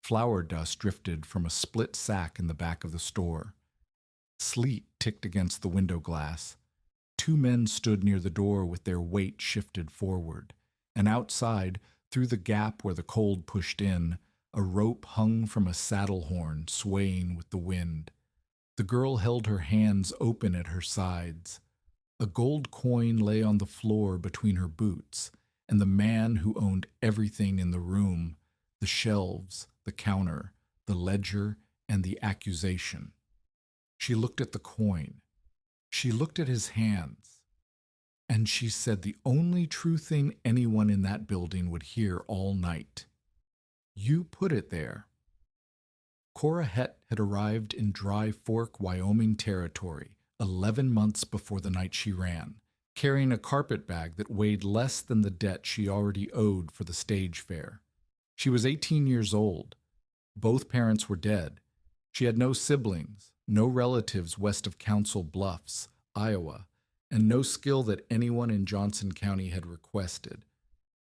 Flour dust drifted from a split sack in the back of the store. Sleet ticked against the window glass. Two men stood near the door with their weight shifted forward, and outside, through the gap where the cold pushed in, a rope hung from a saddle horn, swaying with the wind. The girl held her hands open at her sides. A gold coin lay on the floor between her boots, and the man who owned everything in the room, the shelves, the counter, the ledger, and the accusation. She looked at the coin. She looked at his hands. And she said the only true thing anyone in that building would hear all night. You put it there. Cora Hett had arrived in Dry Fork, Wyoming territory 11 months before the night she ran, carrying a carpet bag that weighed less than the debt she already owed for the stage fare. She was 18 years old. Both parents were dead. She had no siblings, no relatives west of Council Bluffs, Iowa, and no skill that anyone in Johnson County had requested.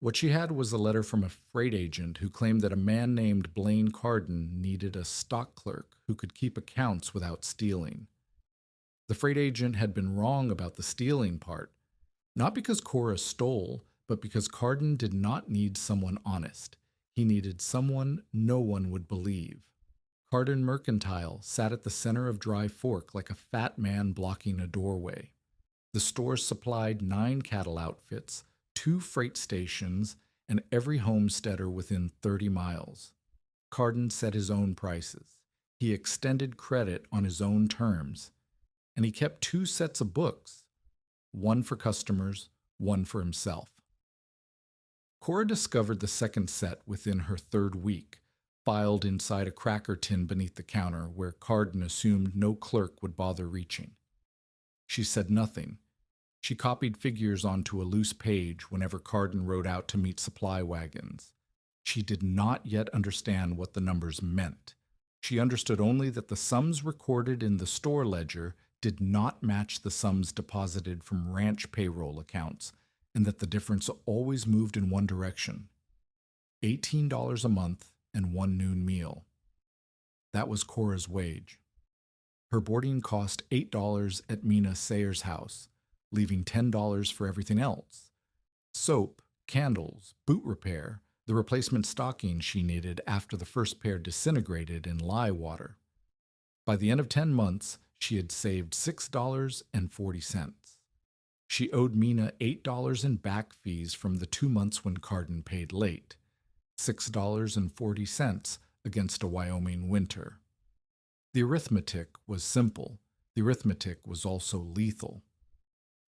What she had was a letter from a freight agent who claimed that a man named Blaine Carden needed a stock clerk who could keep accounts without stealing. The freight agent had been wrong about the stealing part, not because Cora stole, but because Carden did not need someone honest. He needed someone no one would believe. Carden Mercantile sat at the center of Dry Fork like a fat man blocking a doorway. The store supplied 9 cattle outfits, 2 freight stations, and every homesteader within 30 miles. Carden set his own prices. He extended credit on his own terms. And he kept 2 sets of books, one for customers, one for himself. Cora discovered the second set within her 3rd week, filed inside a cracker tin beneath the counter where Carden assumed no clerk would bother reaching. She said nothing. She copied figures onto a loose page whenever Carden rode out to meet supply wagons. She did not yet understand what the numbers meant. She understood only that the sums recorded in the store ledger did not match the sums deposited from ranch payroll accounts, and that the difference always moved in one direction. $18 a month and 1 noon meal. That was Cora's wage. Her boarding cost $8 at Mina Sayer's house, leaving $10 for everything else. Soap, candles, boot repair, the replacement stocking she needed after the first pair disintegrated in lye water. By the end of 10 months, she had saved $6.40. She owed Mina $8 in back fees from the 2 months when Carden paid late, $6.40 against a Wyoming winter. The arithmetic was simple. The arithmetic was also lethal.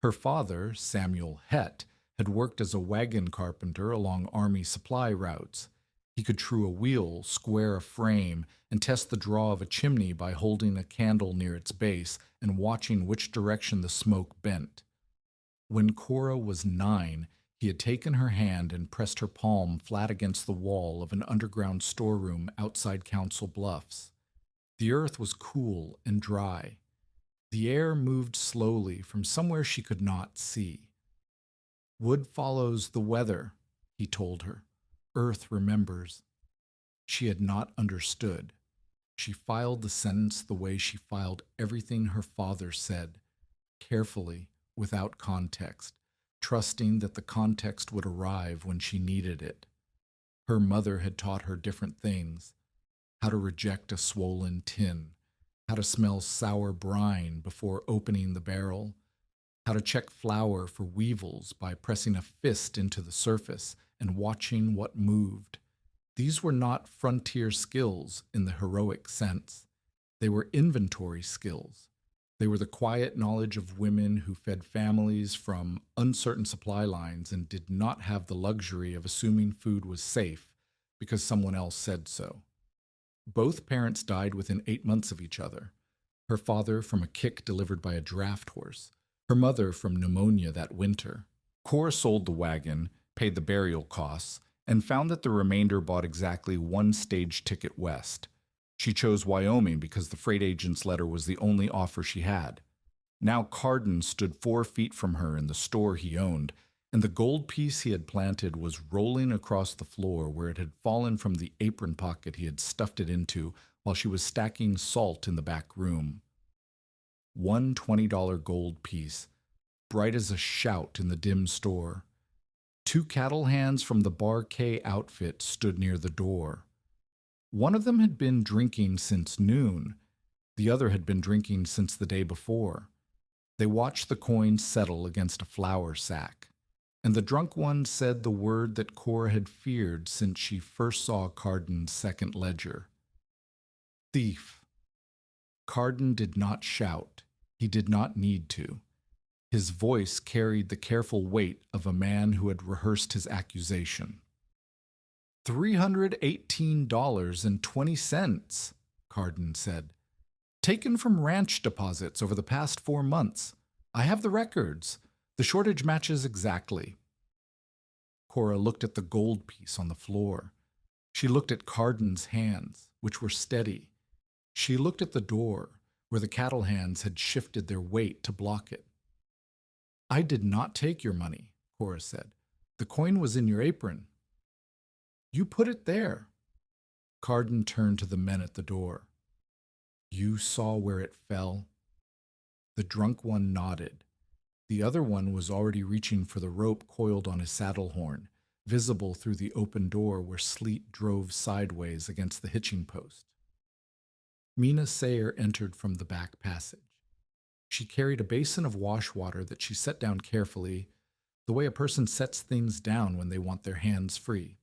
Her father, Samuel Hett, had worked as a wagon carpenter along Army supply routes. He could true a wheel, square a frame, and test the draw of a chimney by holding a candle near its base and watching which direction the smoke bent. When Cora was 9, he had taken her hand and pressed her palm flat against the wall of an underground storeroom outside Council Bluffs. The earth was cool and dry. The air moved slowly from somewhere she could not see. Wood follows the weather, he told her. Earth remembers. She had not understood. She filed the sentence the way she filed everything her father said, carefully, without context, trusting that the context would arrive when she needed it. Her mother had taught her different things: how to reject a swollen tin, how to smell sour brine before opening the barrel, how to check flour for weevils by pressing a fist into the surface and watching what moved. These were not frontier skills in the heroic sense. They were inventory skills. They were the quiet knowledge of women who fed families from uncertain supply lines and did not have the luxury of assuming food was safe because someone else said so. Both parents died within 8 months of each other. Her father from a kick delivered by a draft horse. Her mother from pneumonia that winter. Cora sold the wagon, paid the burial costs, and found that the remainder bought exactly 1 stage ticket west. She chose Wyoming because the freight agent's letter was the only offer she had. Now Carden stood 4 feet from her in the store he owned, and the gold piece he had planted was rolling across the floor where it had fallen from the apron pocket he had stuffed it into while she was stacking salt in the back room. One $20 gold piece, bright as a shout in the dim store. Two cattle hands from the Bar K outfit stood near the door. One of them had been drinking since noon. The other had been drinking since the day before. They watched the coin settle against a flour sack, and the drunk one said the word that Cora had feared since she first saw Carden's second ledger. Thief. Carden did not shout. He did not need to. His voice carried the careful weight of a man who had rehearsed his accusation. $318.20, Carden said. Taken from ranch deposits over the past 4 months. I have the records. The shortage matches exactly. Cora looked at the gold piece on the floor. She looked at Carden's hands, which were steady. She looked at the door, where the cattle hands had shifted their weight to block it. I did not take your money, Cora said. The coin was in your apron. You put it there. Carden turned to the men at the door. You saw where it fell? The drunk one nodded. The other one was already reaching for the rope coiled on his saddle horn, visible through the open door where sleet drove sideways against the hitching post. Mina Sayer entered from the back passage. She carried a basin of wash water that she set down carefully, the way a person sets things down when they want their hands free.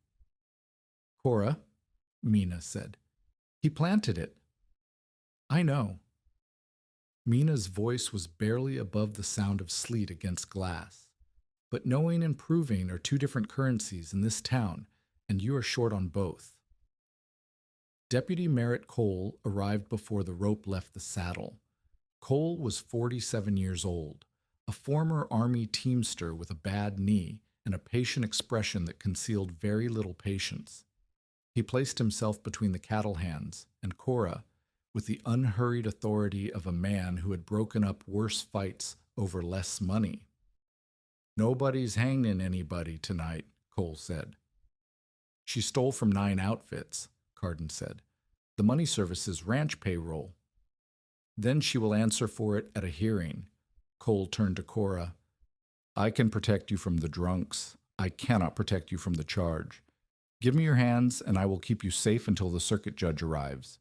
Cora, Mina said, he planted it. I know. Mina's voice was barely above the sound of sleet against glass. But knowing and proving are two different currencies in this town, and you are short on both. Deputy Merritt Cole arrived before the rope left the saddle. Cole was 47 years old, a former Army teamster with a bad knee and a patient expression that concealed very little patience. He placed himself between the cattle hands and Cora with the unhurried authority of a man who had broken up worse fights over less money. Nobody's hanging anybody tonight, Cole said. She stole from 9 outfits, Carden said. The money service's ranch payroll. Then she will answer for it at a hearing. Cole turned to Cora. I can protect you from the drunks. I cannot protect you from the charge. Give me your hands, and I will keep you safe until the circuit judge arrives.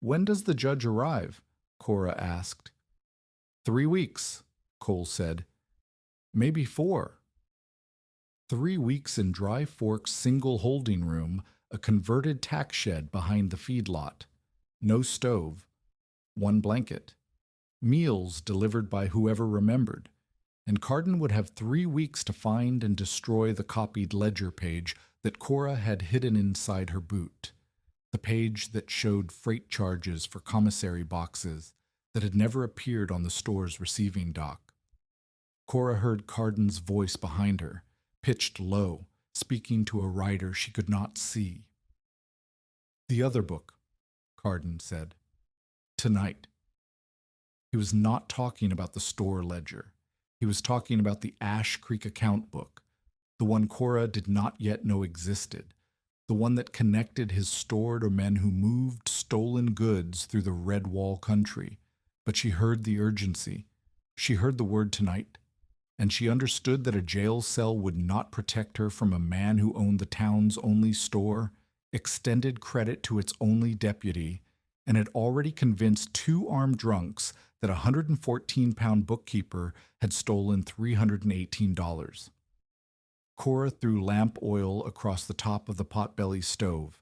When does the judge arrive? Cora asked. 3 weeks, Cole said. Maybe 4. 3 weeks in Dry Fork's single holding room, a converted tack shed behind the feedlot. No stove. 1 blanket. Meals delivered by whoever remembered. And Carden would have 3 weeks to find and destroy the copied ledger page that Cora had hidden inside her boot. The page that showed freight charges for commissary boxes that had never appeared on the store's receiving dock. Cora heard Carden's voice behind her, pitched low, speaking to a writer she could not see. The other book, Carden said. Tonight. He was not talking about the store ledger. He was talking about the Ash Creek account book, the one Cora did not yet know existed, the one that connected his store to men who moved stolen goods through the Red Wall country. But she heard the urgency. She heard the word tonight, and she understood that a jail cell would not protect her from a man who owned the town's only store, extended credit to its only deputy, and had already convinced 2 armed drunks that a 114-pound bookkeeper had stolen $318. Cora threw lamp oil across the top of the potbelly stove.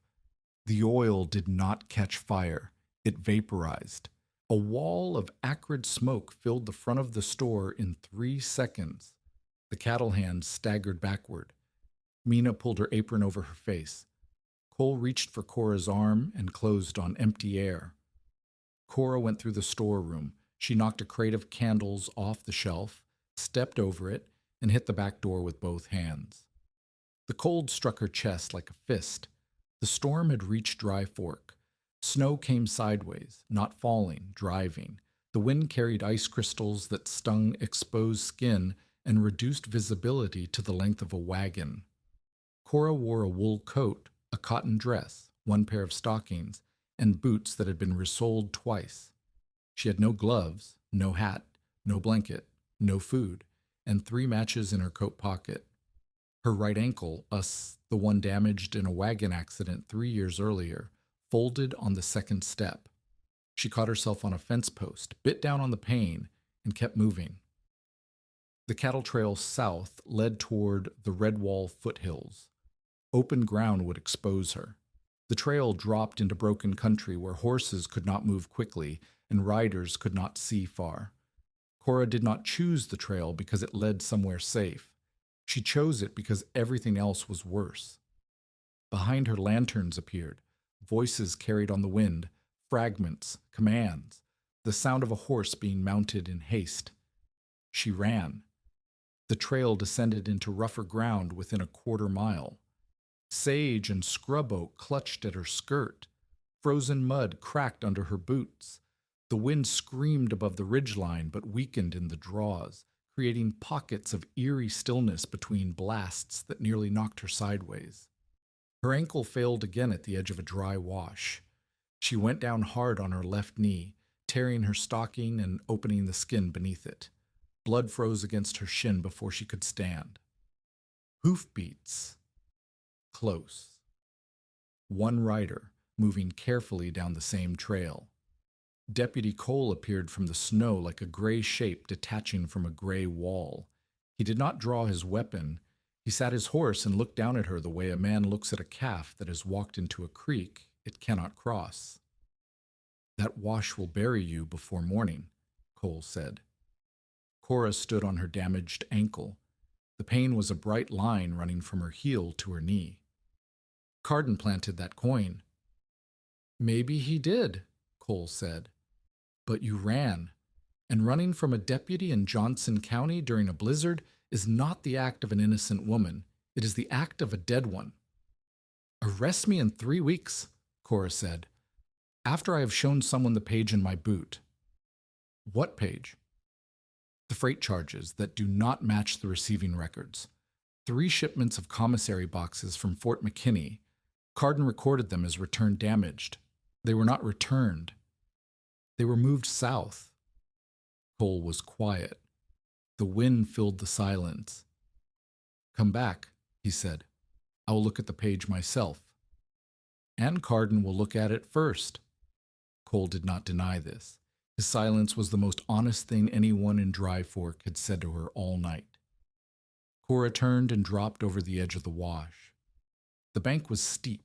The oil did not catch fire. It vaporized. A wall of acrid smoke filled the front of the store in 3 seconds. The cattle hands staggered backward. Mina pulled her apron over her face. Cole reached for Cora's arm and closed on empty air. Cora went through the storeroom. She knocked a crate of candles off the shelf, stepped over it, and hit the back door with both hands. The cold struck her chest like a fist. The storm had reached Dry Fork. Snow came sideways, not falling, driving. The wind carried ice crystals that stung exposed skin and reduced visibility to the length of a wagon. Cora wore a wool coat, a cotton dress, one pair of stockings, and boots that had been resoled twice. She had no gloves, no hat, no blanket, no food, and 3 matches in her coat pocket. Her right ankle, the one damaged in a wagon accident 3 years earlier, folded on the second step. She caught herself on a fence post, bit down on the pain, and kept moving. The cattle trail south led toward the Redwall foothills. Open ground would expose her. The trail dropped into broken country where horses could not move quickly and riders could not see far. Cora did not choose the trail because it led somewhere safe. She chose it because everything else was worse. Behind her, lanterns appeared, voices carried on the wind, fragments, commands, the sound of a horse being mounted in haste. She ran. The trail descended into rougher ground within a quarter mile. Sage and scrub oak clutched at her skirt. Frozen mud cracked under her boots. The wind screamed above the ridgeline but weakened in the draws, creating pockets of eerie stillness between blasts that nearly knocked her sideways. Her ankle failed again at the edge of a dry wash. She went down hard on her left knee, tearing her stocking and opening the skin beneath it. Blood froze against her shin before she could stand. Hoofbeats. Close. One rider, moving carefully down the same trail. Deputy Cole appeared from the snow like a gray shape detaching from a gray wall. He did not draw his weapon. He sat his horse and looked down at her the way a man looks at a calf that has walked into a creek it cannot cross. "That wash will bury you before morning," Cole said. Cora stood on her damaged ankle. The pain was a bright line running from her heel to her knee. "Carden planted that coin." "Maybe he did," Cole said. "But you ran, and running from a deputy in Johnson County during a blizzard is not the act of an innocent woman. It is the act of a dead one." "Arrest me in 3 weeks," Cora said, "after I have shown someone the page in my boot." "What page?" "The freight charges that do not match the receiving records. 3 shipments of commissary boxes from Fort McKinney. Carden recorded them as return damaged. They were not returned. They were moved south." Cole was quiet. The wind filled the silence. "Come back," he said. "I will look at the page myself." "And Carden will look at it first." Cole did not deny this. His silence was the most honest thing anyone in Dry Fork had said to her all night. Cora turned and dropped over the edge of the wash. The bank was steep,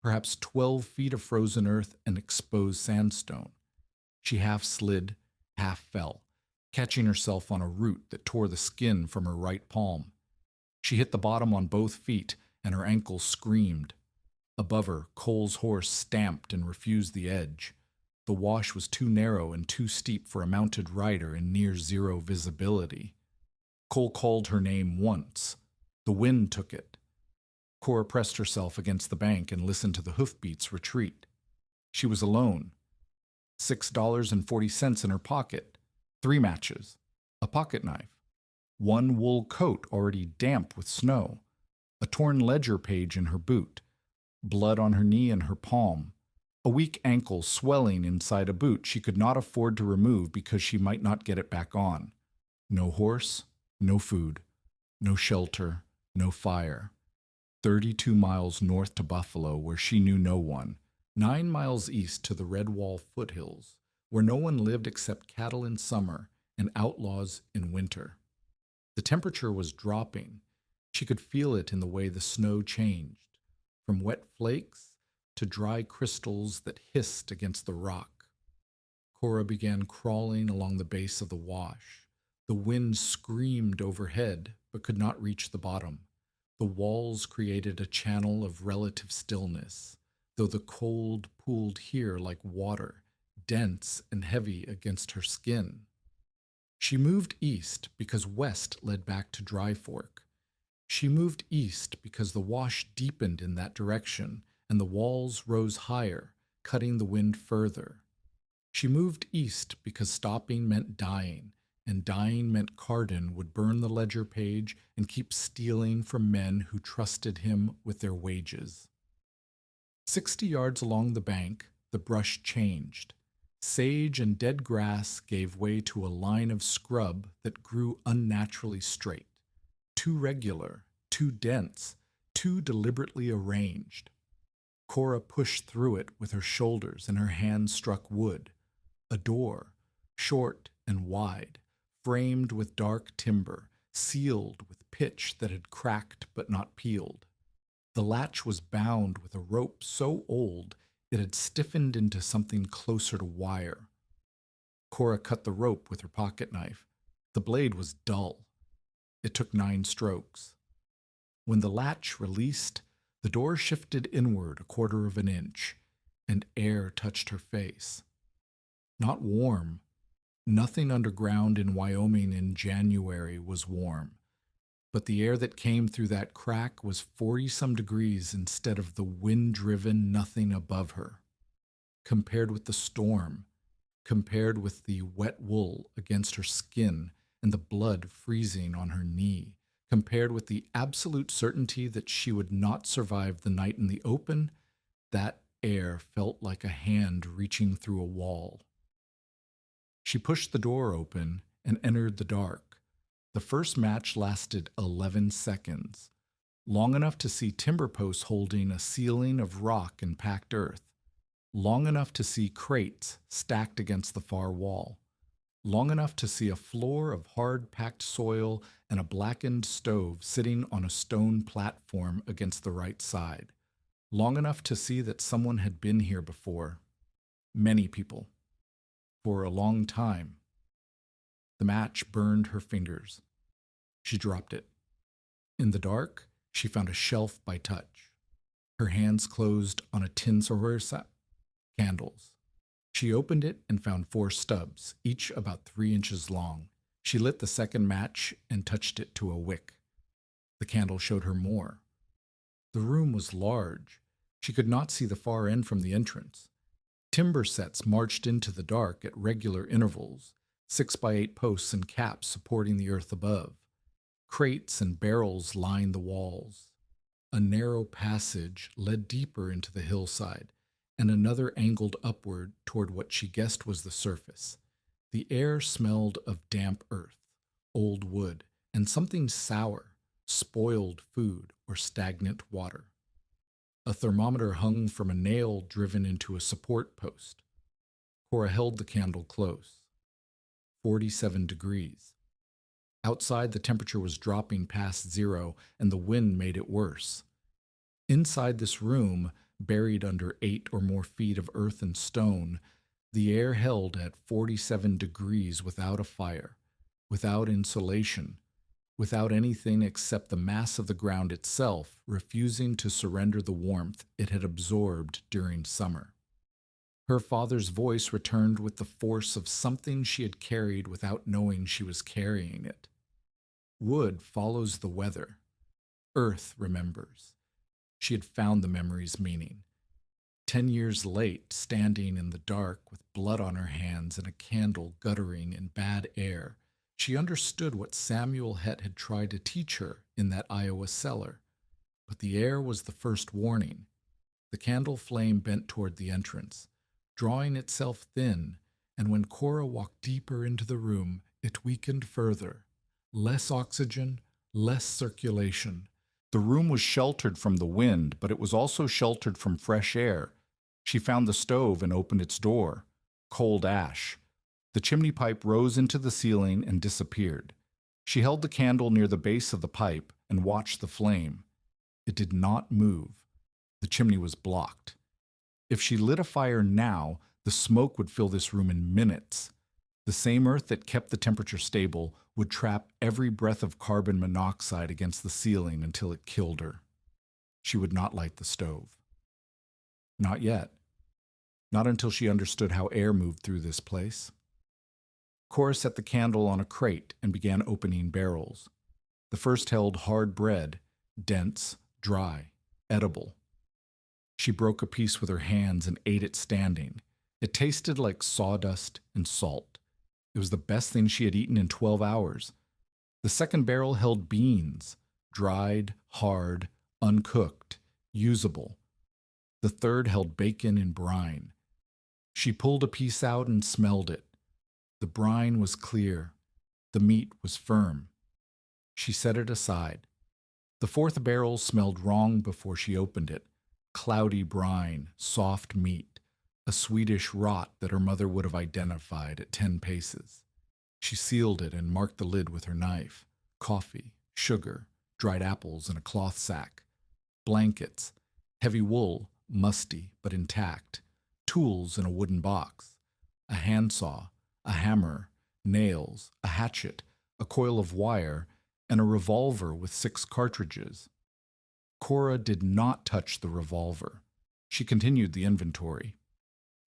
perhaps 12 feet of frozen earth and exposed sandstone. She half slid, half fell, catching herself on a root that tore the skin from her right palm. She hit the bottom on both feet, and her ankle screamed. Above her, Cole's horse stamped and refused the edge. The wash was too narrow and too steep for a mounted rider in near zero visibility. Cole called her name once. The wind took it. Cora pressed herself against the bank and listened to the hoofbeats retreat. She was alone. $6.40 in her pocket, 3 matches, a pocket knife, 1 wool coat already damp with snow, a torn ledger page in her boot, blood on her knee and her palm, a weak ankle swelling inside a boot she could not afford to remove because she might not get it back on. No horse, no food, no shelter, no fire. 32 miles north to Buffalo, where she knew no one. 9 miles east to the Redwall foothills, where no one lived except cattle in summer and outlaws in winter. The temperature was dropping. She could feel it in the way the snow changed, from wet flakes to dry crystals that hissed against the rock. Cora began crawling along the base of the wash. The wind screamed overhead, but could not reach the bottom. The walls created a channel of relative stillness, though the cold pooled here like water, dense and heavy against her skin. She moved east because west led back to Dry Fork. She moved east because the wash deepened in that direction and the walls rose higher, cutting the wind further. She moved east because stopping meant dying, and dying meant Carden would burn the ledger page and keep stealing from men who trusted him with their wages. 60 yards along the bank, the brush changed. Sage and dead grass gave way to a line of scrub that grew unnaturally straight, too regular, too dense, too deliberately arranged. Cora pushed through it with her shoulders and her hands struck wood. A door, short and wide, framed with dark timber, sealed with pitch that had cracked but not peeled. The latch was bound with a rope so old it had stiffened into something closer to wire. Cora cut the rope with her pocket knife. The blade was dull. It took 9 strokes. When the latch released, the door shifted inward 1/4 of an inch, and air touched her face. Not warm. Nothing underground in Wyoming in January was warm. But the air that came through that crack was 40-some degrees instead of the wind-driven nothing above her. Compared with the storm, compared with the wet wool against her skin and the blood freezing on her knee, compared with the absolute certainty that she would not survive the night in the open, that air felt like a hand reaching through a wall. She pushed the door open and entered the dark. The first match lasted 11 seconds, long enough to see timber posts holding a ceiling of rock and packed earth, long enough to see crates stacked against the far wall, long enough to see a floor of hard-packed soil and a blackened stove sitting on a stone platform against the right side, long enough to see that someone had been here before. Many people. For a long time. The match burned her fingers. She dropped it. In the dark, she found a shelf by touch. Her hands closed on a tin cereza, candles. She opened it and found 4 stubs, each about 3 inches long. She lit the second match and touched it to a wick. The candle showed her more. The room was large. She could not see the far end from the entrance. Timber sets marched into the dark at regular intervals, 6x8 posts and caps supporting the earth above. Crates and barrels lined the walls. A narrow passage led deeper into the hillside, and another angled upward toward what she guessed was the surface. The air smelled of damp earth, old wood, and something sour, spoiled food or stagnant water. A thermometer hung from a nail driven into a support post. Cora held the candle close. 47 degrees. Outside, the temperature was dropping past 0, and the wind made it worse. Inside this room, buried under 8 or more feet of earth and stone, the air held at 47 degrees without a fire, without insulation, without anything except the mass of the ground itself refusing to surrender the warmth it had absorbed during summer. Her father's voice returned with the force of something she had carried without knowing she was carrying it. Wood follows the weather. Earth remembers. She had found the memory's meaning. 10 years late, standing in the dark with blood on her hands and a candle guttering in bad air, she understood what Samuel Hett had tried to teach her in that Iowa cellar. But the air was the first warning. The candle flame bent toward the entrance, drawing itself thin, and when Cora walked deeper into the room, it weakened further. Less oxygen, less circulation. The room was sheltered from the wind, but it was also sheltered from fresh air. She found the stove and opened its door. Cold ash. The chimney pipe rose into the ceiling and disappeared. She held the candle near the base of the pipe and watched the flame. It did not move. The chimney was blocked. If she lit a fire now, the smoke would fill this room in minutes. The same earth that kept the temperature stable would trap every breath of carbon monoxide against the ceiling until it killed her. She would not light the stove. Not yet. Not until she understood how air moved through this place. Cora set the candle on a crate and began opening barrels. The first held hard bread, dense, dry, edible. She broke a piece with her hands and ate it standing. It tasted like sawdust and salt. It was the best thing she had eaten in 12 hours. The second barrel held beans, dried, hard, uncooked, usable. The third held bacon in brine. She pulled a piece out and smelled it. The brine was clear. The meat was firm. She set it aside. The fourth barrel smelled wrong before she opened it. Cloudy brine, soft meat, a Swedish rot that her mother would have identified at 10 paces. She sealed it and marked the lid with her knife. Coffee, sugar, dried apples in a cloth sack. Blankets, heavy wool, musty but intact. Tools in a wooden box. A handsaw, a hammer, nails, a hatchet, a coil of wire, and a revolver with 6 cartridges. Cora did not touch the revolver. She continued the inventory.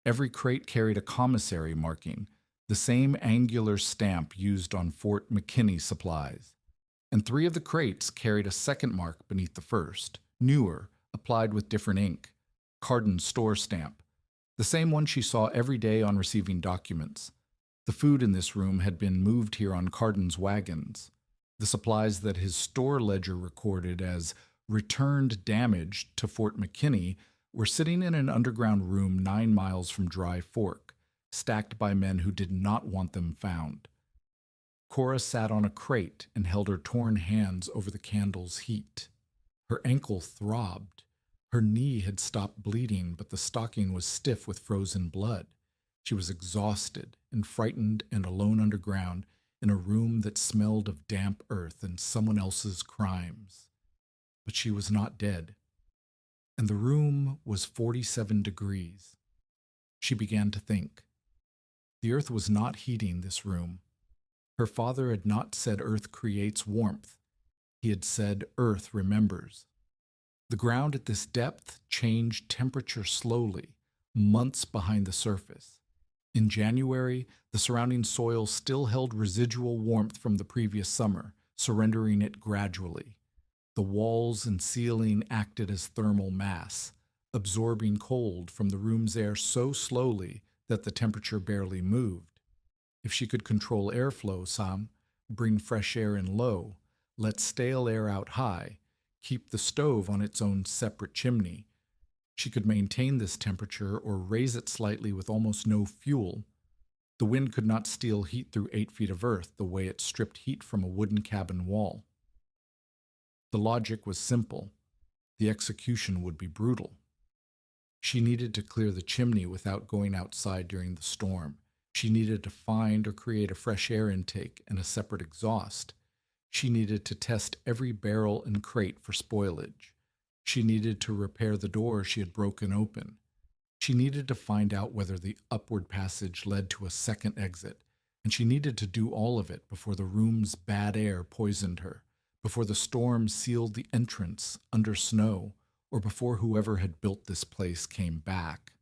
Every crate carried a commissary marking, the same angular stamp used on Fort McKinney supplies. And 3 of the crates carried a second mark beneath the first, newer, applied with different ink, Cardin's store stamp, the same one she saw every day on receiving documents. The food in this room had been moved here on Cardin's wagons. The supplies that his store ledger recorded as returned damaged to Fort McKinney were sitting in an underground room 9 miles from Dry Fork, stacked by men who did not want them found. Cora sat on a crate and held her torn hands over the candle's heat. Her ankle throbbed. Her knee had stopped bleeding, but the stocking was stiff with frozen blood. She was exhausted and frightened and alone underground in a room that smelled of damp earth and someone else's crimes. But she was not dead. And the room was 47 degrees. She began to think. The earth was not heating this room. Her father had not said earth creates warmth. He had said earth remembers. The ground at this depth changed temperature slowly, months behind the surface. In January, the surrounding soil still held residual warmth from the previous summer, surrendering it gradually. The walls and ceiling acted as thermal mass, absorbing cold from the room's air so slowly that the temperature barely moved. If she could control airflow some, bring fresh air in low, let stale air out high, keep the stove on its own separate chimney, she could maintain this temperature or raise it slightly with almost no fuel. The wind could not steal heat through 8 feet of earth the way it stripped heat from a wooden cabin wall. The logic was simple. The execution would be brutal. She needed to clear the chimney without going outside during the storm. She needed to find or create a fresh air intake and a separate exhaust. She needed to test every barrel and crate for spoilage. She needed to repair the door she had broken open. She needed to find out whether the upward passage led to a second exit, and she needed to do all of it before the room's bad air poisoned her, before the storm sealed the entrance under snow, or before whoever had built this place came back.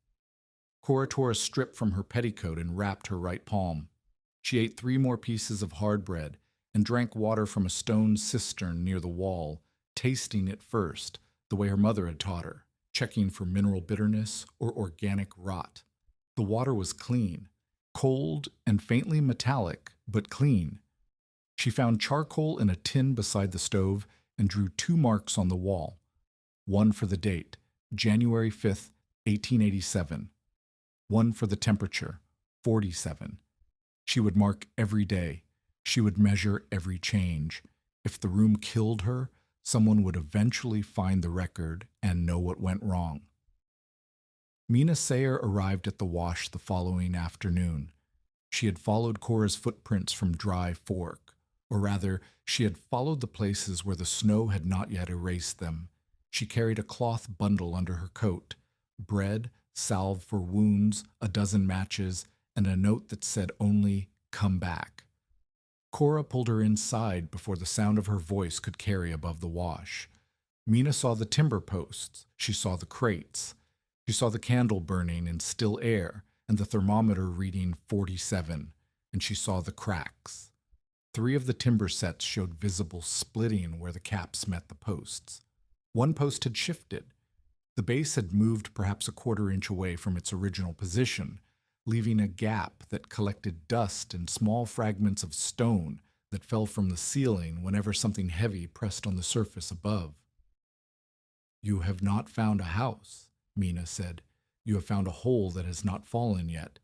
Cora tore a strip from her petticoat and wrapped her right palm. She ate 3 more pieces of hard bread and drank water from a stone cistern near the wall, tasting it first, the way her mother had taught her, checking for mineral bitterness or organic rot. The water was clean, cold and faintly metallic, but clean. She found charcoal in a tin beside the stove and drew 2 marks on the wall. One for the date, January 5th, 1887. One for the temperature, 47. She would mark every day. She would measure every change. If the room killed her, someone would eventually find the record and know what went wrong. Mina Sayer arrived at the wash the following afternoon. She had followed Cora's footprints from Dry Fork, or rather, she had followed the places where the snow had not yet erased them. She carried a cloth bundle under her coat, bread, salve for wounds, a dozen matches, and a note that said only, "Come back." Cora pulled her inside before the sound of her voice could carry above the wash. Mina saw the timber posts. She saw the crates. She saw the candle burning in still air and the thermometer reading 47, and she saw the cracks. 3 of the timber sets showed visible splitting where the caps met the posts. One post had shifted. The base had moved perhaps a 1/4 inch away from its original position, leaving a gap that collected dust and small fragments of stone that fell from the ceiling whenever something heavy pressed on the surface above. "You have not found a house," Mina said. "You have found a hole that has not fallen yet."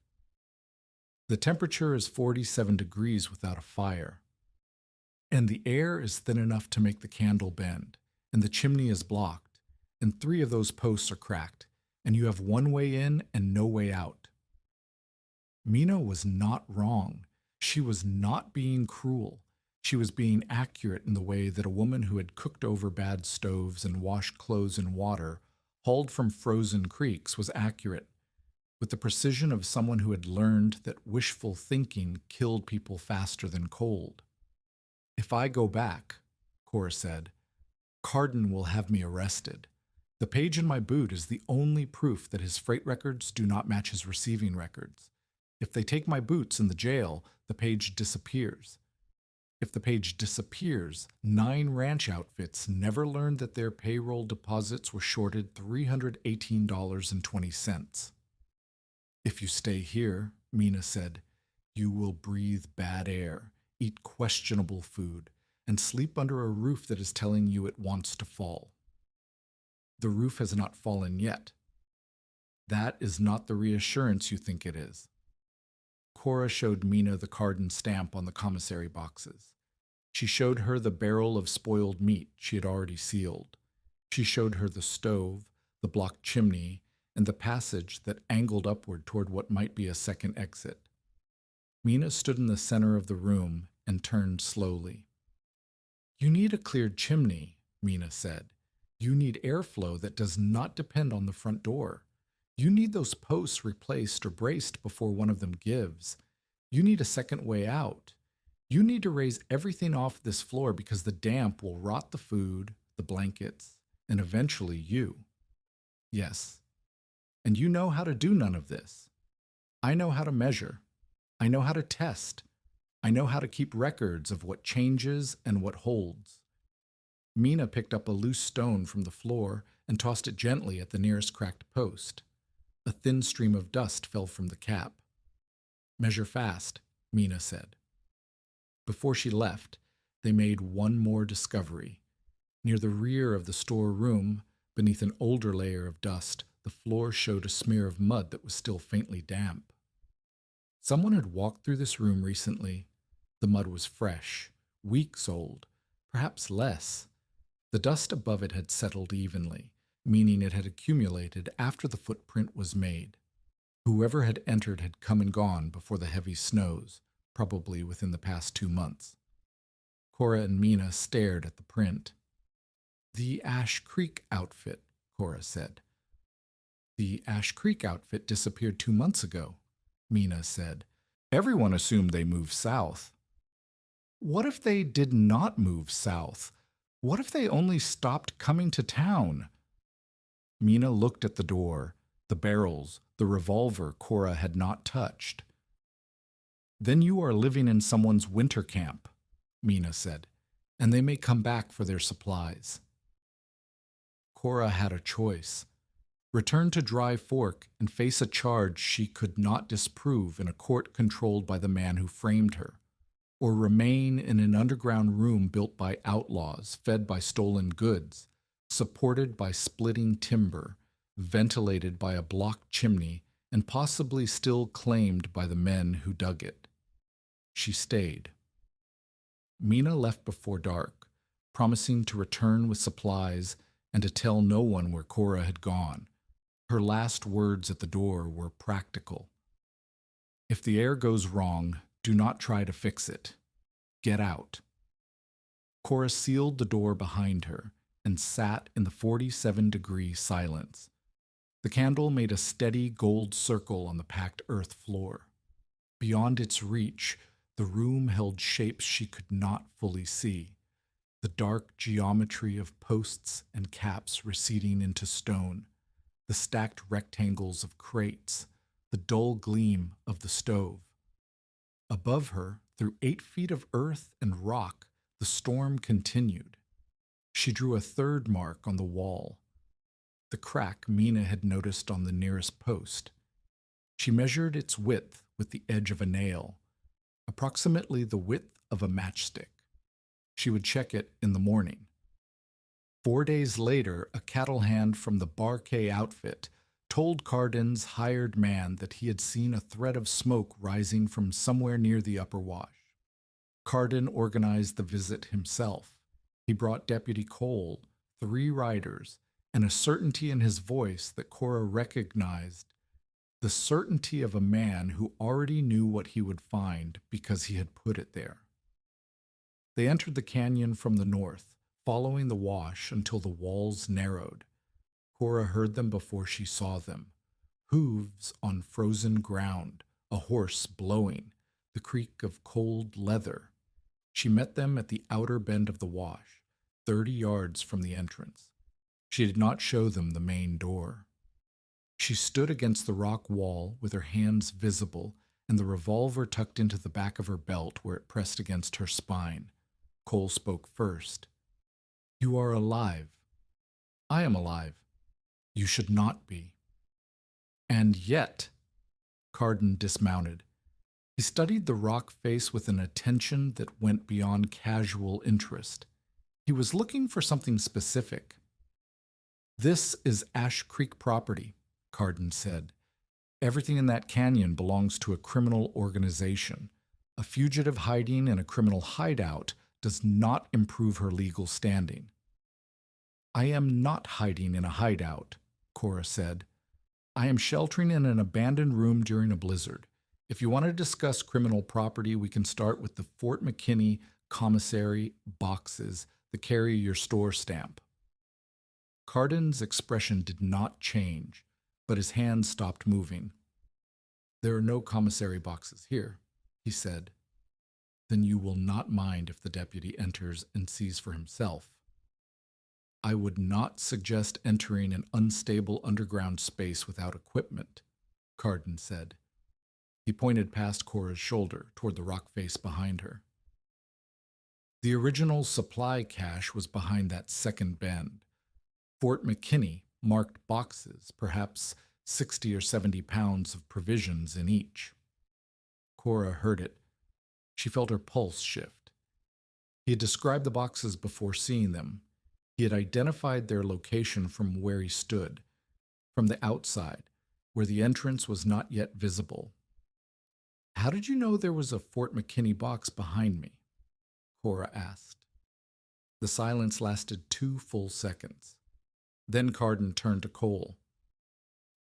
The temperature is 47 degrees without a fire, and the air is thin enough to make the candle bend, and the chimney is blocked, and 3 of those posts are cracked, and you have one way in and no way out. Mina was not wrong. She was not being cruel. She was being accurate in the way that a woman who had cooked over bad stoves and washed clothes in water, hauled from frozen creeks, was accurate, with the precision of someone who had learned that wishful thinking killed people faster than cold. "If I go back," Cora said, "Carden will have me arrested. The page in my boot is the only proof that his freight records do not match his receiving records. If they take my boots in the jail, the page disappears. If the page disappears, 9 ranch outfits never learned that their payroll deposits were shorted $318.20. If you stay here," Mina said, "you will breathe bad air, eat questionable food, and sleep under a roof that is telling you it wants to fall. The roof has not fallen yet. That is not the reassurance you think it is." Cora showed Mina the Carden stamp on the commissary boxes. She showed her the barrel of spoiled meat she had already sealed. She showed her the stove, the blocked chimney, and the passage that angled upward toward what might be a second exit. Mina stood in the center of the room and turned slowly. "You need a cleared chimney," Mina said. "You need airflow that does not depend on the front door. You need those posts replaced or braced before one of them gives. You need a second way out. You need to raise everything off this floor because the damp will rot the food, the blankets, and eventually you. Yes. And you know how to do none of this. I know how to measure. I know how to test. I know how to keep records of what changes and what holds." Mina picked up a loose stone from the floor and tossed it gently at the nearest cracked post. A thin stream of dust fell from the cap. "Measure fast," Mina said. Before she left, they made one more discovery. Near the rear of the storeroom, beneath an older layer of dust, the floor showed a smear of mud that was still faintly damp. Someone had walked through this room recently. The mud was fresh, weeks old, perhaps less. The dust above it had settled evenly, meaning it had accumulated after the footprint was made. Whoever had entered had come and gone before the heavy snows, probably within the past 2 months. Cora and Mina stared at the print. "The Ash Creek outfit," Cora said. "The Ash Creek outfit disappeared 2 months ago," Mina said. "Everyone assumed they moved south." "What if they did not move south? What if they only stopped coming to town?" Mina looked at the door, the barrels, the revolver Cora had not touched. "Then you are living in someone's winter camp," Mina said, "and they may come back for their supplies." Cora had a choice. Return to Dry Fork and face a charge she could not disprove in a court controlled by the man who framed her, or remain in an underground room built by outlaws, fed by stolen goods, supported by splitting timber, ventilated by a blocked chimney, and possibly still claimed by the men who dug it. She stayed. Mina left before dark, promising to return with supplies and to tell no one where Cora had gone. Her last words at the door were practical. "If the air goes wrong, do not try to fix it. Get out." Cora sealed the door behind her and sat in the 47-degree silence. The candle made a steady gold circle on the packed earth floor. Beyond its reach, the room held shapes she could not fully see. The dark geometry of posts and caps receding into stone, the stacked rectangles of crates, the dull gleam of the stove. Above her, through 8 feet of earth and rock, the storm continued. She drew a third mark on the wall, the crack Mina had noticed on the nearest post. She measured its width with the edge of a nail, approximately the width of a matchstick. She would check it in the morning. 4 days later, a cattle hand from the Barkay outfit told Cardin's hired man that he had seen a thread of smoke rising from somewhere near the upper wash. Cardin organized the visit himself. He brought Deputy Cole, 3 riders, and a certainty in his voice that Cora recognized, the certainty of a man who already knew what he would find because he had put it there. They entered the canyon from the north, following the wash until the walls narrowed. Cora heard them before she saw them. Hooves on frozen ground, a horse blowing, the creak of cold leather. She met them at the outer bend of the wash, 30 yards from the entrance. She did not show them the main door. She stood against the rock wall with her hands visible and the revolver tucked into the back of her belt where it pressed against her spine. Cole spoke first. "You are alive." "I am alive." "You should not be." "And yet," Cardin dismounted. He studied the rock face with an attention that went beyond casual interest. He was looking for something specific. "This is Ash Creek property," Cardin said. "Everything in that canyon belongs to a criminal organization. A fugitive hiding in a criminal hideout does not improve her legal standing." "I am not hiding in a hideout," Cora said. "I am sheltering in an abandoned room during a blizzard. If you want to discuss criminal property, we can start with the Fort McKinney commissary boxes that carry your store stamp." Cardin's expression did not change, but his hands stopped moving. "There are no commissary boxes here," he said. "Then you will not mind if the deputy enters and sees for himself." "I would not suggest entering an unstable underground space without equipment," Cardin said. He pointed past Cora's shoulder toward the rock face behind her. The original supply cache was behind that second bend. Fort McKinney marked boxes, perhaps 60 or 70 pounds of provisions in each. Cora heard it. She felt her pulse shift. He had described the boxes before seeing them. He had identified their location from where he stood, from the outside, where the entrance was not yet visible. "How did you know there was a Fort McKinney box behind me?" Cora asked. The silence lasted 2 full seconds. Then Cardin turned to Cole.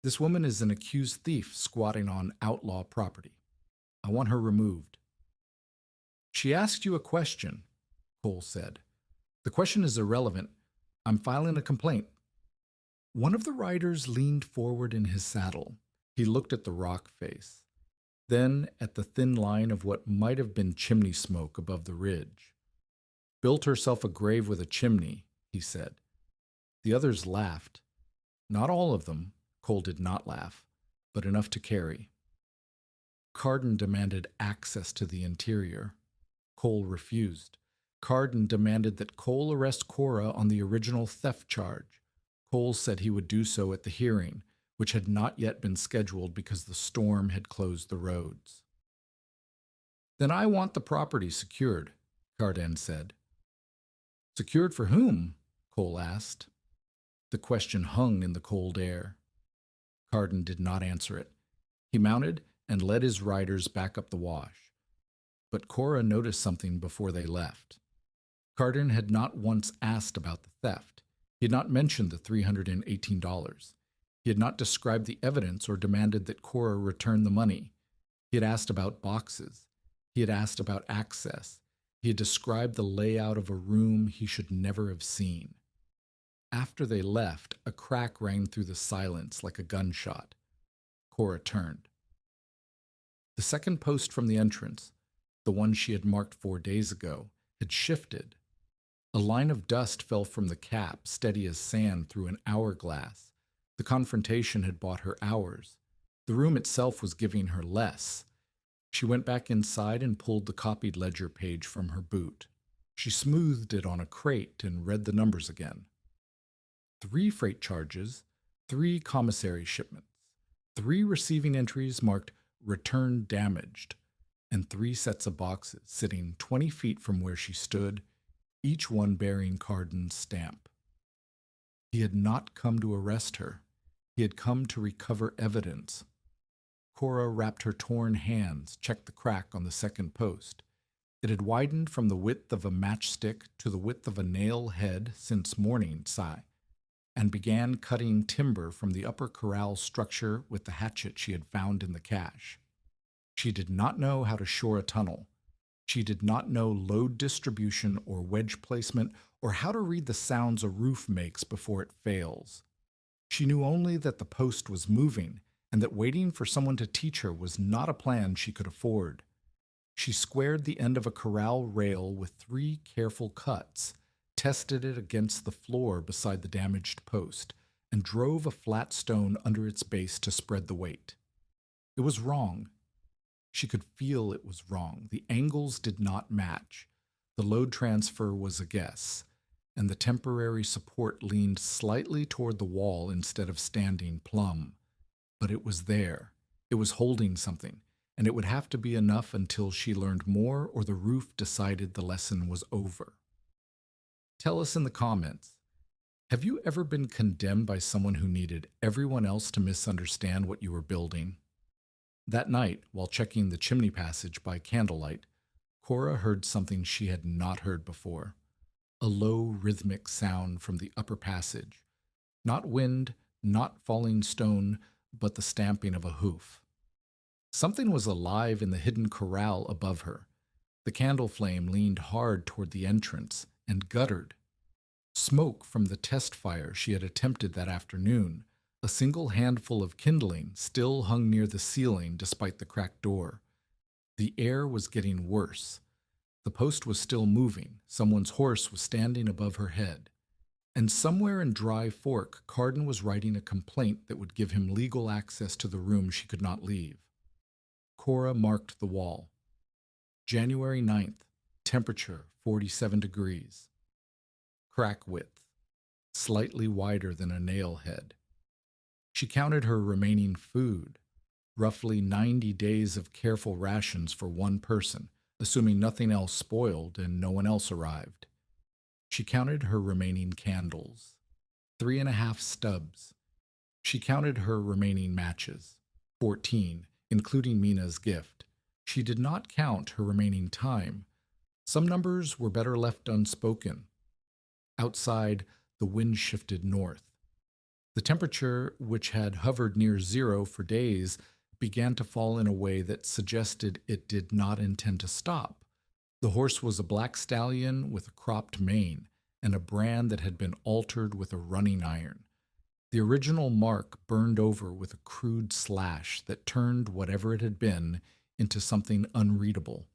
"This woman is an accused thief squatting on outlaw property. I want her removed." "She asked you a question," Cole said. "The question is irrelevant. I'm filing a complaint." One of the riders leaned forward in his saddle. He looked at the rock face, then at the thin line of what might have been chimney smoke above the ridge. "Built herself a grave with a chimney," he said. The others laughed. Not all of them. Cole did not laugh, but enough to carry. Cardin demanded access to the interior. Cole refused. Cardin demanded that Cole arrest Cora on the original theft charge. Cole said he would do so at the hearing, which had not yet been scheduled because the storm had closed the roads. "Then I want the property secured," Cardin said. "Secured for whom?" Cole asked. The question hung in the cold air. Cardin did not answer it. He mounted and led his riders back up the wash. But Cora noticed something before they left. Cardin had not once asked about the theft. He had not mentioned the $318. He had not described the evidence or demanded that Cora return the money. He had asked about boxes. He had asked about access. He had described the layout of a room he should never have seen. After they left, a crack rang through the silence like a gunshot. Cora turned. The second post from the entrance, the one she had marked 4 days ago, had shifted. A line of dust fell from the cap, steady as sand through an hourglass. The confrontation had bought her hours. The room itself was giving her less. She went back inside and pulled the copied ledger page from her boot. She smoothed it on a crate and read the numbers again. 3 freight charges, 3 commissary shipments, 3 receiving entries marked "Return Damaged," and 3 sets of boxes sitting 20 feet from where she stood, each one bearing Carden's stamp. He had not come to arrest her. He had come to recover evidence. Cora wrapped her torn hands, checked the crack on the second post. It had widened from the width of a matchstick to the width of a nail head since morning sigh, and began cutting timber from the upper corral structure with the hatchet she had found in the cache. She did not know how to shore a tunnel. She did not know load distribution or wedge placement or how to read the sounds a roof makes before it fails. She knew only that the post was moving and that waiting for someone to teach her was not a plan she could afford. She squared the end of a corral rail with 3 careful cuts, tested it against the floor beside the damaged post, and drove a flat stone under its base to spread the weight. It was wrong. She could feel it was wrong. The angles did not match. The load transfer was a guess, and the temporary support leaned slightly toward the wall instead of standing plumb. But it was there. It was holding something, and it would have to be enough until she learned more or the roof decided the lesson was over. Tell us in the comments, have you ever been condemned by someone who needed everyone else to misunderstand what you were building? That night, while checking the chimney passage by candlelight, Cora heard something she had not heard before. A low, rhythmic sound from the upper passage. Not wind, not falling stone, but the stamping of a hoof. Something was alive in the hidden corral above her. The candle flame leaned hard toward the entrance and guttered. Smoke from the test fire she had attempted that afternoon, a single handful of kindling, still hung near the ceiling despite the cracked door. The air was getting worse. The post was still moving. Someone's horse was standing above her head. And somewhere in Dry Fork, Carden was writing a complaint that would give him legal access to the room she could not leave. Cora marked the wall. January 9th, temperature 47 degrees. Crack width, slightly wider than a nail head. She counted her remaining food, roughly 90 days of careful rations for one person, assuming nothing else spoiled and no one else arrived. She counted her remaining candles, 3.5 stubs. She counted her remaining matches, 14, including Mina's gift. She did not count her remaining time. Some numbers were better left unspoken. Outside, the wind shifted north. The temperature, which had hovered near 0 for days, began to fall in a way that suggested it did not intend to stop. The horse was a black stallion with a cropped mane and a brand that had been altered with a running iron. The original mark burned over with a crude slash that turned whatever it had been into something unreadable.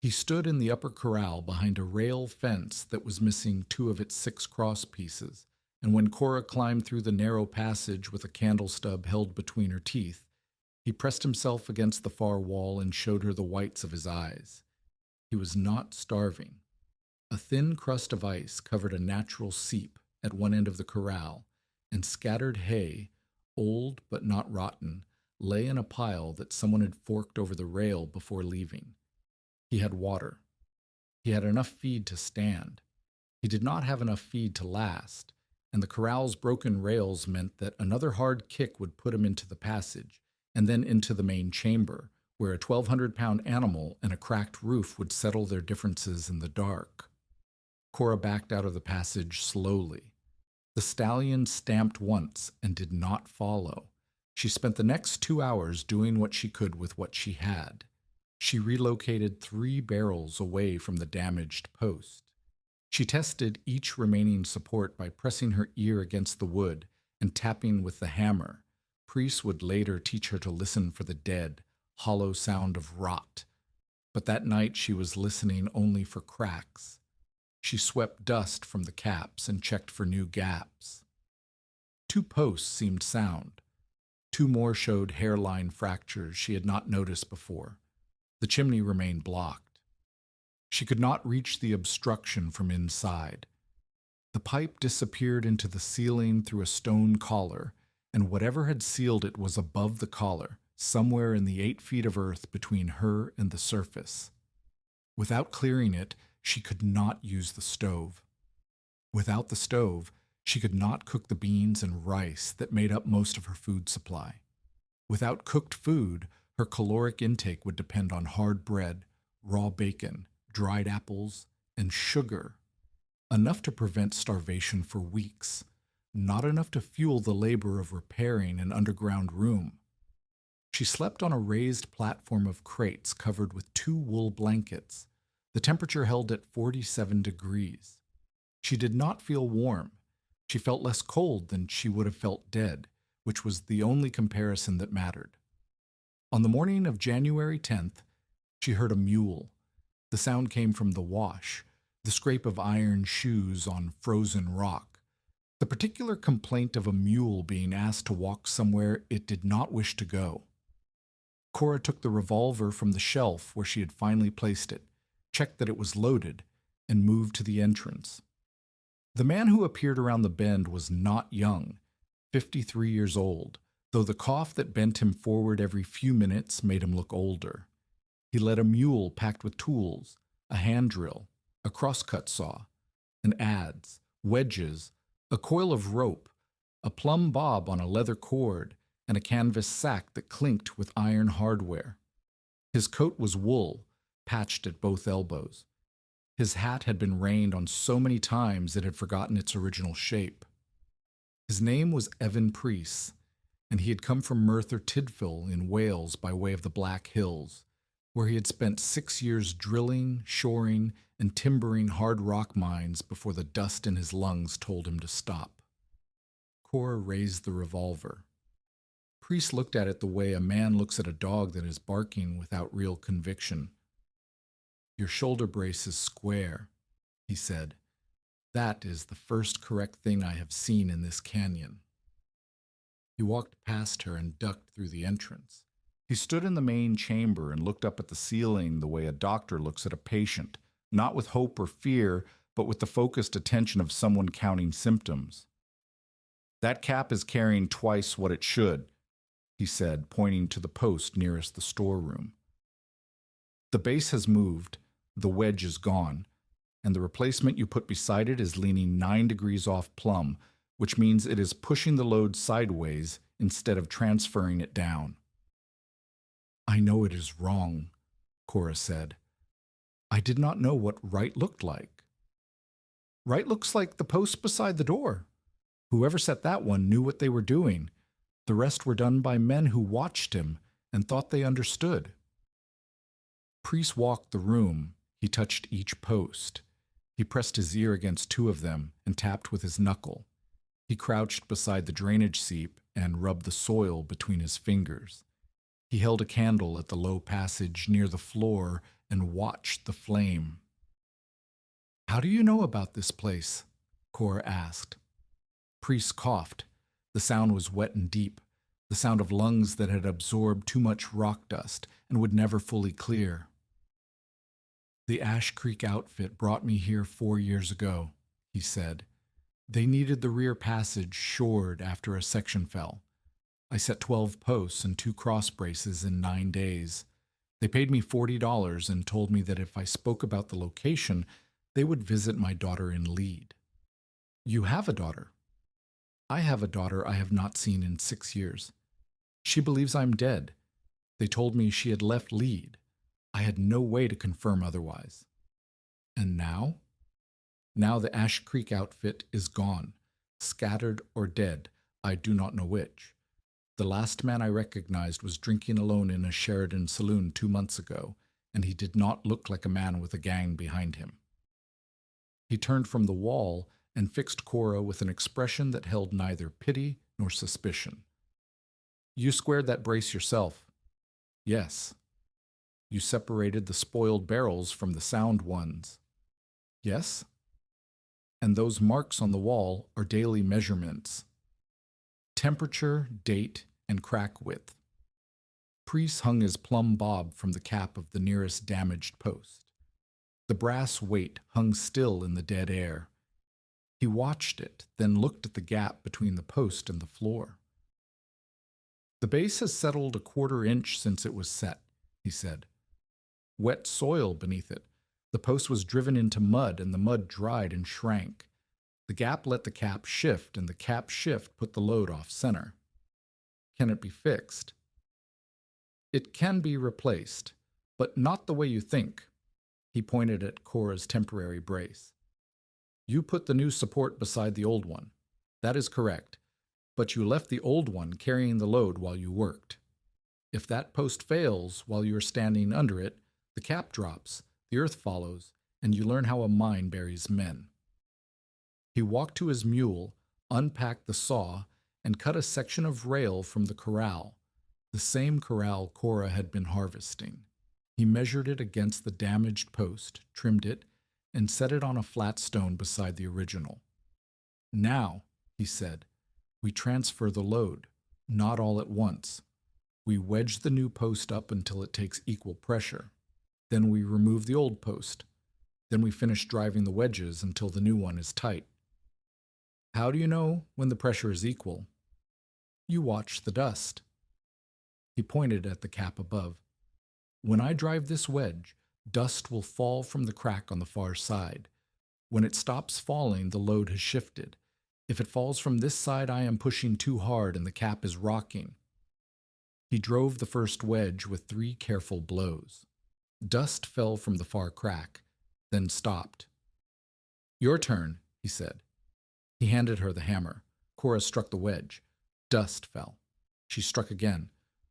He stood in the upper corral behind a rail fence that was missing 2 of its 6 cross pieces, and when Cora climbed through the narrow passage with a candle stub held between her teeth, he pressed himself against the far wall and showed her the whites of his eyes. He was not starving. A thin crust of ice covered a natural seep at one end of the corral, and scattered hay, old but not rotten, lay in a pile that someone had forked over the rail before leaving. He had water. He had enough feed to stand. He did not have enough feed to last, and the corral's broken rails meant that another hard kick would put him into the passage, and then into the main chamber, where a 1,200-pound animal and a cracked roof would settle their differences in the dark. Cora backed out of the passage slowly. The stallion stamped once and did not follow. She spent the next 2 hours doing what she could with what she had. She relocated 3 barrels away from the damaged post. She tested each remaining support by pressing her ear against the wood and tapping with the hammer. Priests would later teach her to listen for the dead, hollow sound of rot. But that night she was listening only for cracks. She swept dust from the caps and checked for new gaps. 2 posts seemed sound. 2 more showed hairline fractures she had not noticed before. The chimney remained blocked. She could not reach the obstruction from inside. The pipe disappeared into the ceiling through a stone collar, and whatever had sealed it was above the collar, somewhere in the 8 feet of earth between her and the surface. Without clearing it, she could not use the stove. Without the stove, she could not cook the beans and rice that made up most of her food supply. Without cooked food, her caloric intake would depend on hard bread, raw bacon, dried apples, and sugar, enough to prevent starvation for weeks, not enough to fuel the labor of repairing an underground room. She slept on a raised platform of crates covered with 2 wool blankets. The temperature held at 47 degrees. She did not feel warm. She felt less cold than she would have felt dead, which was the only comparison that mattered. On the morning of January 10th, she heard a mule. The sound came from the wash, the scrape of iron shoes on frozen rock, the particular complaint of a mule being asked to walk somewhere it did not wish to go. Cora took the revolver from the shelf where she had finally placed it, checked that it was loaded, and moved to the entrance. The man who appeared around the bend was not young, 53 years old, though the cough that bent him forward every few minutes made him look older. He led a mule packed with tools, a hand drill, a crosscut saw, an adze, wedges, a coil of rope, a plumb bob on a leather cord, and a canvas sack that clinked with iron hardware. His coat was wool, patched at both elbows. His hat had been rained on so many times it had forgotten its original shape. His name was Evan Preece, and he had come from Merthyr Tydfil in Wales by way of the Black Hills, where he had spent 6 years drilling, shoring, and timbering hard rock mines before the dust in his lungs told him to stop. Cora raised the revolver. Preece looked at it the way a man looks at a dog that is barking without real conviction. "Your shoulder brace is square," he said. "That is the first correct thing I have seen in this canyon." He walked past her and ducked through the entrance. He stood in the main chamber and looked up at the ceiling the way a doctor looks at a patient, not with hope or fear, but with the focused attention of someone counting symptoms. "That cap is carrying twice what it should," he said, pointing to the post nearest the storeroom. "The base has moved, the wedge is gone, and the replacement you put beside it is leaning 9 degrees off plumb, which means it is pushing the load sideways instead of transferring it down." "I know it is wrong," Cora said. "I did not know what right looked like." "Right looks like the post beside the door. Whoever set that one knew what they were doing. The rest were done by men who watched him and thought they understood." Preece walked the room. He touched each post. He pressed his ear against 2 of them and tapped with his knuckle. He crouched beside the drainage seep and rubbed the soil between his fingers. He held a candle at the low passage near the floor and watched the flame. "How do you know about this place?" Cora asked. Preece coughed. The sound was wet and deep, the sound of lungs that had absorbed too much rock dust and would never fully clear. "The Ash Creek outfit brought me here 4 years ago," he said. "They needed the rear passage shored after a section fell. I set 12 posts and 2 cross braces in 9 days. They paid me $40 and told me that if I spoke about the location, they would visit my daughter in Lead." "You have a daughter?" "I have a daughter I have not seen in 6 years. She believes I'm dead. They told me she had left Lead. I had no way to confirm otherwise." "And now?" "Now the Ash Creek outfit is gone, scattered or dead, I do not know which. The last man I recognized was drinking alone in a Sheridan saloon 2 months ago, and he did not look like a man with a gang behind him." He turned from the wall and fixed Cora with an expression that held neither pity nor suspicion. "You squared that brace yourself?" "Yes." "You separated the spoiled barrels from the sound ones?" "Yes." "And those marks on the wall are daily measurements. Temperature, date, and crack width." Preece hung his plumb bob from the cap of the nearest damaged post. The brass weight hung still in the dead air. He watched it, then looked at the gap between the post and the floor. The base has settled a quarter inch since it was set, he said. Wet soil beneath it. The post was driven into mud, and the mud dried and shrank. The gap let the cap shift, and the cap shift put the load off center. Can it be fixed? It can be replaced, but not the way you think. He pointed at Cora's temporary brace. You put the new support beside the old one. That is correct, but you left the old one carrying the load while you worked. If that post fails while you are standing under it, the cap drops, the earth follows, and you learn how a mine buries men. He walked to his mule, unpacked the saw, and cut a section of rail from the corral, the same corral Cora had been harvesting. He measured it against the damaged post, trimmed it, and set it on a flat stone beside the original. Now, he said, we transfer the load, not all at once. We wedge the new post up until it takes equal pressure. Then we remove the old post. Then we finish driving the wedges until the new one is tight. How do you know when the pressure is equal? You watch the dust. He pointed at the cap above. When I drive this wedge, dust will fall from the crack on the far side. When it stops falling, the load has shifted. If it falls from this side, I am pushing too hard and the cap is rocking. He drove the first wedge with 3 careful blows. Dust fell from the far crack, then stopped. Your turn, he said. He handed her the hammer. Cora struck the wedge. Dust fell. She struck again.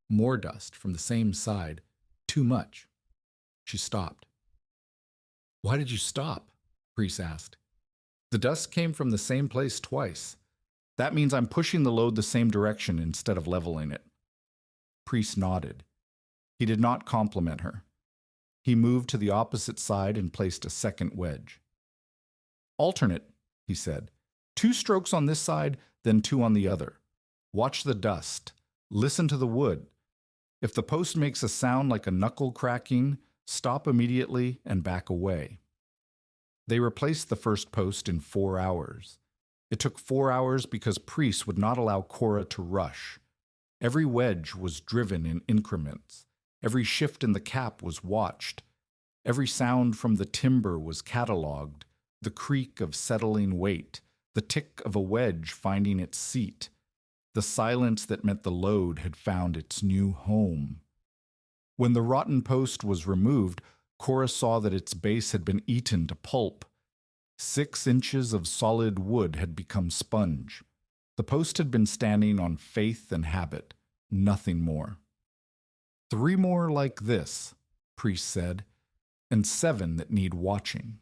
More dust from the same side. Too much. She stopped. Why did you stop? Priest asked. The dust came from the same place twice. That means I'm pushing the load the same direction instead of leveling it. Priest nodded. He did not compliment her. He moved to the opposite side and placed a second wedge. Alternate, he said. 2 strokes on this side, then 2 on the other. Watch the dust. Listen to the wood. If the post makes a sound like a knuckle cracking, stop immediately and back away. They replaced the first post in 4 hours. It took 4 hours because Priest would not allow Cora to rush. Every wedge was driven in increments. Every shift in the cap was watched. Every sound from the timber was catalogued. The creak of settling weight, the tick of a wedge finding its seat, the silence that meant the load had found its new home. When the rotten post was removed, Cora saw that its base had been eaten to pulp. 6 inches of solid wood had become sponge. The post had been standing on faith and habit, nothing more. 3 more like this, Priest said, and 7 that need watching.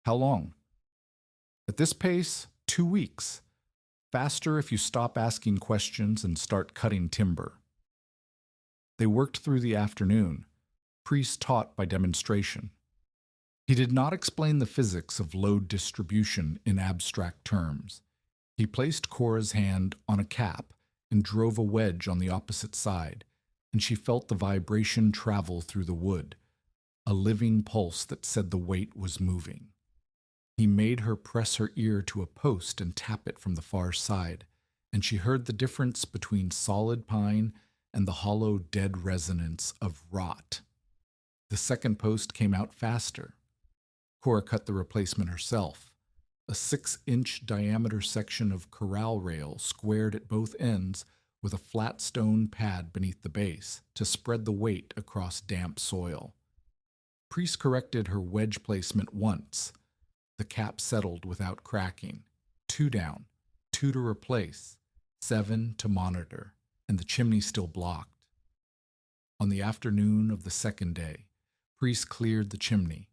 How long? At this pace, 2 weeks. Faster if you stop asking questions and start cutting timber. They worked through the afternoon. Priest taught by demonstration. He did not explain the physics of load distribution in abstract terms. He placed Cora's hand on a cap and drove a wedge on the opposite side, and she felt the vibration travel through the wood, a living pulse that said the weight was moving. He made her press her ear to a post and tap it from the far side, and she heard the difference between solid pine and the hollow dead resonance of rot. The second post came out faster. Cora cut the replacement herself, a 6-inch diameter section of corral rail squared at both ends with a flat stone pad beneath the base to spread the weight across damp soil. Priest corrected her wedge placement once. The cap settled without cracking. 2 down, 2 to replace, 7 to monitor, and the chimney still blocked. On the afternoon of the second day, Priest cleared the chimney.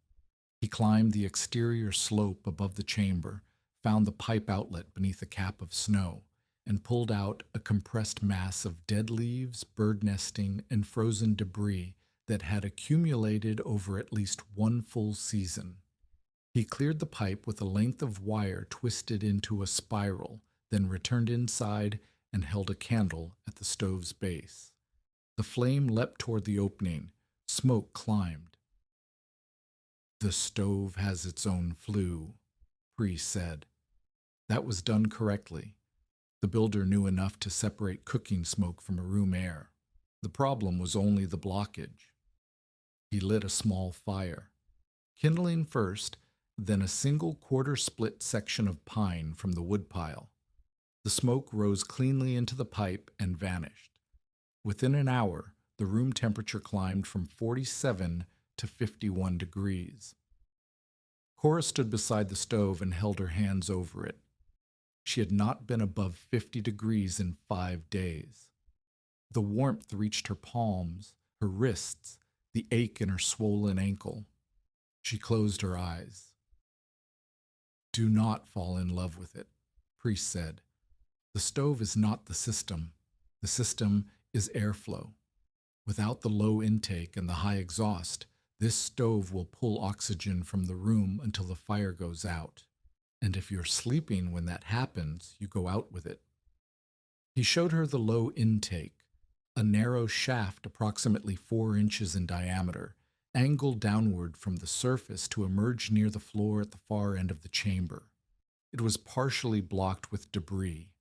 He climbed the exterior slope above the chamber, found the pipe outlet beneath a cap of snow, and pulled out a compressed mass of dead leaves, bird nesting, and frozen debris that had accumulated over at least 1 full season. He cleared the pipe with a length of wire twisted into a spiral, then returned inside and held a candle at the stove's base. The flame leapt toward the opening. Smoke climbed. The stove has its own flue, Priest said. That was done correctly. The builder knew enough to separate cooking smoke from a room air. The problem was only the blockage. He lit a small fire, kindling first, then a single quarter-split section of pine from the woodpile. The smoke rose cleanly into the pipe and vanished. Within an hour, the room temperature climbed from 47 to 51 degrees. Cora stood beside the stove and held her hands over it. She had not been above 50 degrees in 5 days. The warmth reached her palms, her wrists, the ache in her swollen ankle. She closed her eyes. "Do not fall in love with it," Priest said. "The stove is not the system. The system is airflow. Without the low intake and the high exhaust, this stove will pull oxygen from the room until the fire goes out. And if you're sleeping when that happens, you go out with it." He showed her the low intake, a narrow shaft approximately 4 inches in diameter, angled downward from the surface to emerge near the floor at the far end of the chamber. It was partially blocked with debris.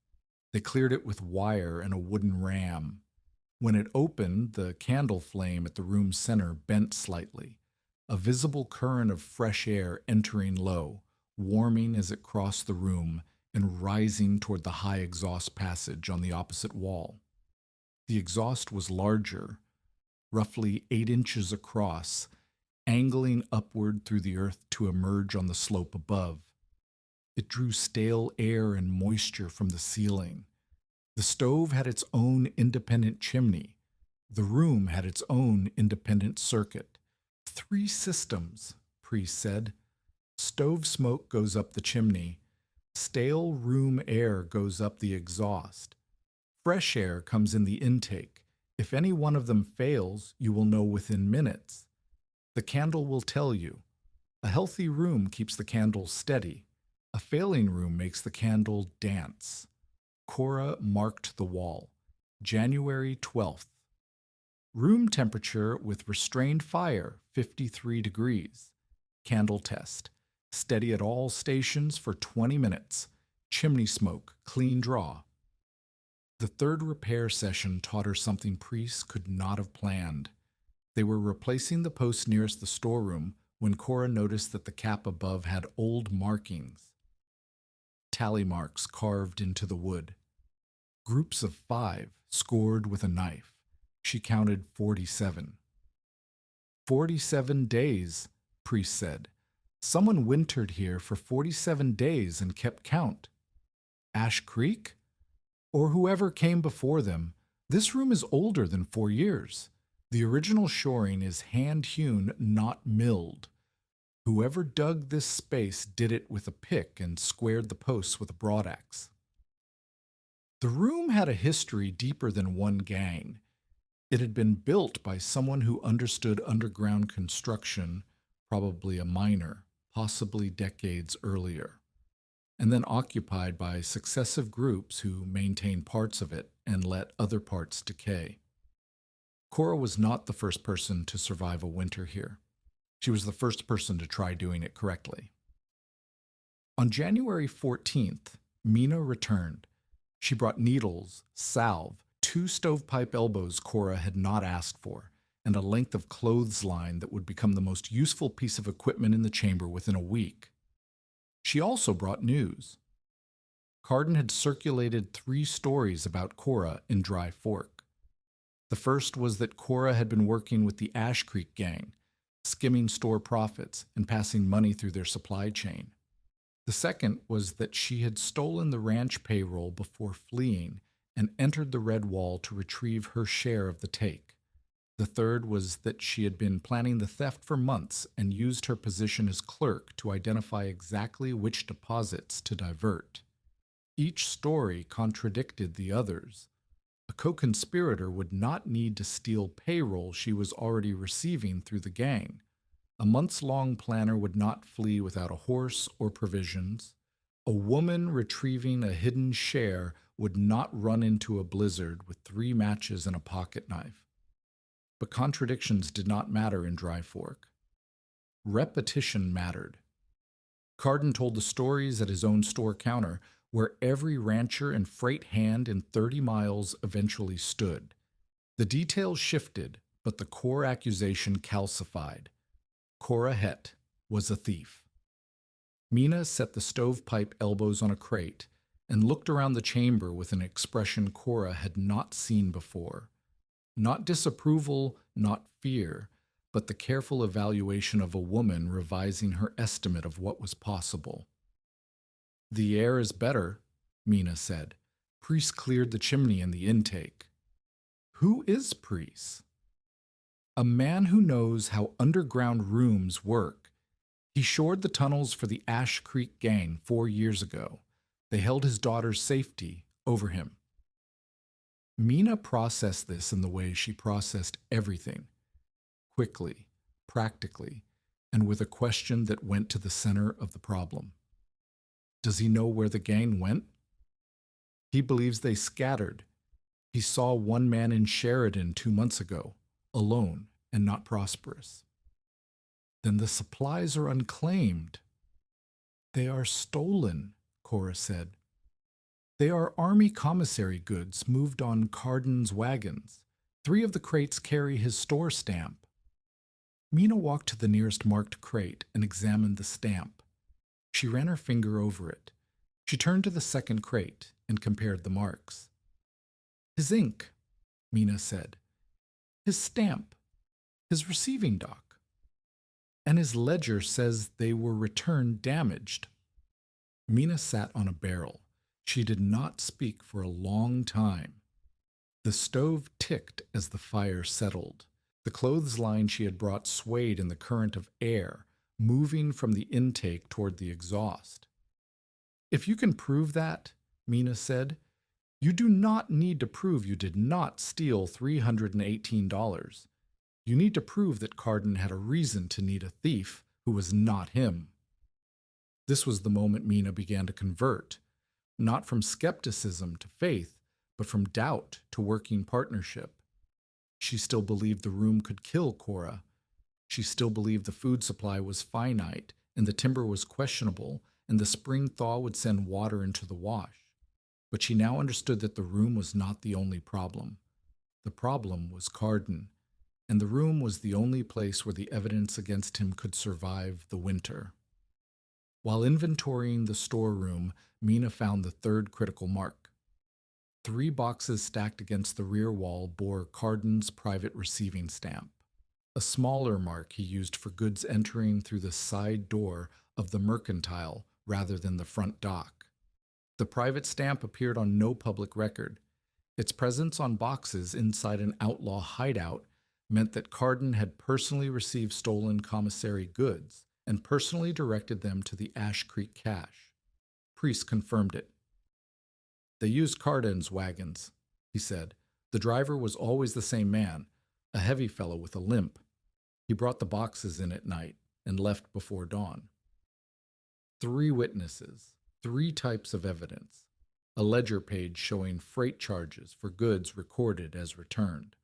They cleared it with wire and a wooden ram. When it opened, the candle flame at the room's center bent slightly, a visible current of fresh air entering low, warming as it crossed the room and rising toward the high exhaust passage on the opposite wall. The exhaust was larger, roughly 8 inches across, angling upward through the earth to emerge on the slope above. It drew stale air and moisture from the ceiling. The stove had its own independent chimney. The room had its own independent circuit. 3 systems, Priest said. Stove smoke goes up the chimney. Stale room air goes up the exhaust. Fresh air comes in the intake. If any one of them fails, you will know within minutes. The candle will tell you. A healthy room keeps the candle steady. A failing room makes the candle dance. Cora marked the wall. January 12th. Room temperature with restrained fire, 53 degrees. Candle test. Steady at all stations for 20 minutes. Chimney smoke, clean draw. The 3rd repair session taught her something priests could not have planned. They were replacing the post nearest the storeroom when Cora noticed that the cap above had old markings. Tally marks carved into the wood. Groups of 5 scored with a knife. She counted 47. 47 days, Priest said. Someone wintered here for 47 days and kept count. Ash Creek? Or whoever came before them. This room is older than 4 years. The original shoring is hand-hewn, not milled. Whoever dug this space did it with a pick and squared the posts with a broadaxe. The room had a history deeper than one gang. It had been built by someone who understood underground construction, probably a miner, possibly decades earlier, and then occupied by successive groups who maintained parts of it and let other parts decay. Cora was not the first person to survive a winter here. She was the first person to try doing it correctly. On January 14th, Mina returned. She brought needles, salve, 2 stovepipe elbows Cora had not asked for, and a length of clothesline that would become the most useful piece of equipment in the chamber within a week. She also brought news. Carden had circulated 3 stories about Cora in Dry Fork. The first was that Cora had been working with the Ash Creek gang, skimming store profits and passing money through their supply chain. The second was that she had stolen the ranch payroll before fleeing and entered the Red Wall to retrieve her share of the take. The third was that she had been planning the theft for months and used her position as clerk to identify exactly which deposits to divert. Each story contradicted the others. A co-conspirator would not need to steal payroll she was already receiving through the gang. A months-long planner would not flee without a horse or provisions. A woman retrieving a hidden share would not run into a blizzard with 3 matches and a pocket knife. But contradictions did not matter in Dry Fork. Repetition mattered. Carden told the stories at his own store counter, where every rancher and freight hand in 30 miles eventually stood. The details shifted, but the core accusation calcified. Cora Het was a thief. Mina set the stovepipe elbows on a crate and looked around the chamber with an expression Cora had not seen before. Not disapproval, not fear, but the careful evaluation of a woman revising her estimate of what was possible. "The air is better," Mina said. "Priest cleared the chimney and the intake." "Who is Priest?" "A man who knows how underground rooms work. He shored the tunnels for the Ash Creek gang 4 years ago. They held his daughter's safety over him." Mina processed this in the way she processed everything, quickly, practically, and with a question that went to the center of the problem. Does he know where the gang went? He believes they scattered. He saw one man in Sheridan 2 months ago, alone and not prosperous. Then the supplies are unclaimed. "They are stolen," Cora said. "They are army commissary goods moved on Cardin's wagons. 3 of the crates carry his store stamp." Mina walked to the nearest marked crate and examined the stamp. She ran her finger over it. She turned to the second crate and compared the marks. "His ink," Mina said. "His stamp. His receiving dock. And his ledger says they were returned damaged." Mina sat on a barrel. She did not speak for a long time. The stove ticked as the fire settled. The clothesline she had brought swayed in the current of air, moving from the intake toward the exhaust. "If you can prove that," Mina said, "you do not need to prove you did not steal $318. You need to prove that Cardin had a reason to need a thief who was not him." This was the moment Mina began to convert, not from skepticism to faith, but from doubt to working partnership. She still believed the room could kill Cora. She still believed the food supply was finite, and the timber was questionable, and the spring thaw would send water into the wash. But she now understood that the room was not the only problem. The problem was Cardin, and the room was the only place where the evidence against him could survive the winter. While inventorying the storeroom, Mina found the third critical mark. 3 boxes stacked against the rear wall bore Cardin's private receiving stamp. A smaller mark he used for goods entering through the side door of the mercantile rather than the front dock. The private stamp appeared on no public record. Its presence on boxes inside an outlaw hideout meant that Cardin had personally received stolen commissary goods and personally directed them to the Ash Creek cache. Priest confirmed it. "They used Cardin's wagons," he said. "The driver was always the same man, a heavy fellow with a limp. He brought the boxes in at night and left before dawn." 3 witnesses, 3 types of evidence. A ledger page showing freight charges for goods recorded as returned.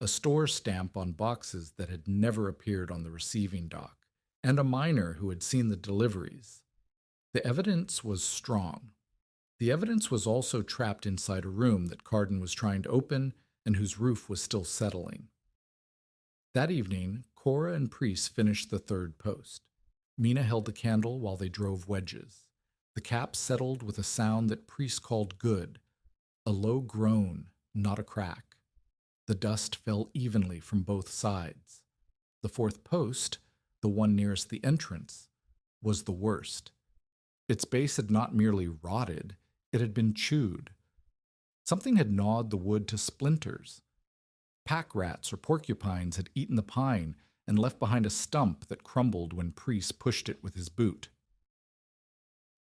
A store stamp on boxes that had never appeared on the receiving dock, and a miner who had seen the deliveries. The evidence was strong. The evidence was also trapped inside a room that Cardin was trying to open and whose roof was still settling. That evening, Cora and Priest finished the third post. Mina held the candle while they drove wedges. The cap settled with a sound that Priest called good, a low groan, not a crack. The dust fell evenly from both sides. The fourth post, the one nearest the entrance, was the worst. Its base had not merely rotted, it had been chewed. Something had gnawed the wood to splinters. Pack rats or porcupines had eaten the pine and left behind a stump that crumbled when Priest pushed it with his boot.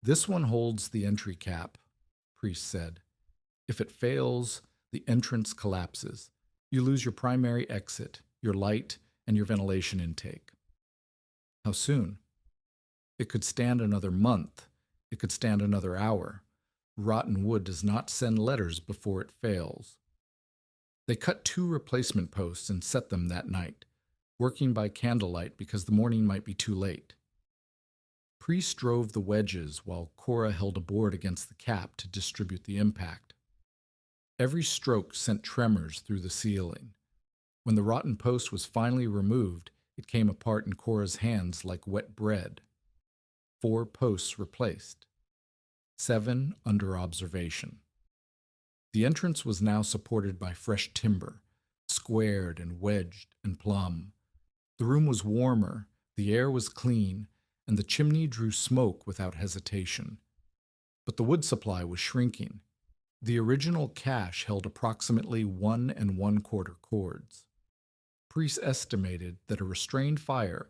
"This one holds the entry cap," Priest said. "If it fails, the entrance collapses. You lose your primary exit, your light, and your ventilation intake." "How soon?" "It could stand another month. It could stand another hour. Rotten wood does not send letters before it fails." They cut 2 replacement posts and set them that night, working by candlelight because the morning might be too late. Priest drove the wedges while Cora held a board against the cap to distribute the impact. Every stroke sent tremors through the ceiling. When the rotten post was finally removed, it came apart in Cora's hands like wet bread. 4 posts replaced. 7 under observation. The entrance was now supported by fresh timber, squared and wedged and plumb. The room was warmer, the air was clean, and the chimney drew smoke without hesitation. But the wood supply was shrinking. The original cache held approximately 1 1/4 cords. Priest estimated that a restrained fire,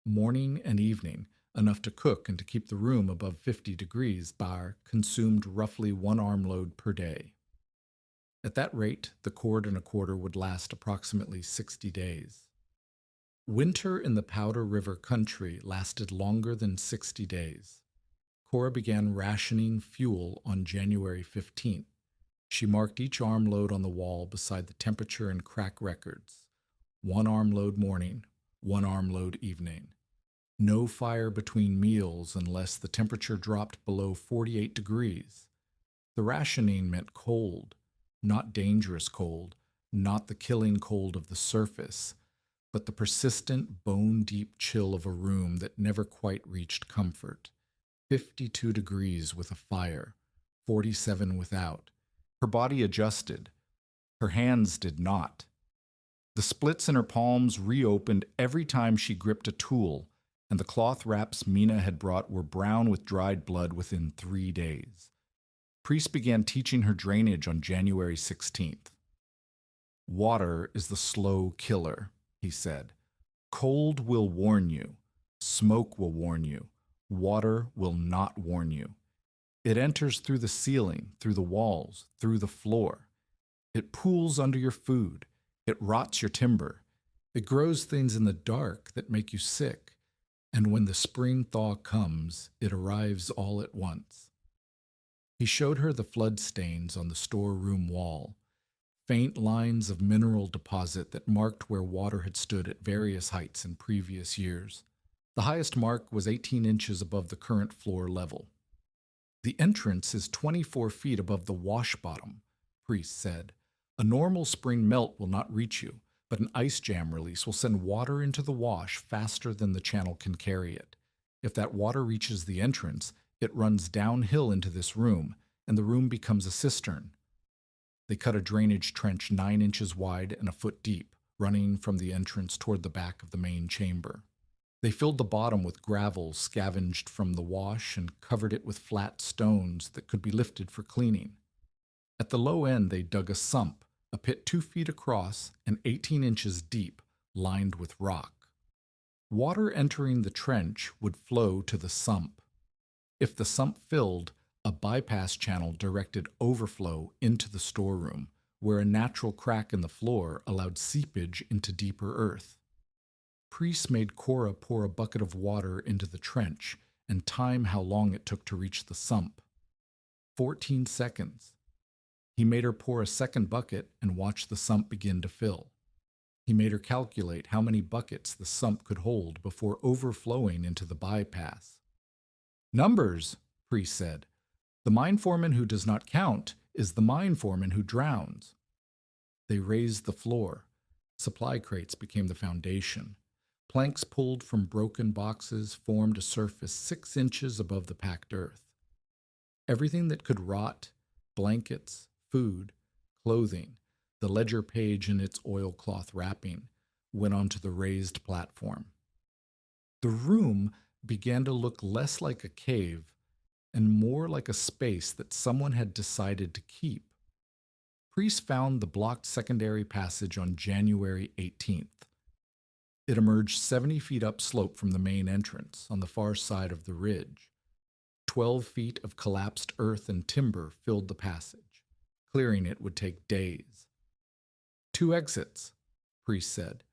morning and evening, enough to cook and to keep the room above 50 degrees bar, consumed roughly 1 armload per day. At that rate, the cord and a quarter would last approximately 60 days. Winter in the Powder River country lasted longer than 60 days. Cora began rationing fuel on January 15th. She marked each armload on the wall beside the temperature and crack records. 1 armload morning, 1 armload evening. No fire between meals unless the temperature dropped below 48 degrees. The rationing meant cold, not dangerous cold, not the killing cold of the surface, but the persistent, bone-deep chill of a room that never quite reached comfort. 52 degrees with a fire, 47 without. Her body adjusted. Her hands did not. The splits in her palms reopened every time she gripped a tool, and the cloth wraps Mina had brought were brown with dried blood within 3 days. Priest began teaching her drainage on January 16th. Water is the slow killer, he said. Cold will warn you. Smoke will warn you. Water will not warn you. It enters through the ceiling, through the walls, through the floor. It pools under your food. It rots your timber. It grows things in the dark that make you sick. And when the spring thaw comes, it arrives all at once. He showed her the flood stains on the storeroom wall, faint lines of mineral deposit that marked where water had stood at various heights in previous years. The highest mark was 18 inches above the current floor level. The entrance is 24 feet above the wash bottom, Priest said. A normal spring melt will not reach you, but an ice jam release will send water into the wash faster than the channel can carry it. If that water reaches the entrance, it runs downhill into this room, and the room becomes a cistern. They cut a drainage trench 9 inches wide and a foot deep, running from the entrance toward the back of the main chamber. They filled the bottom with gravel scavenged from the wash and covered it with flat stones that could be lifted for cleaning. At the low end, they dug a sump, a pit 2 feet across and 18 inches deep, lined with rock. Water entering the trench would flow to the sump. If the sump filled, a bypass channel directed overflow into the storeroom, where a natural crack in the floor allowed seepage into deeper earth. Priest made Cora pour a bucket of water into the trench and time how long it took to reach the sump. 14 seconds. He made her pour a second bucket and watch the sump begin to fill. He made her calculate how many buckets the sump could hold before overflowing into the bypass. Numbers, Priest said. The mine foreman who does not count is the mine foreman who drowns. They raised the floor. Supply crates became the foundation. Planks pulled from broken boxes formed a surface 6 inches above the packed earth. Everything that could rot, blankets, food, clothing, the ledger page in its oilcloth wrapping, went onto the raised platform. The room began to look less like a cave and more like a space that someone had decided to keep. Priest found the blocked secondary passage on January 18th. It emerged 70 feet upslope from the main entrance on the far side of the ridge. 12 feet of collapsed earth and timber filled the passage. Clearing it would take days. 2 exits, Priest said.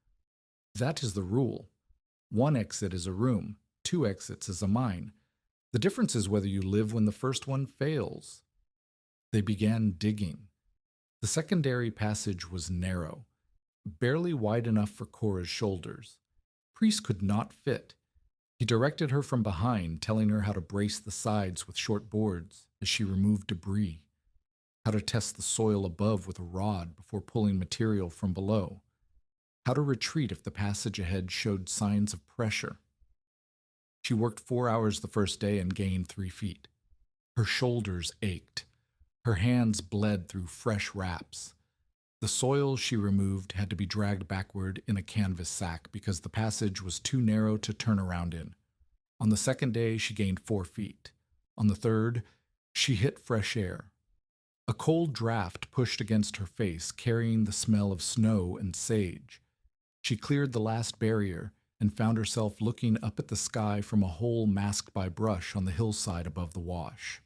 That is the rule. 1 exit is a room, 2 exits is a mine. The difference is whether you live when the first one fails. They began digging. The secondary passage was narrow, barely wide enough for Cora's shoulders. Priest could not fit. He directed her from behind, telling her how to brace the sides with short boards as she removed debris, how to test the soil above with a rod before pulling material from below, how to retreat if the passage ahead showed signs of pressure. She worked 4 hours the first day and gained 3 feet. Her shoulders ached. Her hands bled through fresh wraps. The soil she removed had to be dragged backward in a canvas sack because the passage was too narrow to turn around in. On the second day, she gained 4 feet. On the third, she hit fresh air. A cold draft pushed against her face, carrying the smell of snow and sage. She cleared the last barrier and found herself looking up at the sky from a hole masked by brush on the hillside above the wash.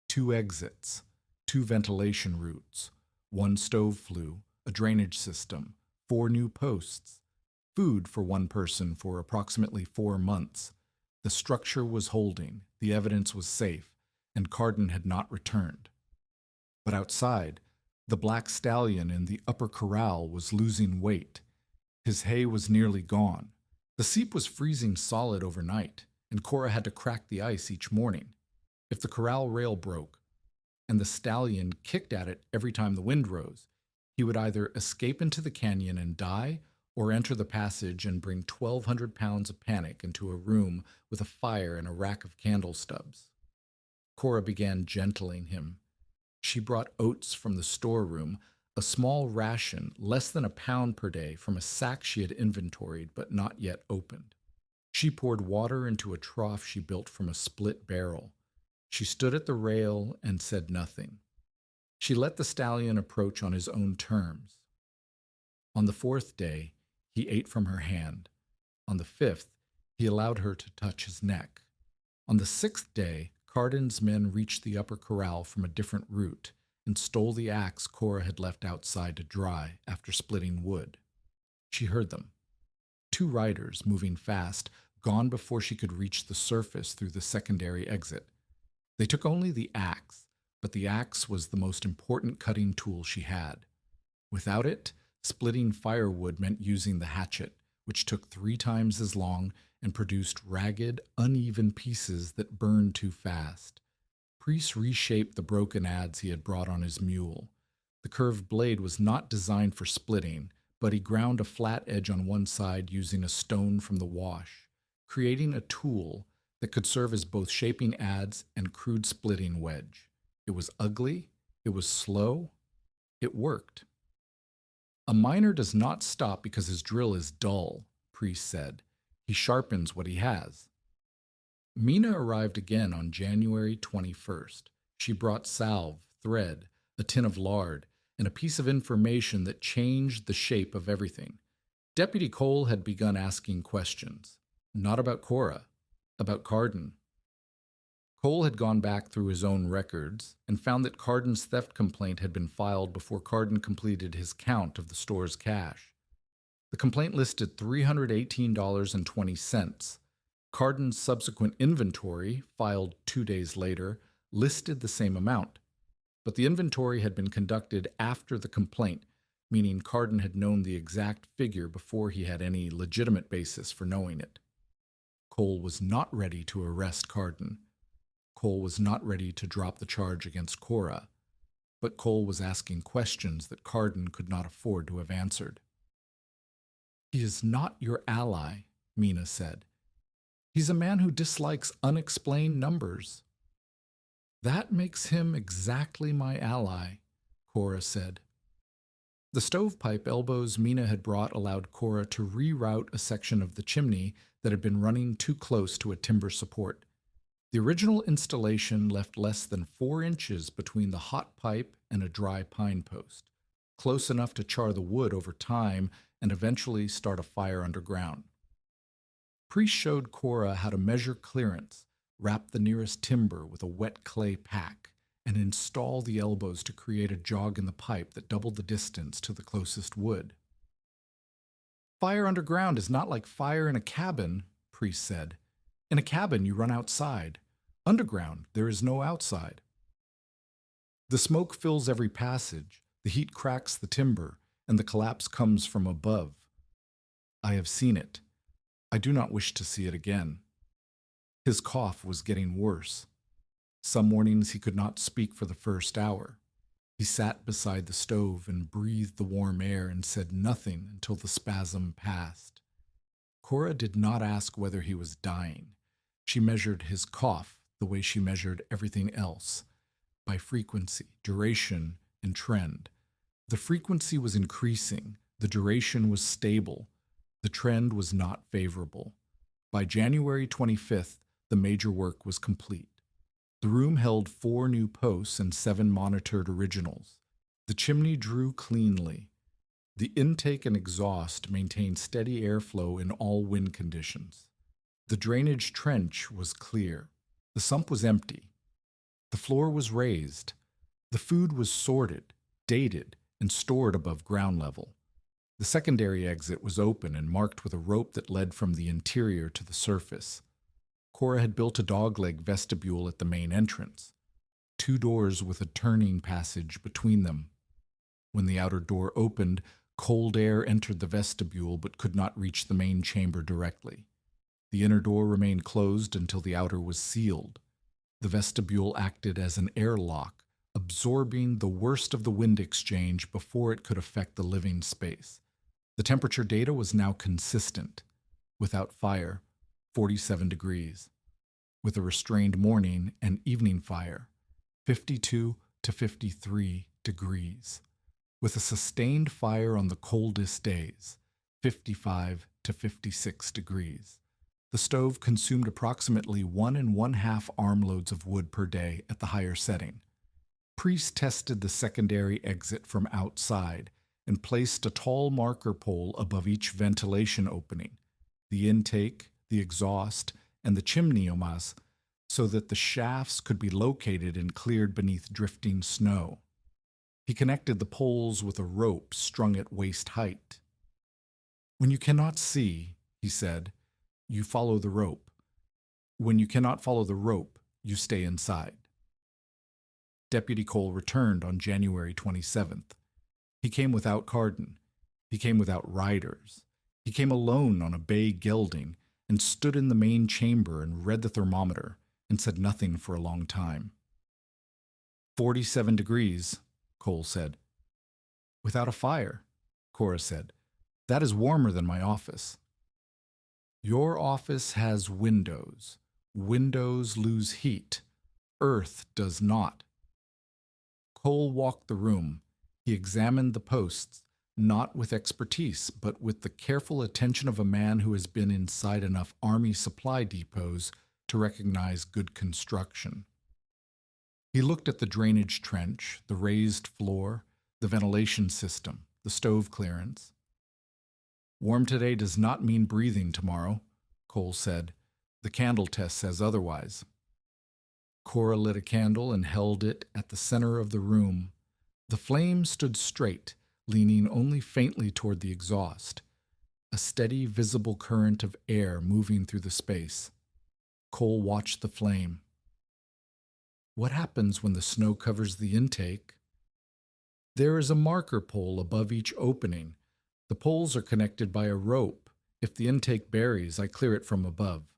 2 exits, 2 ventilation routes, 1 stove flue, a drainage system, 4 new posts, food for 1 person for approximately 4 months. The structure was holding, the evidence was safe, and Carden had not returned. But outside, the black stallion in the upper corral was losing weight. His hay was nearly gone. The seep was freezing solid overnight, and Cora had to crack the ice each morning. If the corral rail broke, and the stallion kicked at it every time the wind rose, he would either escape into the canyon and die, or enter the passage and bring 1,200 pounds of panic into a room with a fire and a rack of candle stubs. Cora began gentling him. She brought oats from the storeroom, a small ration, less than a pound per day, from a sack she had inventoried but not yet opened. She poured water into a trough she built from a split barrel. She stood at the rail and said nothing. She let the stallion approach on his own terms. On the 4th day, he ate from her hand. On the 5th, he allowed her to touch his neck. On the 6th day, Carden's men reached the upper corral from a different route and stole the axe Cora had left outside to dry after splitting wood. She heard them. 2 riders, moving fast, gone before she could reach the surface through the secondary exit. They took only the axe, but the axe was the most important cutting tool she had. Without it, splitting firewood meant using the hatchet, which took 3 times as long and produced ragged, uneven pieces that burned too fast. Priest reshaped the broken adze he had brought on his mule. The curved blade was not designed for splitting, but he ground a flat edge on one side using a stone from the wash, creating a tool that could serve as both shaping adze and crude splitting wedge. It was ugly, it was slow, it worked. A miner does not stop because his drill is dull, Priest said. He sharpens what he has. Mina arrived again on January 21st. She brought salve, thread, a tin of lard, and a piece of information that changed the shape of everything. Deputy Cole had begun asking questions, not about Cora, about Carden. Cole had gone back through his own records and found that Carden's theft complaint had been filed before Carden completed his count of the store's cash. The complaint listed $318.20. Carden's subsequent inventory, filed 2 days later, listed the same amount. But the inventory had been conducted after the complaint, meaning Carden had known the exact figure before he had any legitimate basis for knowing it. Cole was not ready to arrest Carden. Cole was not ready to drop the charge against Cora, but Cole was asking questions that Carden could not afford to have answered. "He is not your ally," Mina said. "He's a man who dislikes unexplained numbers." "That makes him exactly my ally," Cora said. The stovepipe elbows Mina had brought allowed Cora to reroute a section of the chimney that had been running too close to a timber support. The original installation left less than 4 inches between the hot pipe and a dry pine post, close enough to char the wood over time and eventually start a fire underground. Priest showed Cora how to measure clearance, wrap the nearest timber with a wet clay pack, and install the elbows to create a jog in the pipe that doubled the distance to the closest wood. "Fire underground is not like fire in a cabin," Priest said. "In a cabin, you run outside. Underground, there is no outside. The smoke fills every passage, the heat cracks the timber, and the collapse comes from above. I have seen it. I do not wish to see it again." His cough was getting worse. Some mornings he could not speak for the first hour. He sat beside the stove and breathed the warm air and said nothing until the spasm passed. Cora did not ask whether he was dying. She measured his cough the way she measured everything else, by frequency, duration, and trend. The frequency was increasing, the duration was stable, the trend was not favorable. By January 25th, the major work was complete. The room held 4 new posts and 7 monitored originals. The chimney drew cleanly. The intake and exhaust maintained steady airflow in all wind conditions. The drainage trench was clear. The sump was empty. The floor was raised. The food was sorted, dated, and stored above ground level. The secondary exit was open and marked with a rope that led from the interior to the surface. Cora had built a dogleg vestibule at the main entrance, 2 doors with a turning passage between them. When the outer door opened, cold air entered the vestibule but could not reach the main chamber directly. The inner door remained closed until the outer was sealed. The vestibule acted as an airlock, absorbing the worst of the wind exchange before it could affect the living space. The temperature data was now consistent. Without fire, 47 degrees. With a restrained morning and evening fire, 52 to 53 degrees. With a sustained fire on the coldest days, 55 to 56 degrees. The stove consumed approximately 1 1/2 armloads of wood per day at the higher setting. Priest tested the secondary exit from outside and placed a tall marker pole above each ventilation opening, the intake, the exhaust, and the chimneyomas, so that the shafts could be located and cleared beneath drifting snow. He connected the poles with a rope strung at waist height. "When you cannot see," he said, "you follow the rope. When you cannot follow the rope, you stay inside." Deputy Cole returned on January 27th. He came without Carden. He came without riders. He came alone on a bay gelding and stood in the main chamber and read the thermometer and said nothing for a long time. 47 degrees, Cole said. "Without a fire," Cora said. "That is warmer than my office." "Your office has windows. Windows lose heat. Earth does not." Cole walked the room. He examined the posts, not with expertise, but with the careful attention of a man who has been inside enough army supply depots to recognize good construction. He looked at the drainage trench, the raised floor, the ventilation system, the stove clearance. "Warm today does not mean breathing tomorrow," Cole said. "The candle test says otherwise." Cora lit a candle and held it at the center of the room. The flame stood straight, leaning only faintly toward the exhaust, a steady, visible current of air moving through the space. Cole watched the flame. "What happens when the snow covers the intake?" "There is a marker pole above each opening. The poles are connected by a rope. If the intake buries, I clear it from above."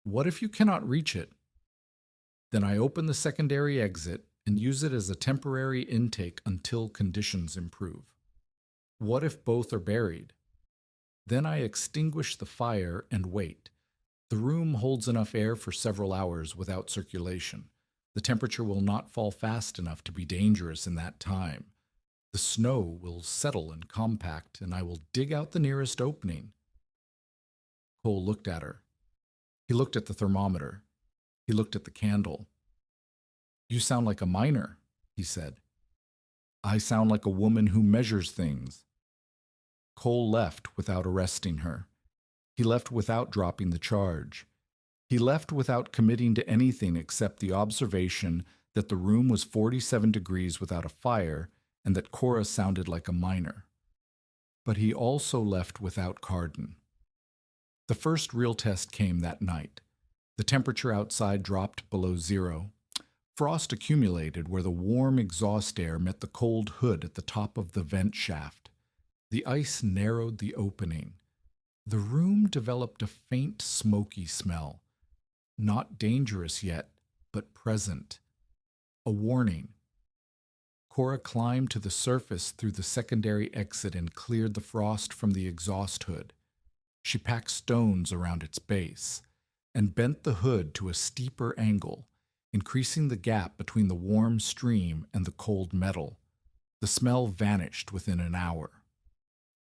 "What if you cannot reach it?" "Then I open the secondary exit and use it as a temporary intake until conditions improve." "What if both are buried?" "Then I extinguish the fire and wait. The room holds enough air for several hours without circulation. The temperature will not fall fast enough to be dangerous in that time. The snow will settle and compact, and I will dig out the nearest opening." Cole looked at her. He looked at the thermometer. He looked at the candle. "You sound like a miner," he said. "I sound like a woman who measures things." Cole left without arresting her. He left without dropping the charge. He left without committing to anything except the observation that the room was 47 degrees without a fire and that Cora sounded like a miner. But he also left without Carden. The first real test came that night. The temperature outside dropped below 0. Frost accumulated where the warm exhaust air met the cold hood at the top of the vent shaft. The ice narrowed the opening. The room developed a faint, smoky smell. Not dangerous yet, but present. A warning. Cora climbed to the surface through the secondary exit and cleared the frost from the exhaust hood. She packed stones around its base and bent the hood to a steeper angle, increasing the gap between the warm stream and the cold metal. The smell vanished within an hour.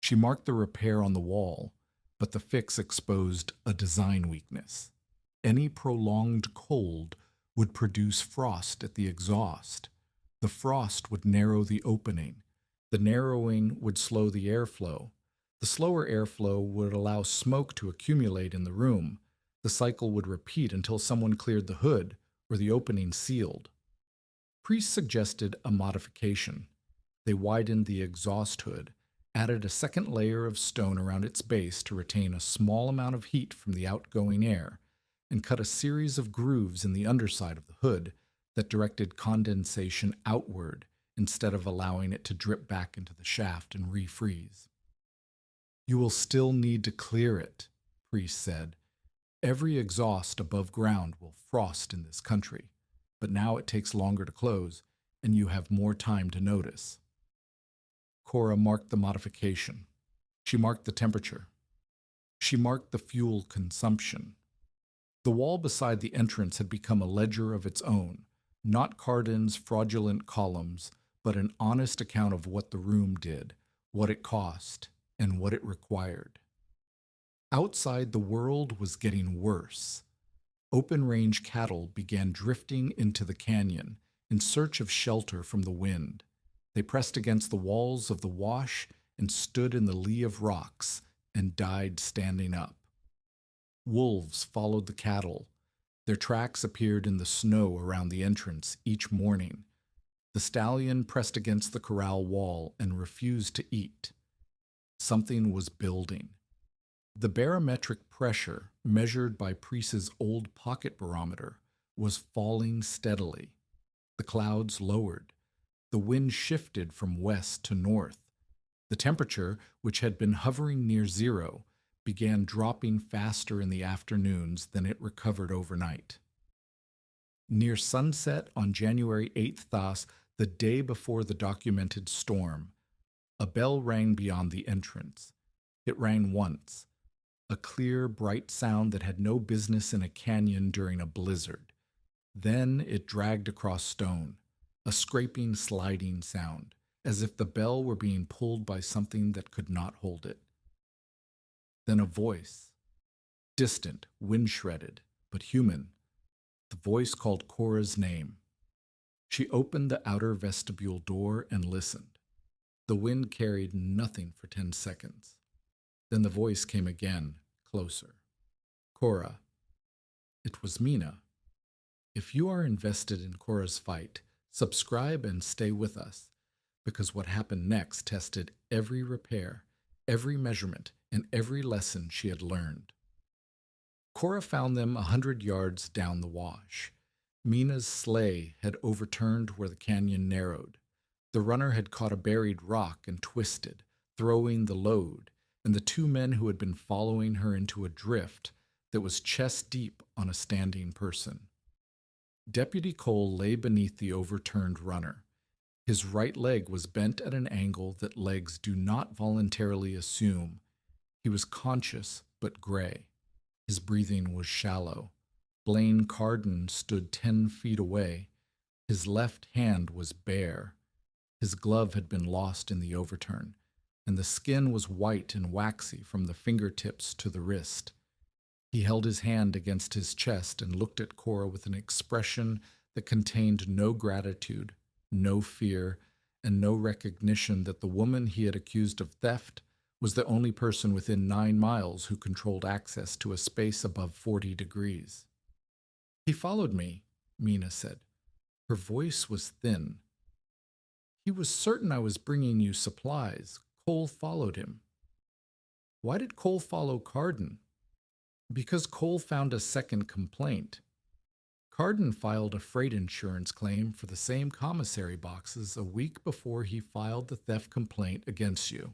She marked the repair on the wall, but the fix exposed a design weakness. Any prolonged cold would produce frost at the exhaust. The frost would narrow the opening. The narrowing would slow the airflow. The slower airflow would allow smoke to accumulate in the room. The cycle would repeat until someone cleared the hood or the opening sealed. Priest suggested a modification. They widened the exhaust hood, added a second layer of stone around its base to retain a small amount of heat from the outgoing air, and cut a series of grooves in the underside of the hood that directed condensation outward instead of allowing it to drip back into the shaft and refreeze. You will still need to clear it, Priest said. Every exhaust above ground will frost in this country, but now it takes longer to close, and you have more time to notice. Cora marked the modification. She marked the temperature. She marked the fuel consumption. The wall beside the entrance had become a ledger of its own, not Cardin's fraudulent columns, but an honest account of what the room did, what it cost, and what it required. Outside, the world was getting worse. Open-range cattle began drifting into the canyon in search of shelter from the wind. They pressed against the walls of the wash and stood in the lee of rocks and died standing up. Wolves followed the cattle. Their tracks appeared in the snow around the entrance each morning. The stallion pressed against the corral wall and refused to eat. Something was building. The barometric pressure, measured by Priest's old pocket barometer, was falling steadily. The clouds lowered. The wind shifted from west to north. The temperature, which had been hovering near zero, began dropping faster in the afternoons than it recovered overnight. Near sunset on January 8th Thas, the day before the documented storm, a bell rang beyond the entrance. It rang once, a clear, bright sound that had no business in a canyon during a blizzard. Then it dragged across stone, a scraping, sliding sound, as if the bell were being pulled by something that could not hold it. Then a voice, distant, wind-shredded, but human. The voice called Cora's name. She opened the outer vestibule door and listened. The wind carried nothing for 10 seconds. Then the voice came again, closer. Cora. It was Mina. If you are invested in Cora's fight, subscribe and stay with us, because what happened next tested every repair, every measurement, and every lesson she had learned. Cora found them 100 yards down the wash. Mina's sleigh had overturned where the canyon narrowed. The runner had caught a buried rock and twisted, throwing the load, and the two men who had been following her into a drift that was chest deep on a standing person. Deputy Cole lay beneath the overturned runner. His right leg was bent at an angle that legs do not voluntarily assume. He was conscious but gray. His breathing was shallow. Blaine Carden stood 10 feet away. His left hand was bare. His glove had been lost in the overturn, and the skin was white and waxy from the fingertips to the wrist. He held his hand against his chest and looked at Cora with an expression that contained no gratitude, no fear, and no recognition that the woman he had accused of theft was the only person within 9 miles who controlled access to a space above 40 degrees. He followed me, Mina said. Her voice was thin. He was certain I was bringing you supplies. Cole followed him. Why did Cole follow Carden? Because Cole found a second complaint. Carden filed a freight insurance claim for the same commissary boxes a week before he filed the theft complaint against you.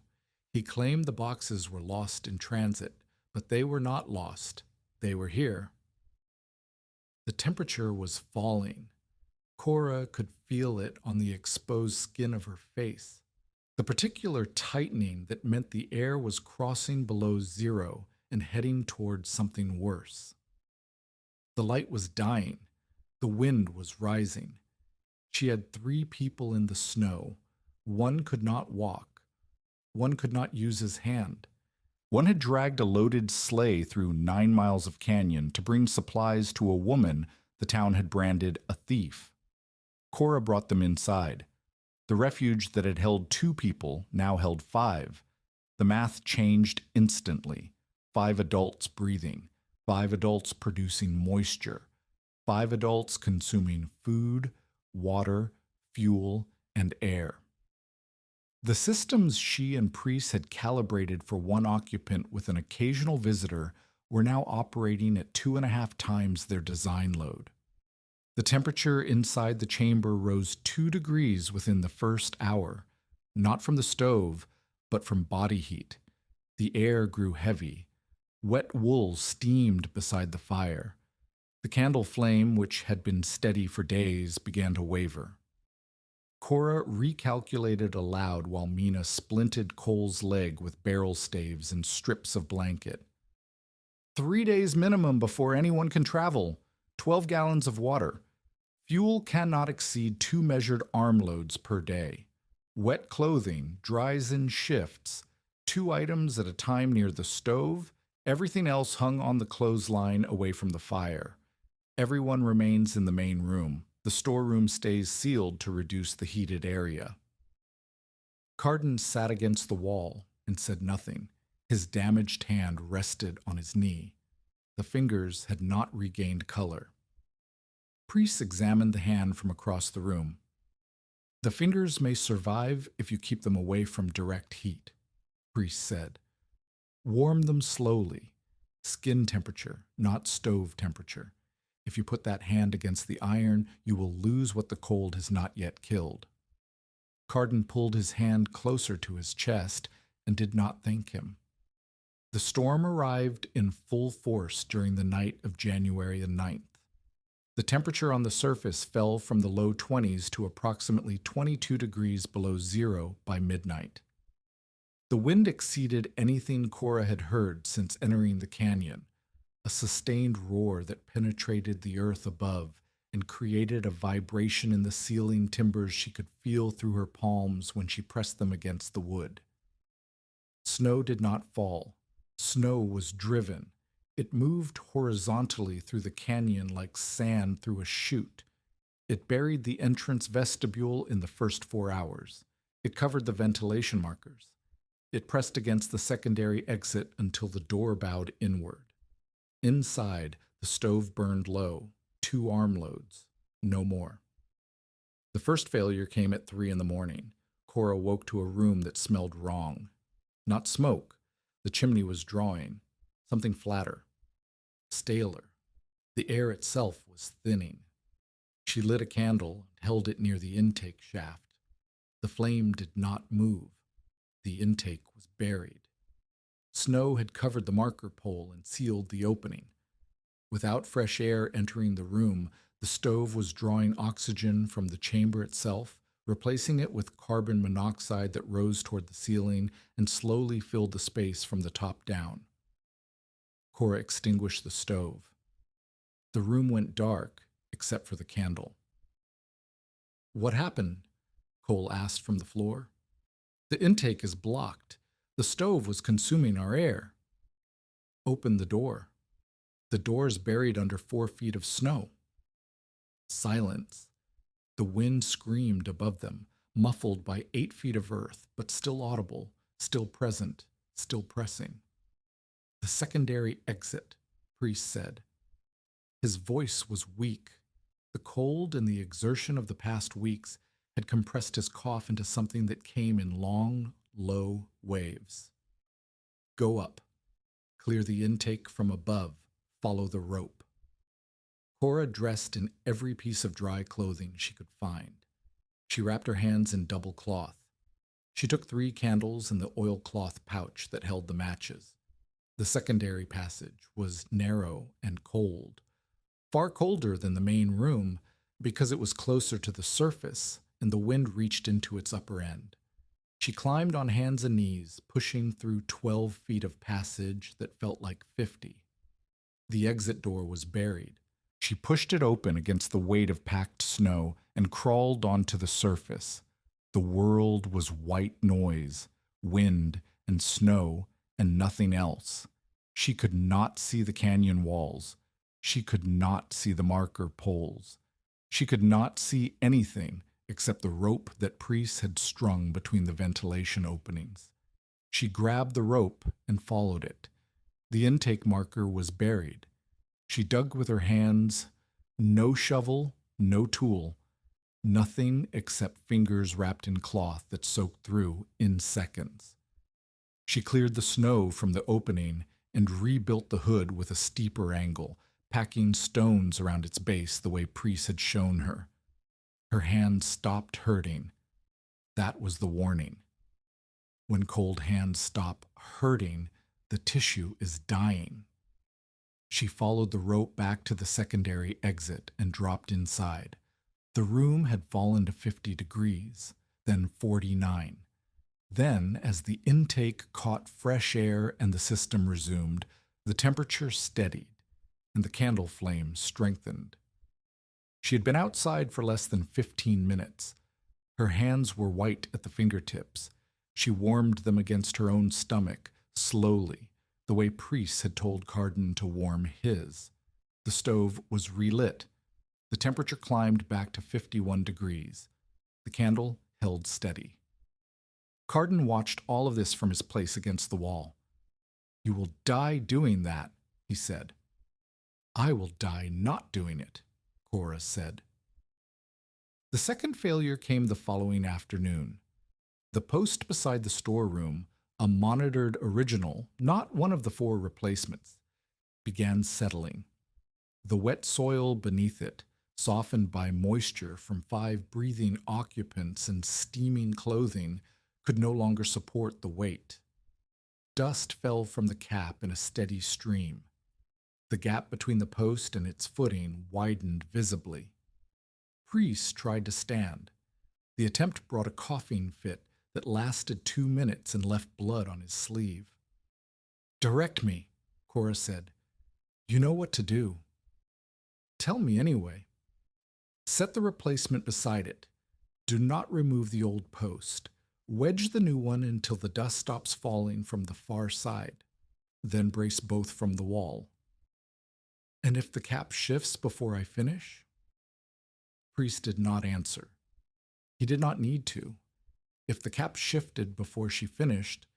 He claimed the boxes were lost in transit, but they were not lost. They were here. The temperature was falling. Cora could feel it on the exposed skin of her face. The particular tightening that meant the air was crossing below zero and heading towards something worse. The light was dying. The wind was rising. She had 3 people in the snow. One could not walk. One could not use his hand. One had dragged a loaded sleigh through 9 miles of canyon to bring supplies to a woman the town had branded a thief. Cora brought them inside. The refuge that had held 2 people now held 5. The math changed instantly. 5 adults breathing, 5 adults producing moisture, 5 adults consuming food, water, fuel, and air. The systems she and Priest had calibrated for 1 occupant with an occasional visitor were now operating at 2.5 times their design load. The temperature inside the chamber rose 2 degrees within the first hour, not from the stove, but from body heat. The air grew heavy. Wet wool steamed beside the fire. The candle flame, which had been steady for days, began to waver. Cora recalculated aloud while Mina splinted Cole's leg with barrel staves and strips of blanket. 3 days minimum before anyone can travel. 12 gallons of water. Fuel cannot exceed 2 measured armloads per day. Wet clothing dries in shifts. 2 items at a time near the stove. Everything else hung on the clothesline away from the fire. Everyone remains in the main room. The storeroom stays sealed to reduce the heated area. Carden sat against the wall and said nothing. His damaged hand rested on his knee. The fingers had not regained color. Priest examined the hand from across the room. The fingers may survive if you keep them away from direct heat, Priest said. Warm them slowly, skin temperature, not stove temperature. If you put that hand against the iron, you will lose what the cold has not yet killed. Carden pulled his hand closer to his chest and did not thank him. The storm arrived in full force during the night of January the 9th. The temperature on the surface fell from the low 20s to approximately 22 degrees below zero by midnight. The wind exceeded anything Cora had heard since entering the canyon, a sustained roar that penetrated the earth above and created a vibration in the ceiling timbers she could feel through her palms when she pressed them against the wood. Snow did not fall. Snow was driven. It moved horizontally through the canyon like sand through a chute. It buried the entrance vestibule in the first 4 hours. It covered the ventilation markers. It pressed against the secondary exit until the door bowed inward. Inside, the stove burned low, 2 armloads, no more. The first failure came at 3 in the morning. Cora woke to a room that smelled wrong. Not smoke. The chimney was drawing. Something flatter. Staler. The air itself was thinning. She lit a candle and held it near the intake shaft. The flame did not move. The intake was buried. Snow had covered the marker pole and sealed the opening. Without fresh air entering the room, the stove was drawing oxygen from the chamber itself, replacing it with carbon monoxide that rose toward the ceiling and slowly filled the space from the top down. Cora extinguished the stove. The room went dark, except for the candle. "What happened?" Cole asked from the floor. "The intake is blocked. The stove was consuming our air." "Open the door." "The door's buried under 4 feet of snow." Silence. The wind screamed above them, muffled by 8 feet of earth, but still audible, still present, still pressing. "The secondary exit," Priest said. His voice was weak. The cold and the exertion of the past weeks had compressed his cough into something that came in long, low waves. "Go up. Clear the intake from above. Follow the rope." Cora dressed in every piece of dry clothing she could find. She wrapped her hands in double cloth. She took 3 candles in the oilcloth pouch that held the matches. The secondary passage was narrow and cold. Far colder than the main room because it was closer to the surface and the wind reached into its upper end. She climbed on hands and knees, pushing through 12 feet of passage that felt like 50. The exit door was buried. She pushed it open against the weight of packed snow and crawled onto the surface. The world was white noise, wind and snow, and nothing else. She could not see the canyon walls. She could not see the marker poles. She could not see anything except the rope that Priest had strung between the ventilation openings. She grabbed the rope and followed it. The intake marker was buried. She dug with her hands, no shovel, no tool, nothing except fingers wrapped in cloth that soaked through in seconds. She cleared the snow from the opening and rebuilt the hood with a steeper angle, packing stones around its base the way Priest had shown her. Her hand stopped hurting. That was the warning. When cold hands stop hurting, the tissue is dying. She followed the rope back to the secondary exit and dropped inside. The room had fallen to 50 degrees, then 49. Then, as the intake caught fresh air and the system resumed, the temperature steadied and the candle flame strengthened. She had been outside for less than 15 minutes. Her hands were white at the fingertips. She warmed them against her own stomach, slowly, the way Priest had told Carden to warm his. The stove was relit. The temperature climbed back to 51 degrees. The candle held steady. Carden watched all of this from his place against the wall. "You will die doing that," he said. "I will die not doing it," Cora said. The second failure came the following afternoon. The post beside the storeroom, a monitored original, not one of the 4 replacements, began settling. The wet soil beneath it, softened by moisture from 5 breathing occupants and steaming clothing, could no longer support the weight. Dust fell from the cap in a steady stream. The gap between the post and its footing widened visibly. Priest tried to stand. The attempt brought a coughing fit that lasted 2 minutes and left blood on his sleeve. "Direct me," Cora said. "You know what to do." "Tell me anyway." "Set the replacement beside it. Do not remove the old post. Wedge the new one until the dust stops falling from the far side. Then brace both from the wall." "And if the cap shifts before I finish?" Priest did not answer. He did not need to. If the cap shifted before she finished,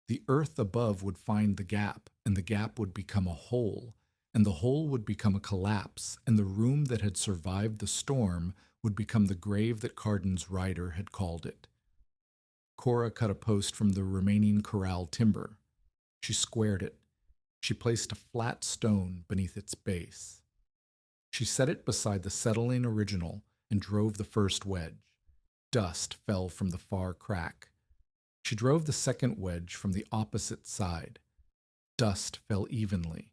the earth above would find the gap, and the gap would become a hole, and the hole would become a collapse, and the room that had survived the storm would become the grave that Carden's rider had called it. Cora cut a post from the remaining corral timber. She squared it. She placed a flat stone beneath its base. She set it beside the settling original and drove the first wedge. Dust fell from the far crack. She drove the second wedge from the opposite side. Dust fell evenly.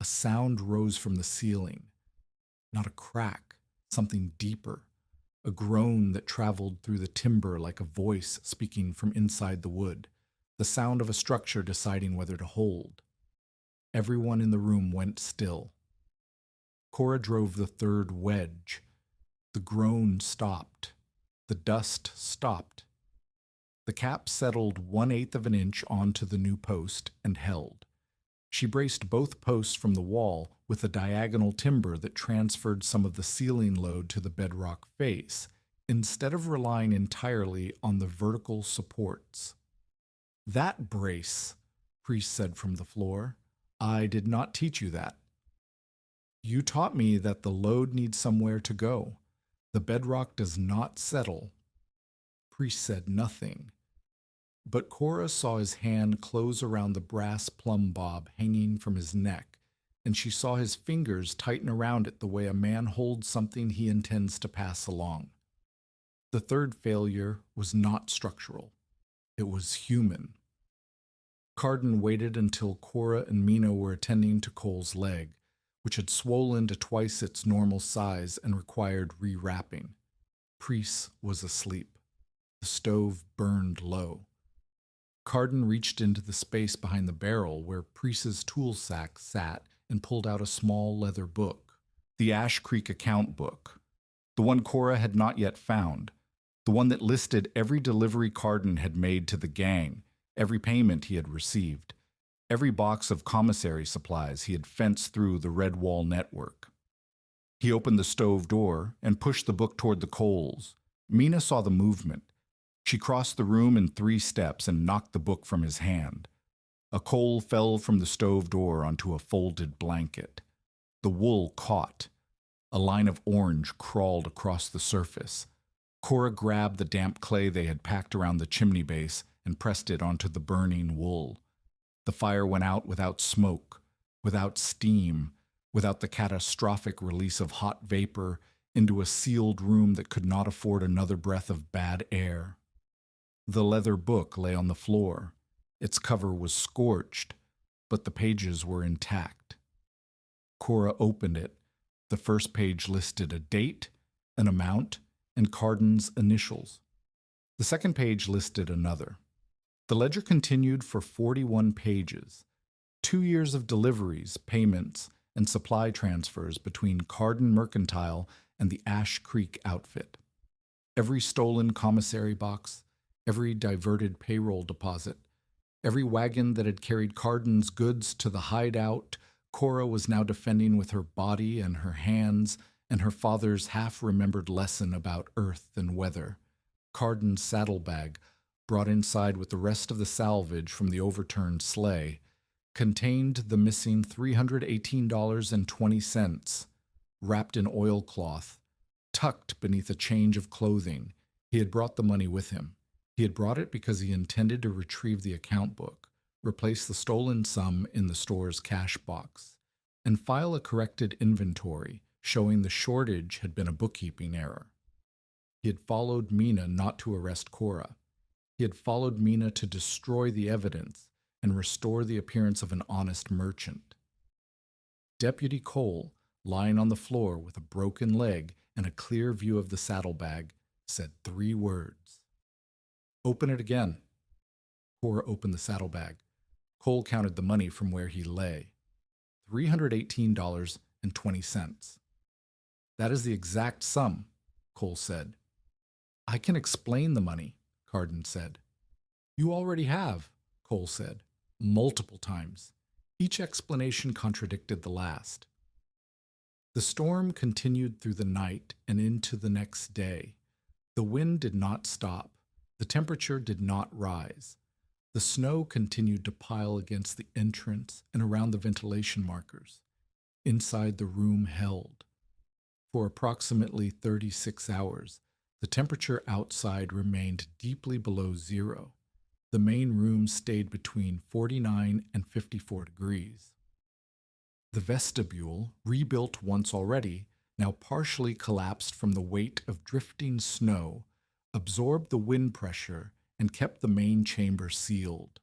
A sound rose from the ceiling. Not a crack, something deeper. A groan that traveled through the timber like a voice speaking from inside the wood. The sound of a structure deciding whether to hold. Everyone in the room went still. Cora drove the third wedge. The groan stopped. The dust stopped. The cap settled 1/8 of an inch onto the new post and held. She braced both posts from the wall with a diagonal timber that transferred some of the ceiling load to the bedrock face, instead of relying entirely on the vertical supports. "That brace," Priest said from the floor. "I did not teach you that." "You taught me that the load needs somewhere to go. The bedrock does not settle." Priest said nothing, but Cora saw his hand close around the brass plumb bob hanging from his neck, and she saw his fingers tighten around it the way a man holds something he intends to pass along. The third failure was not structural. It was human. Carden waited until Cora and Mina were attending to Cole's leg. which had swollen to twice its normal size and required rewrapping. Priest was asleep. The stove burned low. Carden reached into the space behind the barrel where Priest's tool sack sat and pulled out a small leather book, the Ash Creek account book, the one Cora had not yet found, the one that listed every delivery Carden had made to the gang, every payment he had received, every box of commissary supplies he had fenced through the Red Wall network. He opened the stove door and pushed the book toward the coals. Mina saw the movement. She crossed the room in 3 steps and knocked the book from his hand. A coal fell from the stove door onto a folded blanket. The wool caught. A line of orange crawled across the surface. Cora grabbed the damp clay they had packed around the chimney base and pressed it onto the burning wool. The fire went out without smoke, without steam, without the catastrophic release of hot vapor into a sealed room that could not afford another breath of bad air. The leather book lay on the floor. Its cover was scorched, but the pages were intact. Cora opened it. The first page listed a date, an amount, and Carden's initials. The second page listed another. The ledger continued for 41 pages, 2 years of deliveries, payments, and supply transfers between Carden Mercantile and the Ash Creek outfit. Every stolen commissary box, every diverted payroll deposit, every wagon that had carried Carden's goods to the hideout, Cora was now defending with her body and her hands and her father's half-remembered lesson about earth and weather. Carden's saddlebag, brought inside with the rest of the salvage from the overturned sleigh, contained the missing $318.20, wrapped in oilcloth, tucked beneath a change of clothing. He had brought the money with him. He had brought it because he intended to retrieve the account book, replace the stolen sum in the store's cash box, and file a corrected inventory showing the shortage had been a bookkeeping error. He had followed Mina not to arrest Cora. He had followed Mina to destroy the evidence and restore the appearance of an honest merchant. Deputy Cole, lying on the floor with a broken leg and a clear view of the saddlebag, said 3 words. "Open it again." Cora opened the saddlebag. Cole counted the money from where he lay. $318.20. "That is the exact sum," Cole said. "I can explain the money," Carden said. "You already have," Cole said, multiple times. Each explanation contradicted the last. The storm continued through the night and into the next day. The wind did not stop. The temperature did not rise. The snow continued to pile against the entrance and around the ventilation markers. Inside the room held. For approximately 36 hours, the temperature outside remained deeply below 0. The main room stayed between 49 and 54 degrees. The vestibule, rebuilt once already, now partially collapsed from the weight of drifting snow, absorbed the wind pressure and kept the main chamber sealed.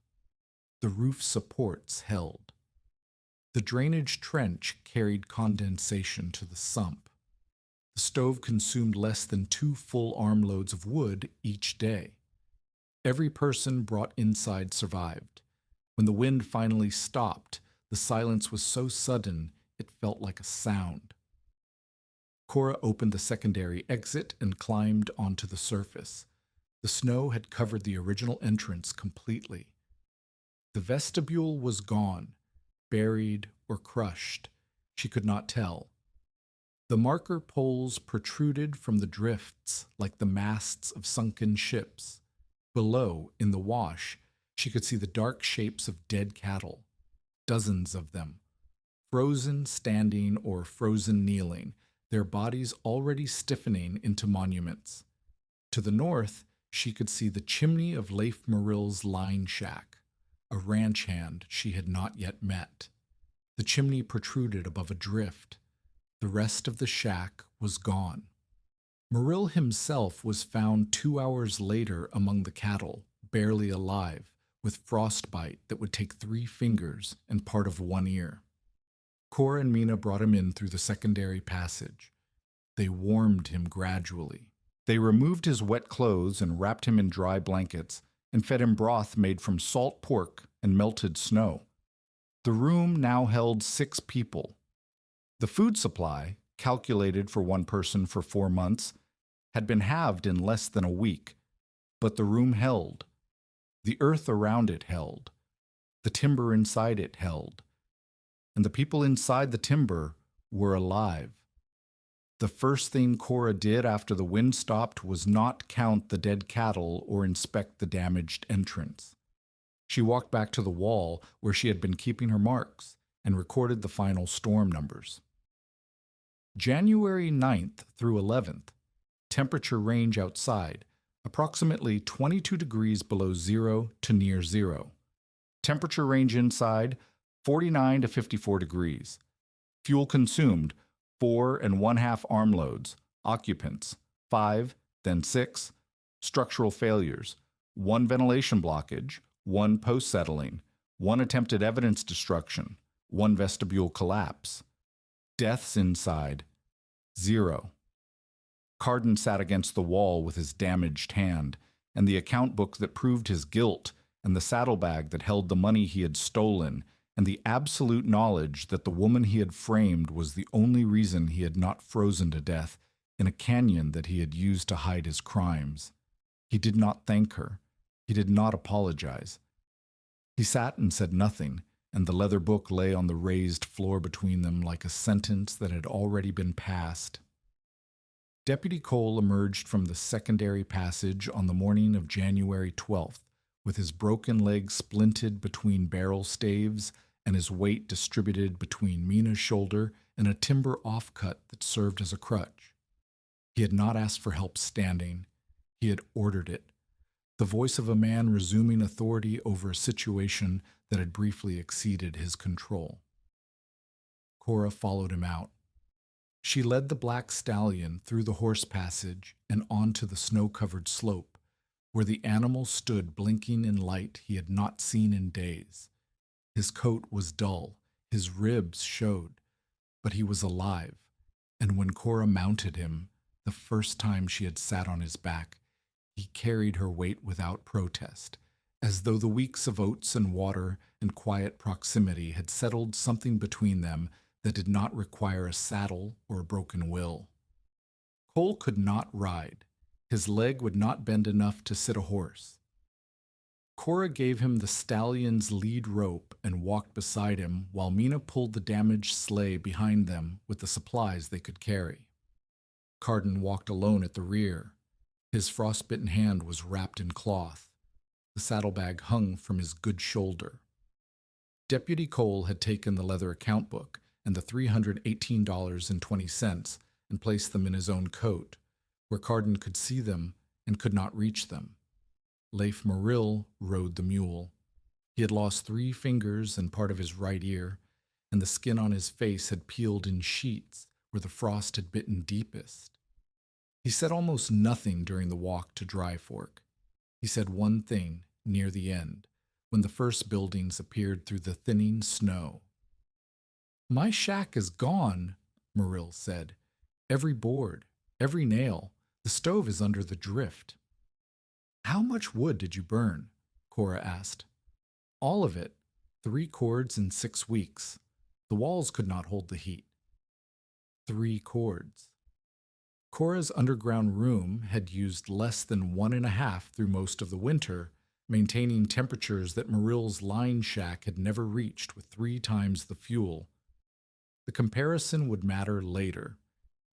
The roof supports held. The drainage trench carried condensation to the sump. The stove consumed less than 2 full armloads of wood each day. Every person brought inside survived. When the wind finally stopped, the silence was so sudden it felt like a sound. Cora opened the secondary exit and climbed onto the surface. The snow had covered the original entrance completely. The vestibule was gone, buried or crushed. She could not tell. The marker poles protruded from the drifts like the masts of sunken ships. Below, in the wash, she could see the dark shapes of dead cattle, dozens of them, frozen standing or frozen kneeling, their bodies already stiffening into monuments. To the north, she could see the chimney of Leif Morill's line shack, a ranch hand she had not yet met. The chimney protruded above a drift. The rest of the shack was gone. Morill himself was found 2 hours later among the cattle, barely alive, with frostbite that would take 3 fingers and part of 1 ear. Cora and Mina brought him in through the secondary passage. They warmed him gradually. They removed his wet clothes and wrapped him in dry blankets and fed him broth made from salt pork and melted snow. The room now held 6 people. The food supply, calculated for one person for 4 months, had been halved in less than a week, but the room held. The earth around it held. The timber inside it held. And the people inside the timber were alive. The first thing Cora did after the wind stopped was not count the dead cattle or inspect the damaged entrance. She walked back to the wall where she had been keeping her marks and recorded the final storm numbers. January 9th through 11th, temperature range outside, approximately 22 degrees below zero to near zero. Temperature range inside, 49 to 54 degrees. Fuel consumed, 4 1/2 armloads. Occupants, 5, then 6. Structural failures, 1 ventilation blockage, 1 post-settling, 1 attempted evidence destruction, 1 vestibule collapse. Deaths inside, 0. Carden sat against the wall with his damaged hand, and the account book that proved his guilt, and the saddlebag that held the money he had stolen, and the absolute knowledge that the woman he had framed was the only reason he had not frozen to death in a canyon that he had used to hide his crimes. He did not thank her. He did not apologize. He sat and said nothing, and the leather book lay on the raised floor between them like a sentence that had already been passed. Deputy Cole emerged from the secondary passage on the morning of January 12th, with his broken leg splinted between barrel staves and his weight distributed between Mina's shoulder and a timber offcut that served as a crutch. He had not asked for help standing. He had ordered it, the voice of a man resuming authority over a situation that had briefly exceeded his control. Cora followed him out. She led the black stallion through the horse passage and onto the snow-covered slope, where the animal stood blinking in light he had not seen in days. His coat was dull, his ribs showed, but he was alive, and when Cora mounted him, the first time she had sat on his back, he carried her weight without protest, as though the weeks of oats and water and quiet proximity had settled something between them that did not require a saddle or a broken will. Cole could not ride. His leg would not bend enough to sit a horse. Cora gave him the stallion's lead rope and walked beside him while Mina pulled the damaged sleigh behind them with the supplies they could carry. Carden walked alone at the rear. His frostbitten hand was wrapped in cloth. The saddlebag hung from his good shoulder. Deputy Cole had taken the leather account book and the $318.20 and placed them in his own coat, where Carden could see them and could not reach them. Leif Morrill rode the mule. He had lost 3 fingers and part of his right ear, and the skin on his face had peeled in sheets where the frost had bitten deepest. He said almost nothing during the walk to Dry Fork. He said one thing near the end, when the first buildings appeared through the thinning snow. "My shack is gone," Morrill said. "Every board, every nail. The stove is under the drift." "How much wood did you burn?" Cora asked. "All of it. 3 cords in 6 weeks. The walls could not hold the heat." 3 cords. Cora's underground room had used less than 1.5 through most of the winter, maintaining temperatures that Morrill's line shack had never reached with 3 times the fuel. The comparison would matter later.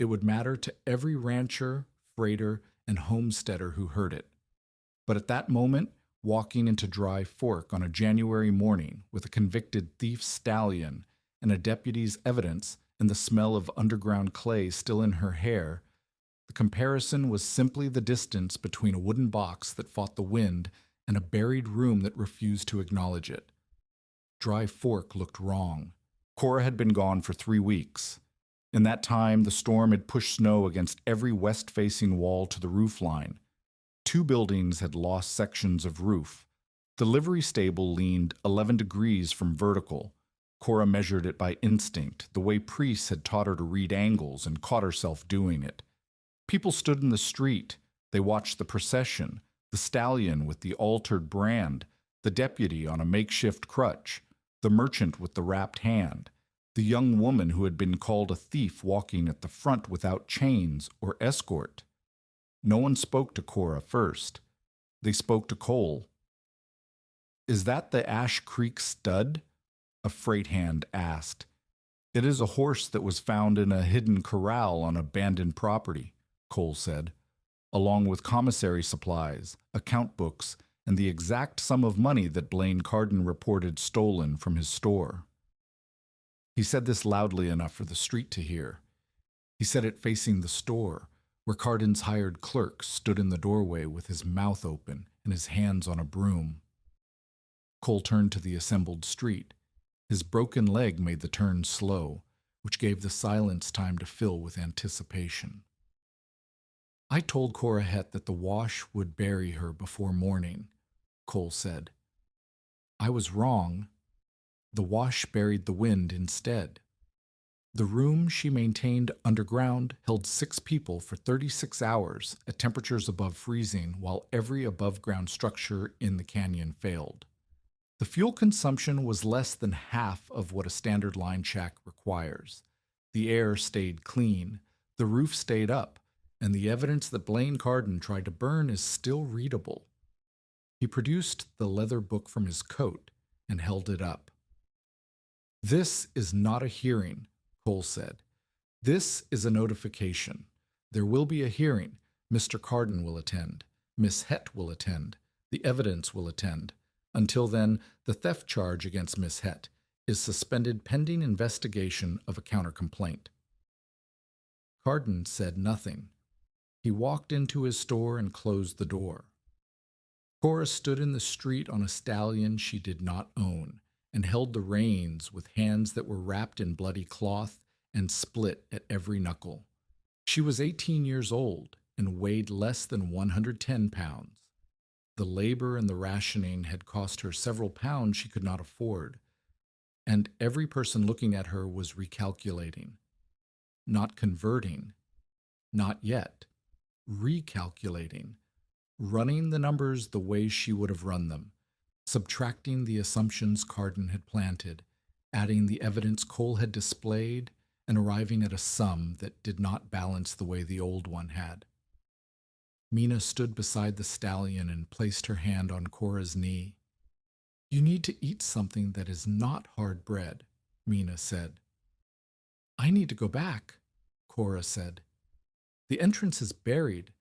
It would matter to every rancher, freighter, and homesteader who heard it. But at that moment, walking into Dry Fork on a January morning with a convicted thief's stallion and a deputy's evidence and the smell of underground clay still in her hair, the comparison was simply the distance between a wooden box that fought the wind and a buried room that refused to acknowledge it. Dry Fork looked wrong. Cora had been gone for 3 weeks. In that time, the storm had pushed snow against every west-facing wall to the roof line. 2 buildings had lost sections of roof. The livery stable leaned 11 degrees from vertical. Cora measured it by instinct, the way priests had taught her to read angles, and caught herself doing it. People stood in the street. They watched the procession, the stallion with the altered brand, the deputy on a makeshift crutch, the merchant with the wrapped hand, the young woman who had been called a thief walking at the front without chains or escort. No one spoke to Cora first. They spoke to Cole. "Is that the Ash Creek stud?" a freight hand asked. "It is a horse that was found in a hidden corral on abandoned property," Cole said, "along with commissary supplies, account books, and the exact sum of money that Blaine Carden reported stolen from his store." He said this loudly enough for the street to hear. He said it facing the store, where Carden's hired clerk stood in the doorway with his mouth open and his hands on a broom. Cole turned to the assembled street. His broken leg made the turn slow, which gave the silence time to fill with anticipation. "I told Cora Het that the wash would bury her before morning," Cole said. "I was wrong. The wash buried the wind instead. The room she maintained underground held 6 people for 36 hours at temperatures above freezing, while every above-ground structure in the canyon failed. The fuel consumption was less than half of what a standard line shack requires. The air stayed clean, the roof stayed up, and the evidence that Blaine Carden tried to burn is still readable." He produced the leather book from his coat and held it up. "This is not a hearing," Cole said. "This is a notification. There will be a hearing. Mr. Carden will attend. Miss Het will attend. The evidence will attend. Until then, the theft charge against Miss Het is suspended pending investigation of a countercomplaint." Carden said nothing. He walked into his store and closed the door. Cora stood in the street on a stallion she did not own, and held the reins with hands that were wrapped in bloody cloth and split at every knuckle. She was 18 years old and weighed less than 110 pounds. The labor and the rationing had cost her several pounds she could not afford, and every person looking at her was recalculating. Not converting, not yet, recalculating, running the numbers the way she would have run them, subtracting the assumptions Carden had planted, adding the evidence Cole had displayed, and arriving at a sum that did not balance the way the old one had. Mina stood beside the stallion and placed her hand on Cora's knee. "You need to eat something that is not hard bread," Mina said. "I need to go back," Cora said. "The entrance is buried.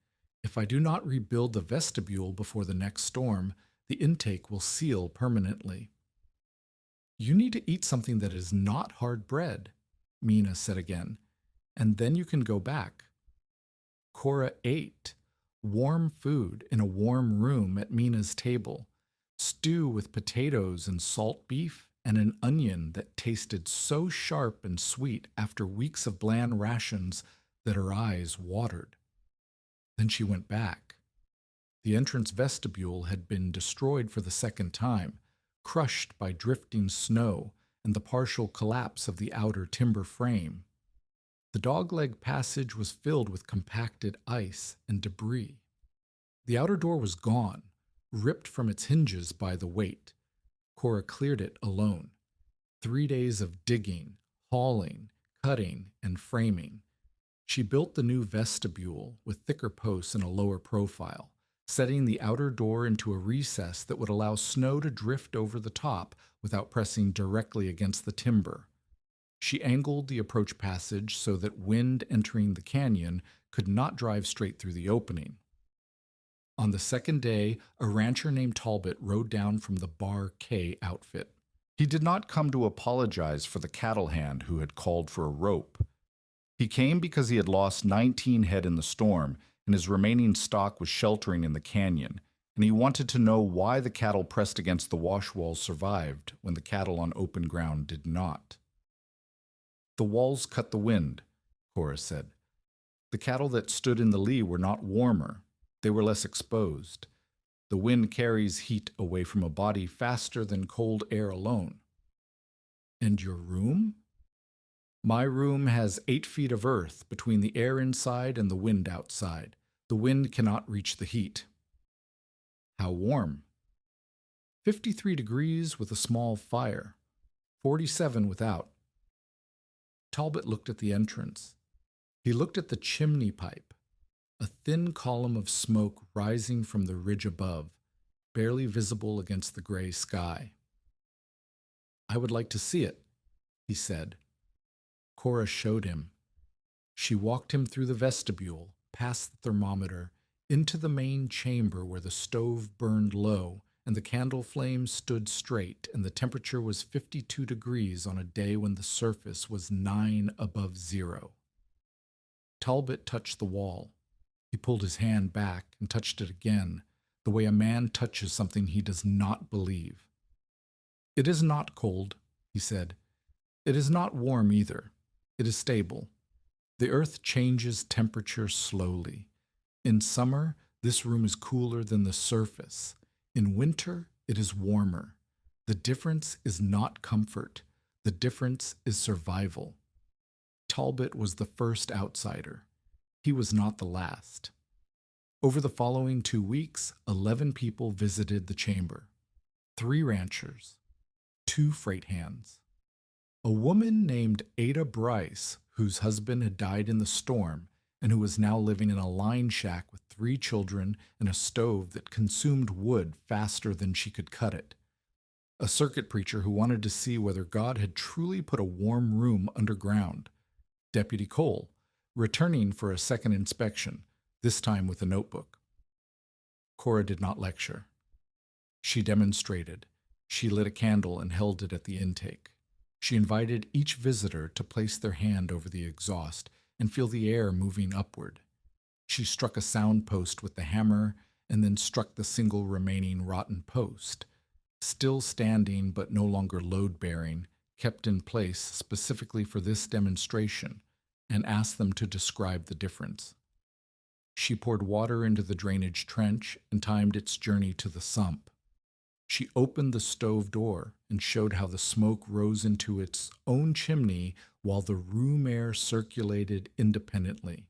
If I do not rebuild the vestibule before the next storm, the intake will seal permanently." "You need to eat something that is not hard bread," Mina said again, "and then you can go back." Cora ate. Warm food in a warm room at Mina's table, stew with potatoes and salt beef, and an onion that tasted so sharp and sweet after weeks of bland rations that her eyes watered. Then she went back. The entrance vestibule had been destroyed for the second time, crushed by drifting snow and the partial collapse of the outer timber frame. The dogleg passage was filled with compacted ice and debris. The outer door was gone, ripped from its hinges by the weight. Cora cleared it alone. 3 days of digging, hauling, cutting, and framing. She built the new vestibule with thicker posts and a lower profile, setting the outer door into a recess that would allow snow to drift over the top without pressing directly against the timber. She angled the approach passage so that wind entering the canyon could not drive straight through the opening. On the second day, a rancher named Talbot rode down from the Bar K outfit. He did not come to apologize for the cattle hand who had called for a rope. He came because he had lost 19 head in the storm, and his remaining stock was sheltering in the canyon, and he wanted to know why the cattle pressed against the wash walls survived when the cattle on open ground did not. "The walls cut the wind," Cora said. "The cattle that stood in the lee were not warmer. They were less exposed. The wind carries heat away from a body faster than cold air alone." And your room? My room has 8 feet of earth between the air inside and the wind outside. The wind cannot reach the heat. How warm? 53 degrees with a small fire, 47 without. Talbot looked at the entrance. He looked at the chimney pipe, a thin column of smoke rising from the ridge above, barely visible against the gray sky. I would like to see it, he said. Cora showed him. She walked him through the vestibule, past the thermometer, into the main chamber where the stove burned low and the candle flame stood straight and the temperature was 52 degrees on a day when the surface was 9 above zero. Talbot touched the wall. He pulled his hand back and touched it again, the way a man touches something he does not believe. It is not cold, he said. It is not warm either. It is stable. The earth changes temperature slowly. In summer, this room is cooler than the surface. In winter, it is warmer. The difference is not comfort. The difference is survival. Talbot was the first outsider. He was not the last. Over the following 2 weeks, 11 people visited the chamber. 3 ranchers, 2 freight hands. A woman named Ada Bryce, whose husband had died in the storm and who was now living in a line shack with 3 children and a stove that consumed wood faster than she could cut it. A circuit preacher who wanted to see whether God had truly put a warm room underground. Deputy Cole, returning for a second inspection, this time with a notebook. Cora did not lecture. She demonstrated. She lit a candle and held it at the intake. She invited each visitor to place their hand over the exhaust and feel the air moving upward. She struck a sound post with the hammer and then struck the single remaining rotten post, still standing but no longer load-bearing, kept in place specifically for this demonstration, and asked them to describe the difference. She poured water into the drainage trench and timed its journey to the sump. She opened the stove door and showed how the smoke rose into its own chimney while the room air circulated independently.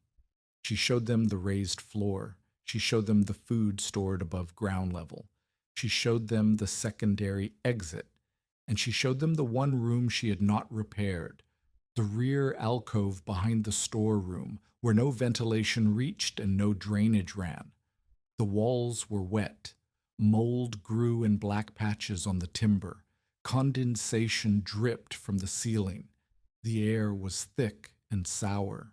She showed them the raised floor. She showed them the food stored above ground level. She showed them the secondary exit, and she showed them the one room she had not repaired, the rear alcove behind the storeroom, where no ventilation reached and no drainage ran. The walls were wet. Mold grew in black patches on the timber. Condensation dripped from the ceiling. The air was thick and sour.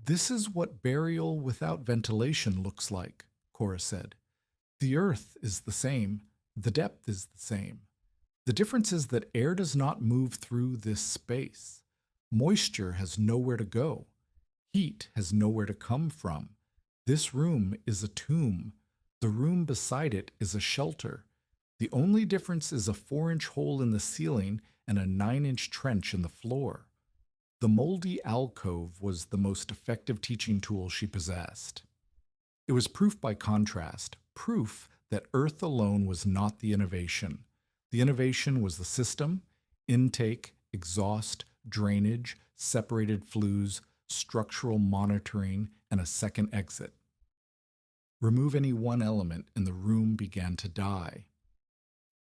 This is what burial without ventilation looks like, Cora said. The earth is the same. The depth is the same. The difference is that air does not move through this space. Moisture has nowhere to go. Heat has nowhere to come from. This room is a tomb. The room beside it is a shelter. The only difference is a 4-inch hole in the ceiling and a 9-inch trench in the floor. The moldy alcove was the most effective teaching tool she possessed. It was proof by contrast, proof that Earth alone was not the innovation. The innovation was the system, intake, exhaust, drainage, separated flues, structural monitoring, and a second exit. Remove any one element and the room began to die.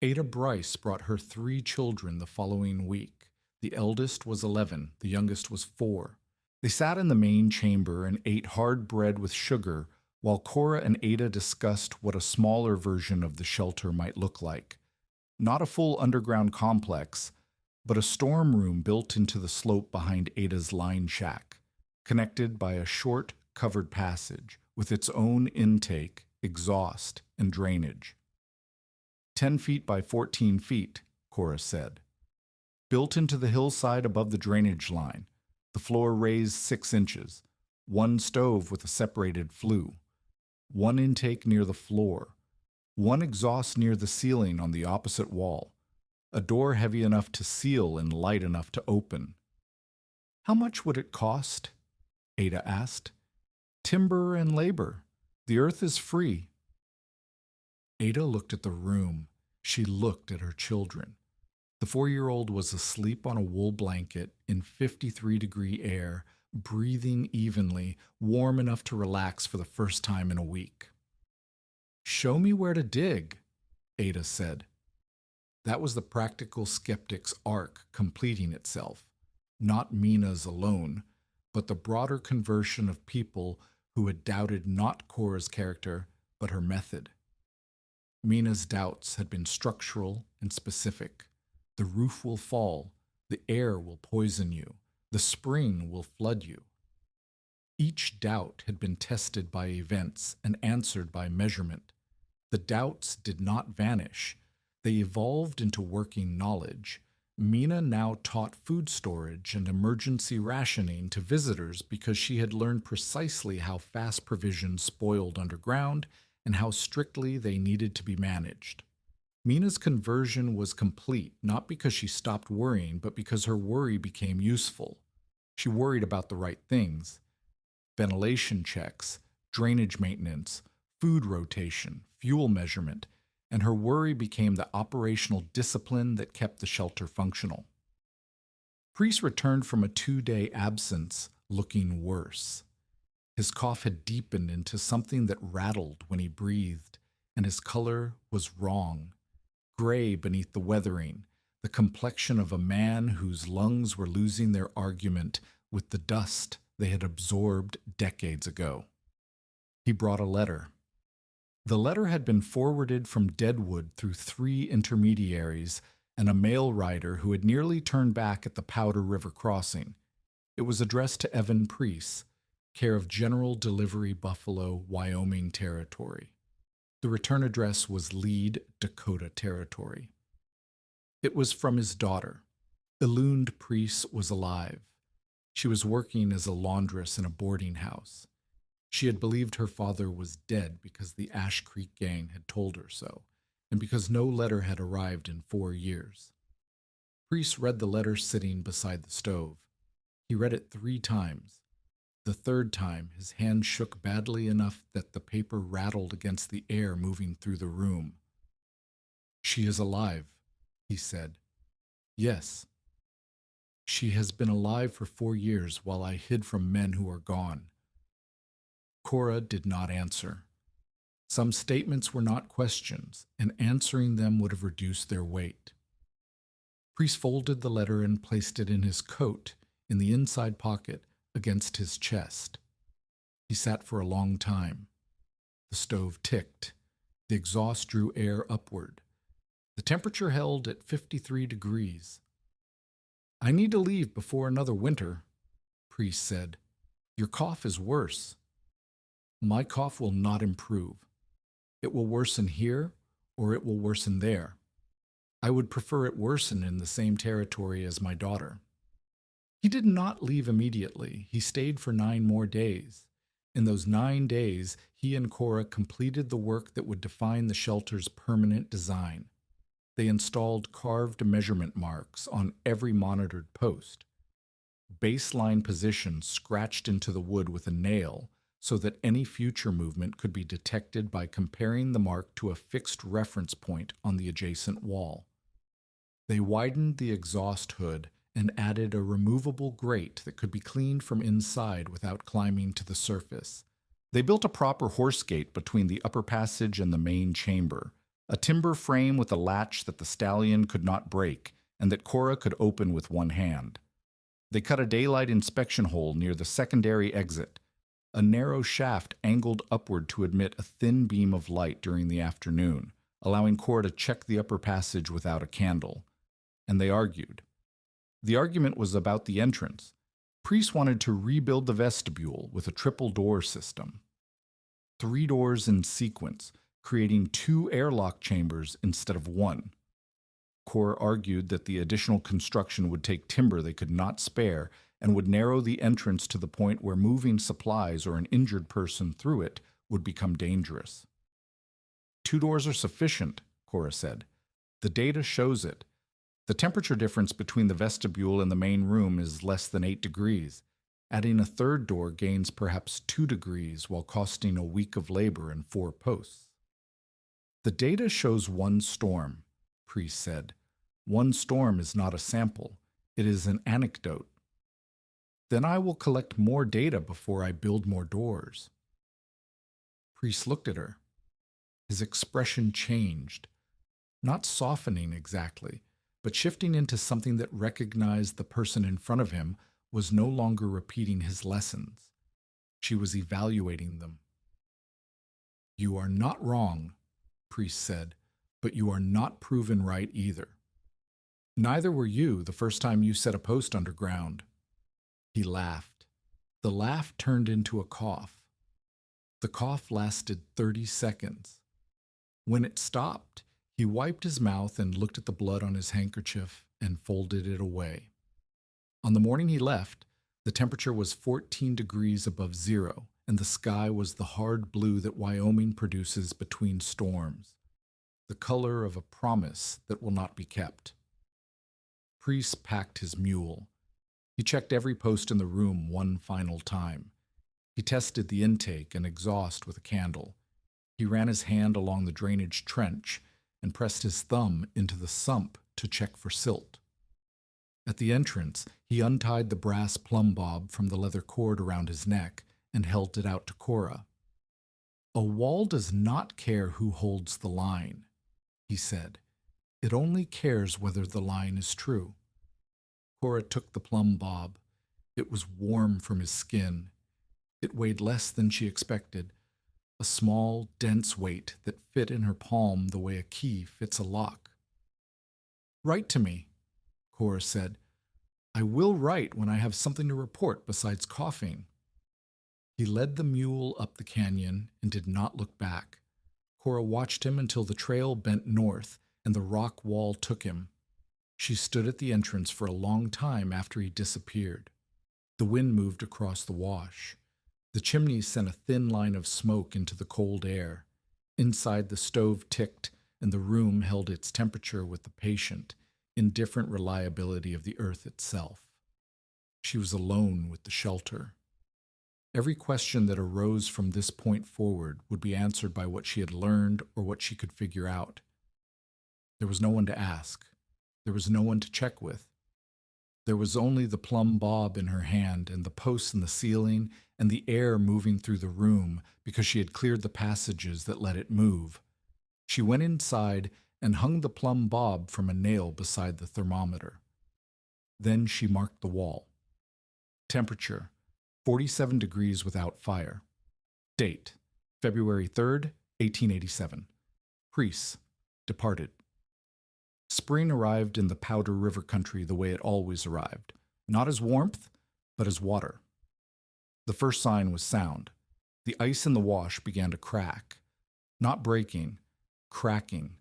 Ada Bryce brought her 3 children the following week. The eldest was 11, the youngest was 4. They sat in the main chamber and ate hard bread with sugar while Cora and Ada discussed what a smaller version of the shelter might look like. Not a full underground complex, but a storm room built into the slope behind Ada's line shack, connected by a short, covered passage with its own intake, exhaust, and drainage. 10 feet by 14 feet, Cora said. Built into the hillside above the drainage line, the floor raised 6 inches, 1 stove with a separated flue, 1 intake near the floor, 1 exhaust near the ceiling on the opposite wall, a door heavy enough to seal and light enough to open. How much would it cost? Ada asked. Timber and labor. The earth is free. Ada looked at the room. She looked at her children. The 4-year-old was asleep on a wool blanket in 53-degree air, breathing evenly, warm enough to relax for the first time in a week. "Show me where to dig," Ada said. That was the practical skeptic's arc completing itself, not Mina's alone, but the broader conversion of people who had doubted not Cora's character, but her method. Mina's doubts had been structural and specific. The roof will fall, the air will poison you, the spring will flood you. Each doubt had been tested by events and answered by measurement. The doubts did not vanish. They evolved into working knowledge. Mina now taught food storage and emergency rationing to visitors because she had learned precisely how fast provisions spoiled underground and how strictly they needed to be managed. Mina's conversion was complete, not because she stopped worrying, but because her worry became useful. She worried about the right things: ventilation checks, drainage maintenance, food rotation, fuel measurement, and her worry became the operational discipline that kept the shelter functional. Priest returned from a 2-day absence looking worse. His cough had deepened into something that rattled when he breathed, and his color was wrong, gray beneath the weathering, the complexion of a man whose lungs were losing their argument with the dust they had absorbed decades ago. He brought a letter. The letter had been forwarded from Deadwood through 3 intermediaries and a mail rider who had nearly turned back at the Powder River crossing. It was addressed to Evan Priest, care of General Delivery Buffalo, Wyoming Territory. The return address was Lead, Dakota Territory. It was from his daughter. Elund Priest was alive. She was working as a laundress in a boarding house. She had believed her father was dead because the Ash Creek gang had told her so, and because no letter had arrived in 4 years. Priest read the letter sitting beside the stove. He read it 3 times. The 3rd time, his hand shook badly enough that the paper rattled against the air moving through the room. "She is alive," he said. "Yes. She has been alive for 4 years while I hid from men who are gone." Cora did not answer. Some statements were not questions, and answering them would have reduced their weight. Priest folded the letter and placed it in his coat, in the inside pocket, against his chest. He sat for a long time. The stove ticked. The exhaust drew air upward. The temperature held at 53 degrees. "I need to leave before another winter," Priest said. "Your cough is worse." "My cough will not improve. It will worsen here, or it will worsen there. I would prefer it worsen in the same territory as my daughter." He did not leave immediately. He stayed for 9 more days. In those 9 days, he and Cora completed the work that would define the shelter's permanent design. They installed carved measurement marks on every monitored post, baseline positions scratched into the wood with a nail, so that any future movement could be detected by comparing the mark to a fixed reference point on the adjacent wall. They widened the exhaust hood and added a removable grate that could be cleaned from inside without climbing to the surface. They built a proper horse gate between the upper passage and the main chamber, a timber frame with a latch that the stallion could not break and that Cora could open with one hand. They cut a daylight inspection hole near the secondary exit, a narrow shaft angled upward to admit a thin beam of light during the afternoon, allowing Cora to check the upper passage without a candle. And they argued. The argument was about the entrance. Priest wanted to rebuild the vestibule with a triple door system. 3 doors in sequence, creating 2 airlock chambers instead of 1. Cora argued that the additional construction would take timber they could not spare and would narrow the entrance to the point where moving supplies or an injured person through it would become dangerous. 2 doors are sufficient, Cora said. The data shows it. The temperature difference between the vestibule and the main room is less than 8 degrees. Adding a 3rd door gains perhaps 2 degrees while costing a week of labor and 4 posts. The data shows 1 storm, Priest said. One storm is not a sample, it is an anecdote. Then I will collect more data before I build more doors. Priest looked at her. His expression changed, not softening exactly, but shifting into something that recognized the person in front of him was no longer repeating his lessons. She was evaluating them. You are not wrong, Priest said, but you are not proven right either. Neither were you the first time you set a post underground. He laughed. The laugh turned into a cough. The cough lasted 30 seconds. When it stopped, he wiped his mouth and looked at the blood on his handkerchief and folded it away. On the morning he left, the temperature was 14 degrees above zero, and the sky was the hard blue that Wyoming produces between storms, the color of a promise that will not be kept. Priest packed his mule. He checked every post in the room one final time. He tested the intake and exhaust with a candle. He ran his hand along the drainage trench and pressed his thumb into the sump to check for silt. At the entrance, he untied the brass plumb bob from the leather cord around his neck and held it out to Cora. A wall does not care who holds the line, he said. It only cares whether the line is true. Cora took the plumb bob. It was warm from his skin. It weighed less than she expected, a small, dense weight that fit in her palm the way a key fits a lock. Write to me, Cora said. I will write when I have something to report besides coughing. He led the mule up the canyon and did not look back. Cora watched him until the trail bent north and the rock wall took him. She stood at the entrance for a long time after he disappeared. The wind moved across the wash. The chimney sent a thin line of smoke into the cold air. Inside, the stove ticked, and the room held its temperature with the patient, indifferent reliability of the earth itself. She was alone with the shelter. Every question that arose from this point forward would be answered by what she had learned or what she could figure out. There was no one to ask. There was no one to check with. There was only the plumb bob in her hand and the posts in the ceiling and the air moving through the room because she had cleared the passages that let it move. She went inside and hung the plumb bob from a nail beside the thermometer. Then she marked the wall. Temperature, 47 degrees without fire. Date, February 3rd, 1887. Priest, departed. Spring arrived in the Powder River country the way it always arrived, not as warmth, but as water. The first sign was sound. The ice in the wash began to crack. Not breaking, cracking.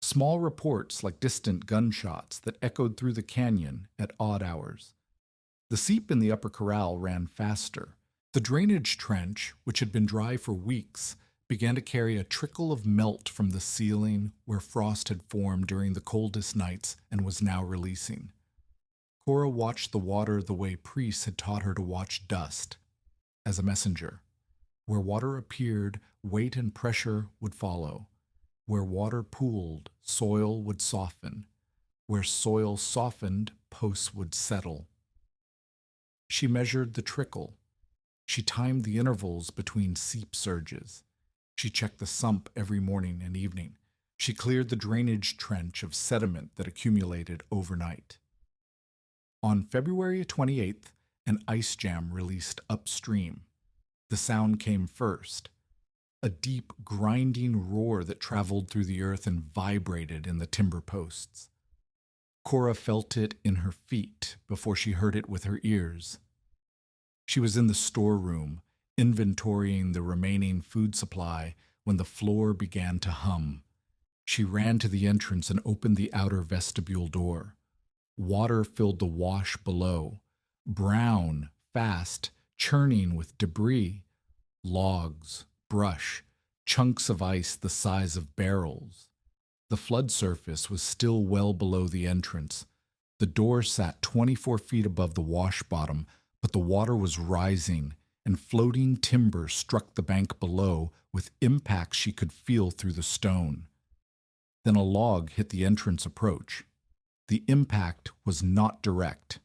Small reports like distant gunshots that echoed through the canyon at odd hours. The seep in the upper corral ran faster. The drainage trench, which had been dry for weeks, began to carry a trickle of melt from the ceiling where frost had formed during the coldest nights and was now releasing. Cora watched the water the way Priest had taught her to watch dust, as a messenger. Where water appeared, weight and pressure would follow. Where water pooled, soil would soften. Where soil softened, posts would settle. She measured the trickle. She timed the intervals between seep surges. She checked the sump every morning and evening. She cleared the drainage trench of sediment that accumulated overnight. On February 28th, an ice jam released upstream. The sound came first, a deep, grinding roar that traveled through the earth and vibrated in the timber posts. Cora felt it in her feet before she heard it with her ears. She was in the storeroom, inventorying the remaining food supply when the floor began to hum. She ran to the entrance and opened the outer vestibule door. Water filled the wash below, brown, fast, churning with debris, logs, brush, chunks of ice the size of barrels. The flood surface was still well below the entrance. The door sat 24 feet above the wash bottom, but the water was rising, and floating timber struck the bank below with impacts she could feel through the stone. Then a log hit the entrance approach. The impact was not direct.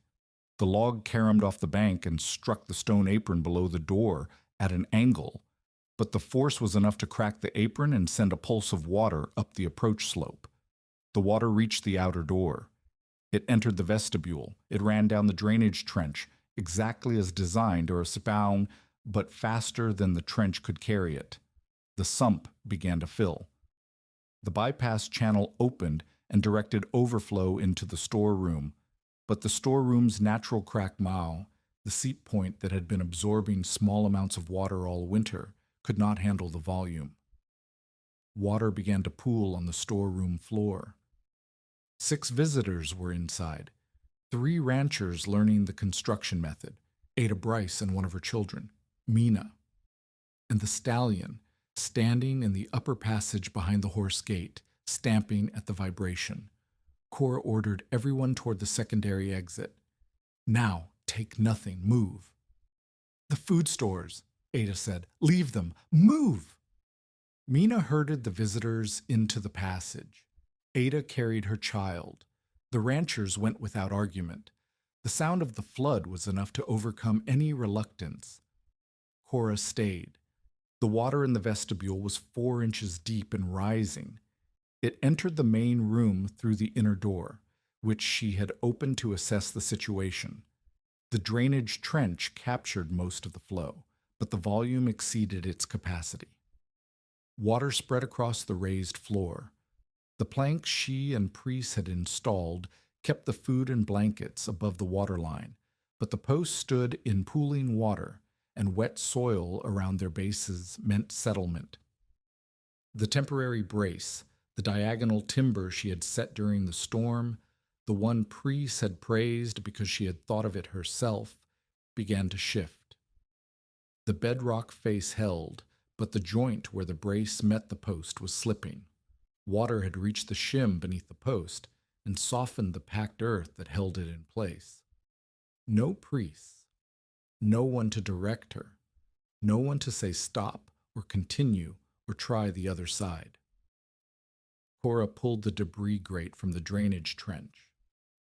The log caromed off the bank and struck the stone apron below the door at an angle, but the force was enough to crack the apron and send a pulse of water up the approach slope. The water reached the outer door. It entered the vestibule. It ran down the drainage trench, exactly as designed or spown, but faster than the trench could carry it. The sump began to fill. The bypass channel opened and directed overflow into the storeroom, but the storeroom's natural crack mow, the seat point that had been absorbing small amounts of water all winter, could not handle the volume. Water began to pool on the storeroom floor. 6 visitors were inside, 3 ranchers learning the construction method, Ada Bryce and one of her children, Mina, and the stallion, standing in the upper passage behind the horse gate, stamping at the vibration. Cora ordered everyone toward the secondary exit. Now, take nothing, move. The food stores, Ada said. Leave them, move! Mina herded the visitors into the passage. Ada carried her child. The ranchers went without argument. The sound of the flood was enough to overcome any reluctance. Cora stayed. The water in the vestibule was 4 inches deep and rising. It entered the main room through the inner door, which she had opened to assess the situation. The drainage trench captured most of the flow, but the volume exceeded its capacity. Water spread across the raised floor. The planks she and Priest had installed kept the food and blankets above the waterline, but the posts stood in pooling water, and wet soil around their bases meant settlement. The temporary brace, the diagonal timber she had set during the storm, the one Priest had praised because she had thought of it herself, began to shift. The bedrock face held, but the joint where the brace met the post was slipping. Water had reached the shim beneath the post and softened the packed earth that held it in place. No priests, no one to direct her, no one to say stop or continue or try the other side. Cora pulled the debris grate from the drainage trench.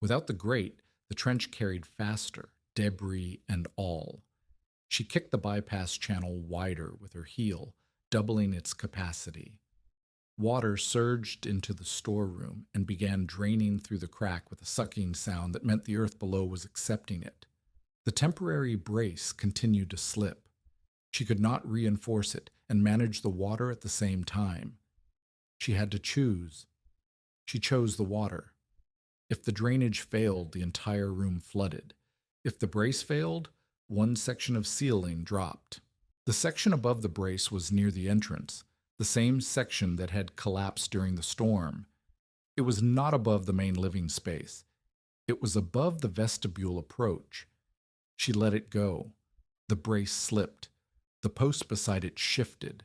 Without the grate, the trench carried faster, debris and all. She kicked the bypass channel wider with her heel, doubling its capacity. Water surged into the storeroom and began draining through the crack with a sucking sound that meant the earth below was accepting it. The temporary brace continued to slip. She could not reinforce it and manage the water at the same time. She had to choose. She chose the water. If the drainage failed, the entire room flooded. If the brace failed, one section of ceiling dropped. The section above the brace was near the entrance, the same section that had collapsed during the storm. It was not above the main living space. It was above the vestibule approach. She let it go. The brace slipped. The post beside it shifted.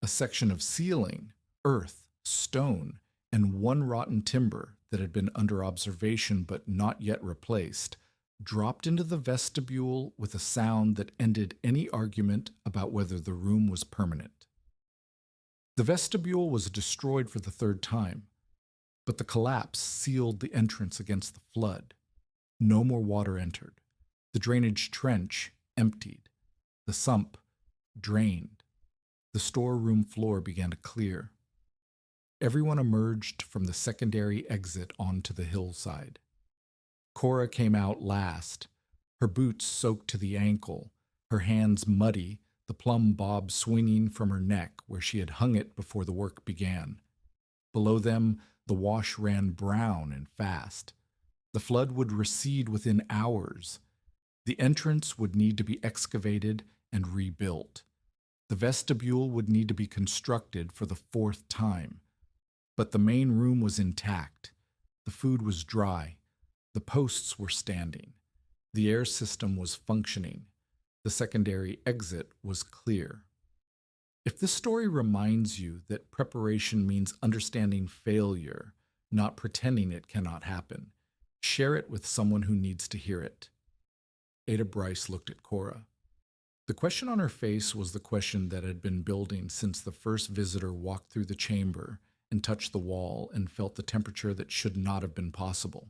A section of ceiling, earth, stone, and one rotten timber that had been under observation but not yet replaced dropped into the vestibule with a sound that ended any argument about whether the room was permanent. The vestibule was destroyed for the 3rd time, but the collapse sealed the entrance against the flood. No more water entered. The drainage trench emptied. The sump drained. The storeroom floor began to clear. Everyone emerged from the secondary exit onto the hillside. Cora came out last, her boots soaked to the ankle, her hands muddy, the plumb bob swinging from her neck where she had hung it before the work began. Below them, the wash ran brown and fast. The flood would recede within hours. The entrance would need to be excavated and rebuilt. The vestibule would need to be constructed for the 4th time. But the main room was intact. The food was dry. The posts were standing. The air system was functioning. The secondary exit was clear. If this story reminds you that preparation means understanding failure, not pretending it cannot happen, share it with someone who needs to hear it. Ada Bryce looked at Cora. The question on her face was the question that had been building since the first visitor walked through the chamber and touched the wall and felt the temperature that should not have been possible.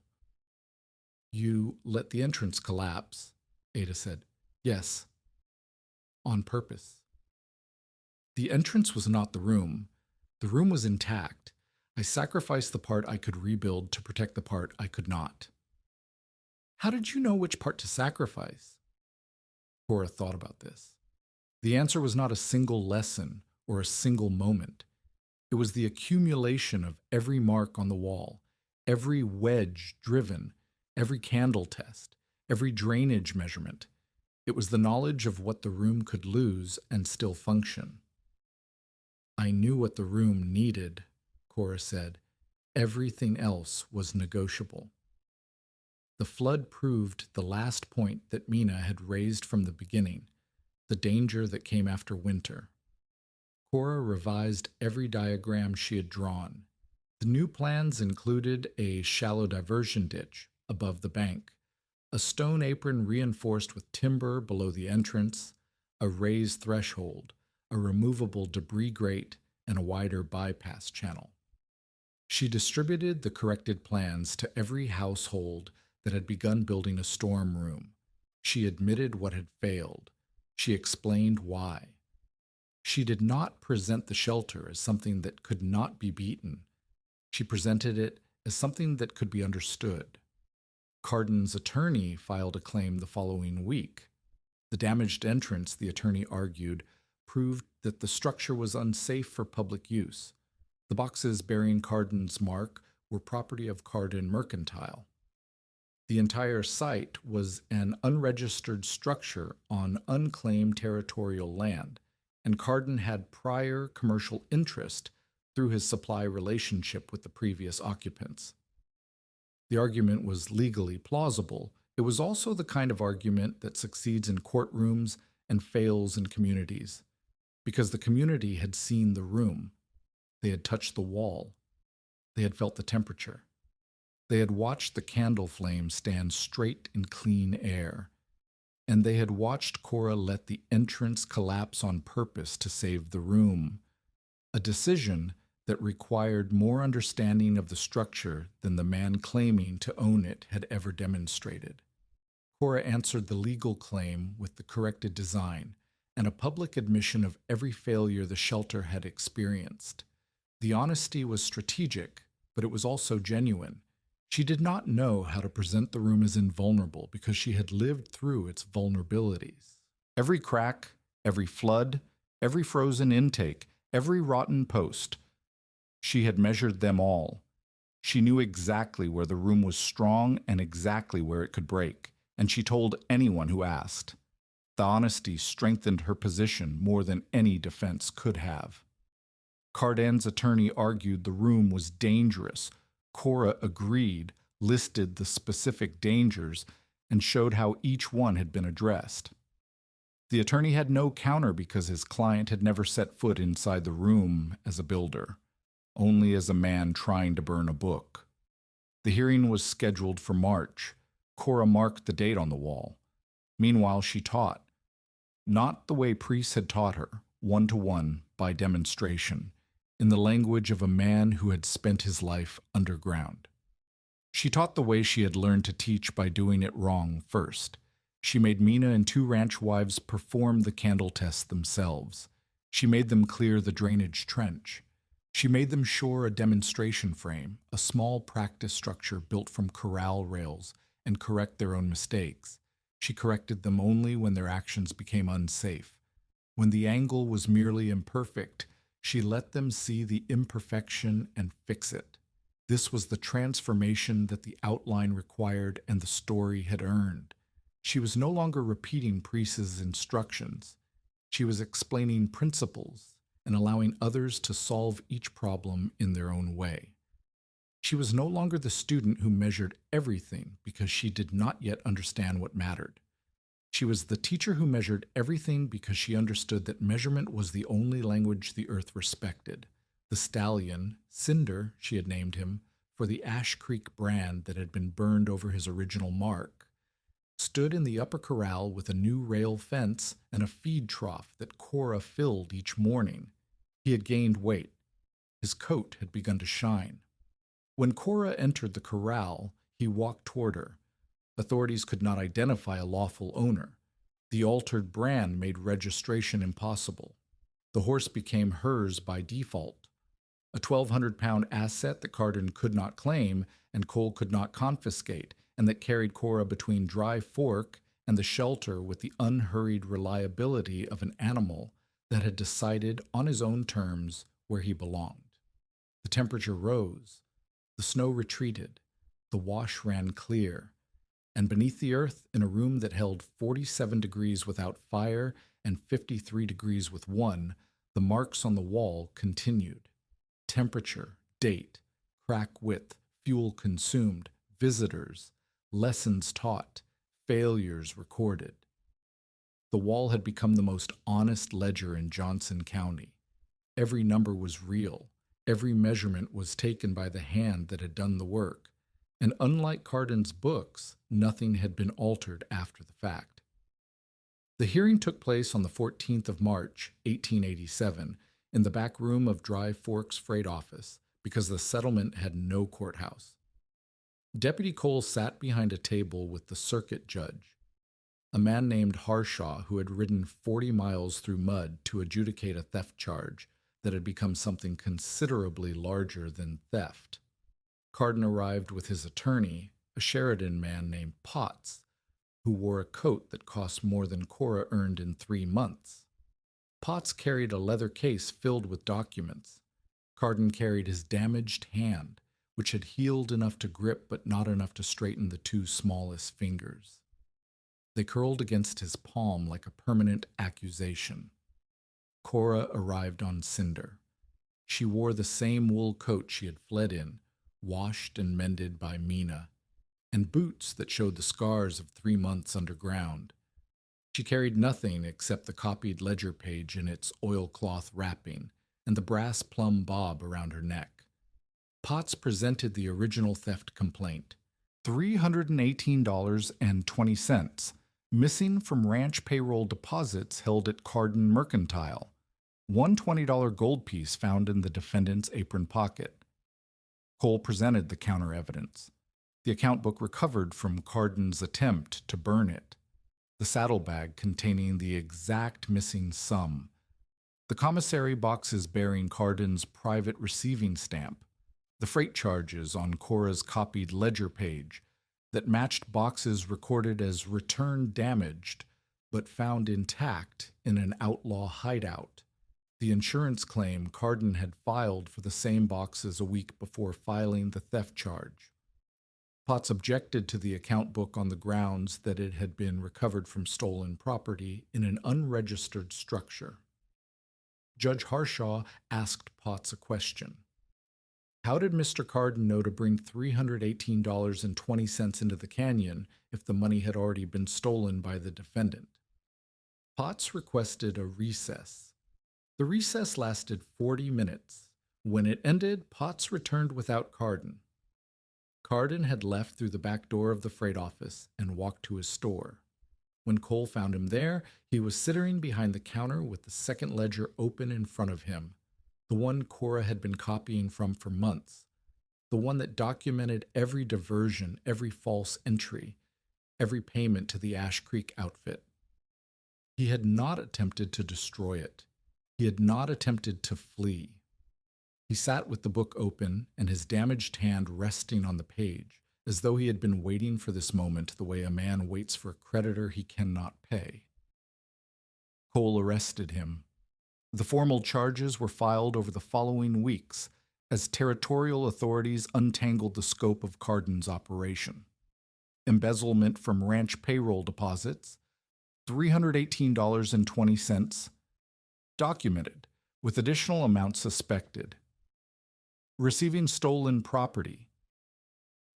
You let the entrance collapse, Ada said. Yes, on purpose. The entrance was not the room. The room was intact. I sacrificed the part I could rebuild to protect the part I could not. How did you know which part to sacrifice? Cora thought about this. The answer was not a single lesson or a single moment. It was the accumulation of every mark on the wall, every wedge driven, every candle test, every drainage measurement. It was the knowledge of what the room could lose and still function. I knew what the room needed, Cora said. Everything else was negotiable. The flood proved the last point that Mina had raised from the beginning, the danger that came after winter. Cora revised every diagram she had drawn. The new plans included a shallow diversion ditch above the bank, a stone apron reinforced with timber below the entrance, a raised threshold, a removable debris grate, and a wider bypass channel. She distributed the corrected plans to every household that had begun building a storm room. She admitted what had failed. She explained why. She did not present the shelter as something that could not be beaten. She presented it as something that could be understood. Cardin's attorney filed a claim the following week. The damaged entrance, the attorney argued, proved that the structure was unsafe for public use. The boxes bearing Cardin's mark were property of Cardin Mercantile. The entire site was an unregistered structure on unclaimed territorial land, and Cardin had prior commercial interest through his supply relationship with the previous occupants. The argument was legally plausible. It was also the kind of argument that succeeds in courtrooms and fails in communities, because the community had seen the room. They had touched the wall. They had felt the temperature. They had watched the candle flame stand straight in clean air. And they had watched Cora let the entrance collapse on purpose to save the room, a decision that required more understanding of the structure than the man claiming to own it had ever demonstrated. Cora answered the legal claim with the corrected design and a public admission of every failure the shelter had experienced. The honesty was strategic, but it was also genuine. She did not know how to present the room as invulnerable because she had lived through its vulnerabilities. Every crack, every flood, every frozen intake, every rotten post. She had measured them all. She knew exactly where the room was strong and exactly where it could break, and she told anyone who asked. The honesty strengthened her position more than any defense could have. Cardin's attorney argued the room was dangerous. Cora agreed, listed the specific dangers, and showed how each one had been addressed. The attorney had no counter because his client had never set foot inside the room as a builder, only as a man trying to burn a book. The hearing was scheduled for March. Cora marked the date on the wall. Meanwhile, she taught. Not the way priests had taught her, one-to-one, by demonstration, in the language of a man who had spent his life underground. She taught the way she had learned to teach by doing it wrong first. She made Mina and two ranch wives perform the candle test themselves. She made them clear the drainage trench. She made them shore a demonstration frame, a small practice structure built from corral rails, and correct their own mistakes. She corrected them only when their actions became unsafe. When the angle was merely imperfect, she let them see the imperfection and fix it. This was the transformation that the outline required and the story had earned. She was no longer repeating Priest's instructions. She was explaining principles and allowing others to solve each problem in their own way. She was no longer the student who measured everything because she did not yet understand what mattered. She was the teacher who measured everything because she understood that measurement was the only language the earth respected. The stallion, Cinder, she had named him, for the Ash Creek brand that had been burned over his original mark, stood in the upper corral with a new rail fence and a feed trough that Cora filled each morning. He had gained weight. His coat had begun to shine. When Cora entered the corral, he walked toward her. Authorities could not identify a lawful owner. The altered brand made registration impossible. The horse became hers by default, a 1,200-pound asset that Carden could not claim and Cole could not confiscate, and that carried Cora between Dry Fork and the shelter with the unhurried reliability of an animal that had decided on his own terms where he belonged. The temperature rose, the snow retreated, the wash ran clear, and beneath the earth, in a room that held 47 degrees without fire and 53 degrees with one, the marks on the wall continued. Temperature, date, crack width, fuel consumed, visitors, lessons taught, failures recorded. The wall had become the most honest ledger in Johnson County. Every number was real. Every measurement was taken by the hand that had done the work. And unlike Carden's books, nothing had been altered after the fact. The hearing took place on the 14th of March, 1887, in the back room of Dry Fork's freight office, because the settlement had no courthouse. Deputy Cole sat behind a table with the circuit judge, a man named Harshaw who had ridden 40 miles through mud to adjudicate a theft charge that had become something considerably larger than theft. Carden arrived with his attorney, a Sheridan man named Potts, who wore a coat that cost more than Cora earned in 3 months. Potts carried a leather case filled with documents. Carden carried his damaged hand, which had healed enough to grip but not enough to straighten the 2 smallest fingers. They curled against his palm like a permanent accusation. Cora arrived on cinder. She wore the same wool coat she had fled in, washed and mended by Mina, and boots that showed the scars of 3 months underground. She carried nothing except the copied ledger page in its oilcloth wrapping and the brass plumb bob around her neck. Potts presented the original theft complaint. $318.20, missing from ranch payroll deposits held at Carden Mercantile. One $20 gold piece found in the defendant's apron pocket. Cole presented the counter evidence. The account book recovered from Carden's attempt to burn it. The saddlebag containing the exact missing sum. The commissary boxes bearing Carden's private receiving stamp. The freight charges on Cora's copied ledger page that matched boxes recorded as return damaged but found intact in an outlaw hideout. The insurance claim Carden had filed for the same boxes a week before filing the theft charge. Potts objected to the account book on the grounds that it had been recovered from stolen property in an unregistered structure. Judge Harshaw asked Potts a question. How did Mr. Carden know to bring $318.20 into the canyon if the money had already been stolen by the defendant? Potts requested a recess. The recess lasted 40 minutes. When it ended, Potts returned without Carden. Carden had left through the back door of the freight office and walked to his store. When Cole found him there, he was sitting behind the counter with the second ledger open in front of him, the one Cora had been copying from for months, the one that documented every diversion, every false entry, every payment to the Ash Creek outfit. He had not attempted to destroy it. He had not attempted to flee. He sat with the book open and his damaged hand resting on the page, as though he had been waiting for this moment the way a man waits for a creditor he cannot pay. Cole arrested him. The formal charges were filed over the following weeks as territorial authorities untangled the scope of Carden's operation. Embezzlement from ranch payroll deposits, $318.20, documented, with additional amounts suspected. Receiving stolen property.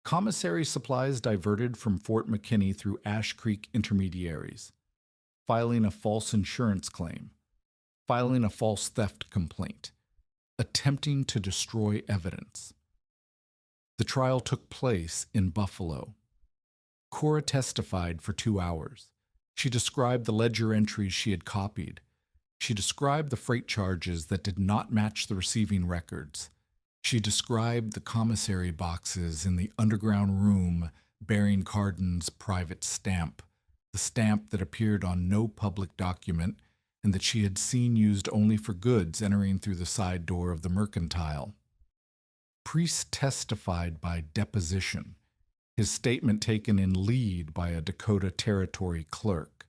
Commissary supplies diverted from Fort McKinney through Ash Creek intermediaries. Filing a false insurance claim. Filing a false theft complaint. Attempting to destroy evidence. The trial took place in Buffalo. Cora testified for 2 hours. She described the ledger entries she had copied. She described the freight charges that did not match the receiving records. She described the commissary boxes in the underground room bearing Carden's private stamp, the stamp that appeared on no public document and that she had seen used only for goods entering through the side door of the mercantile. Priest testified by deposition, his statement taken in lead by a Dakota Territory clerk.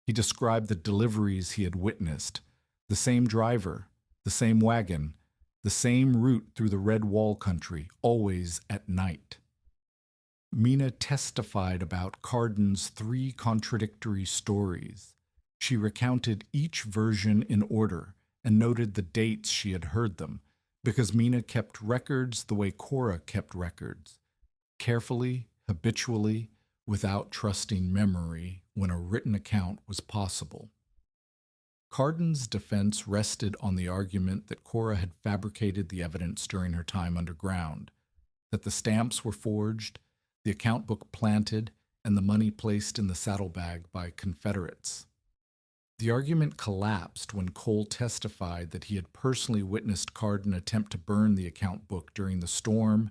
He described the deliveries he had witnessed, the same driver, the same wagon, the same route through the Red Wall country, always at night. Mina testified about Carden's 3 contradictory stories. She recounted each version in order and noted the dates she had heard them, because Mina kept records the way Cora kept records, carefully, habitually, without trusting memory when a written account was possible. Carden's defense rested on the argument that Cora had fabricated the evidence during her time underground, that the stamps were forged, the account book planted, and the money placed in the saddlebag by Confederates. The argument collapsed when Cole testified that he had personally witnessed Carden attempt to burn the account book during the storm,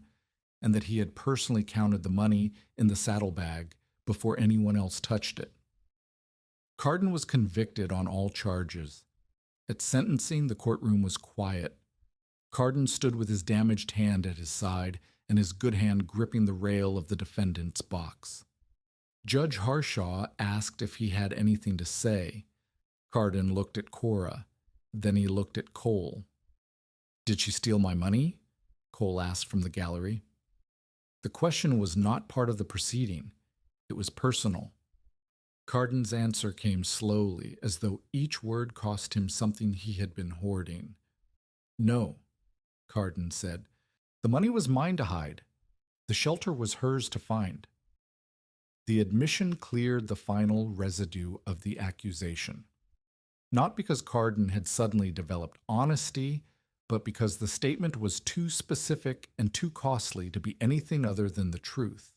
and that he had personally counted the money in the saddlebag before anyone else touched it. Carden was convicted on all charges. At sentencing, the courtroom was quiet. Carden stood with his damaged hand at his side and his good hand gripping the rail of the defendant's box. Judge Harshaw asked if he had anything to say. Carden looked at Cora. Then he looked at Cole. "Did she steal my money?" Cole asked from the gallery. The question was not part of the proceeding. It was personal. Carden's answer came slowly, as though each word cost him something he had been hoarding. "No," Carden said. "The money was mine to hide. The shelter was hers to find." The admission cleared the final residue of the accusation. Not because Carden had suddenly developed honesty, but because the statement was too specific and too costly to be anything other than the truth.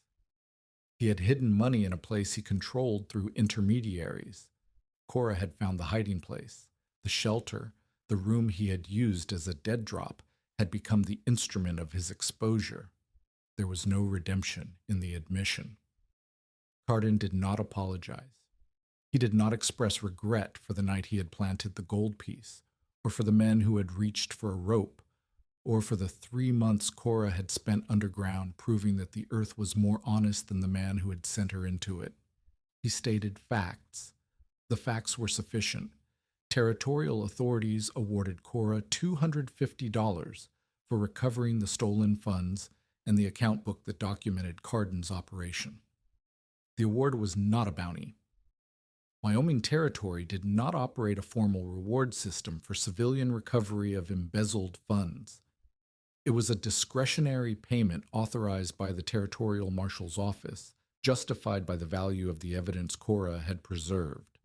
He had hidden money in a place he controlled through intermediaries. Cora had found the hiding place. The shelter, the room he had used as a dead drop, had become the instrument of his exposure. There was no redemption in the admission. Carden did not apologize. He did not express regret for the night he had planted the gold piece, or for the men who had reached for a rope, or for the 3 months Cora had spent underground proving that the earth was more honest than the man who had sent her into it. He stated facts. The facts were sufficient. Territorial authorities awarded Cora $250 for recovering the stolen funds and the account book that documented Carden's operation. The award was not a bounty. Wyoming Territory did not operate a formal reward system for civilian recovery of embezzled funds. It was a discretionary payment authorized by the Territorial Marshal's Office, justified by the value of the evidence Cora had preserved.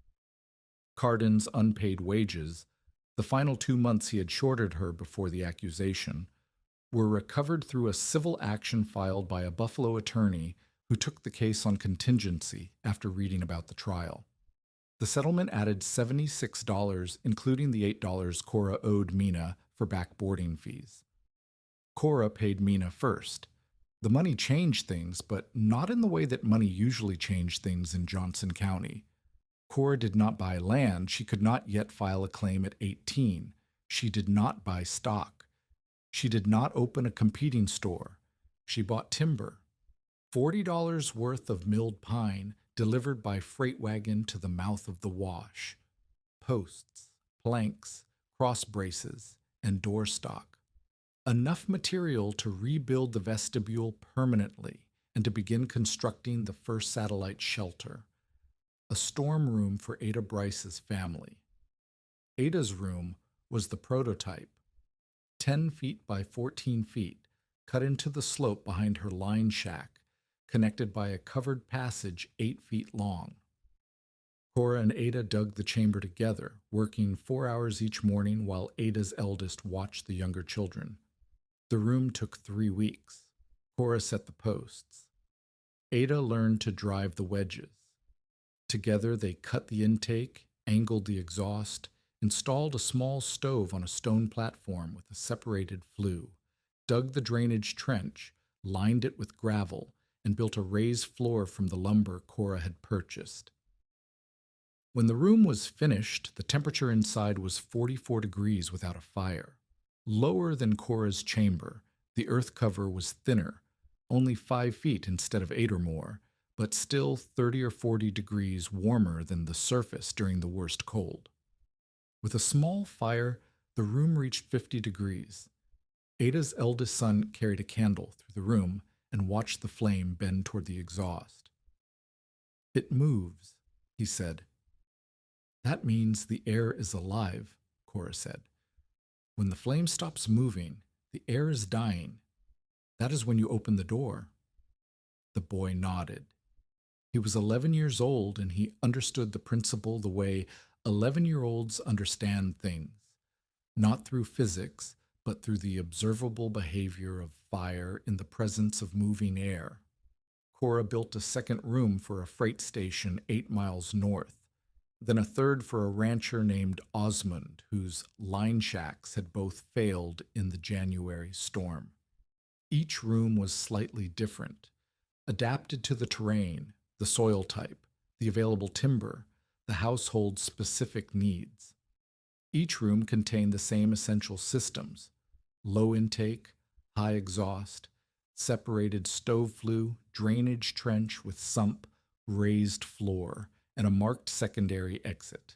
Carden's unpaid wages, the final 2 months he had shorted her before the accusation, were recovered through a civil action filed by a Buffalo attorney who took the case on contingency after reading about the trial. The settlement added $76, including the $8 Cora owed Mina for backboarding fees. Cora paid Mina first. The money changed things, but not in the way that money usually changed things in Johnson County. Cora did not buy land. She could not yet file a claim at 18. She did not buy stock. She did not open a competing store. She bought timber. $40 worth of milled pine delivered by freight wagon to the mouth of the wash. Posts, planks, cross braces, and door stock. Enough material to rebuild the vestibule permanently and to begin constructing the first satellite shelter. A storm room for Ada Bryce's family. Ada's room was the prototype, 10 feet by 14 feet, cut into the slope behind her line shack, connected by a covered passage 8 feet long. Cora and Ada dug the chamber together, working 4 hours each morning while Ada's eldest watched the younger children. The room took 3 weeks. Cora set the posts. Ada learned to drive the wedges. Together they cut the intake, angled the exhaust, installed a small stove on a stone platform with a separated flue, dug the drainage trench, lined it with gravel, and built a raised floor from the lumber Cora had purchased. When the room was finished, the temperature inside was 44 degrees without a fire. Lower than Cora's chamber, the earth cover was thinner, only 5 feet instead of 8 or more, but still 30 or 40 degrees warmer than the surface during the worst cold. With a small fire, the room reached 50 degrees. Ada's eldest son carried a candle through the room and watched the flame bend toward the exhaust. "It moves," he said. "That means the air is alive," Cora said. "When the flame stops moving, the air is dying. That is when you open the door." The boy nodded. He was 11 years old, and he understood the principle the way 11-year-olds understand things, not through physics, but through the observable behavior of fire in the presence of moving air. Cora built a second room for a freight station 8 miles north, then a third for a rancher named Osmond, whose line shacks had both failed in the January storm. Each room was slightly different, adapted to the terrain, the soil type, the available timber, the household's specific needs. Each room contained the same essential systems: low intake, high exhaust, separated stove flue, drainage trench with sump, raised floor, and a marked secondary exit.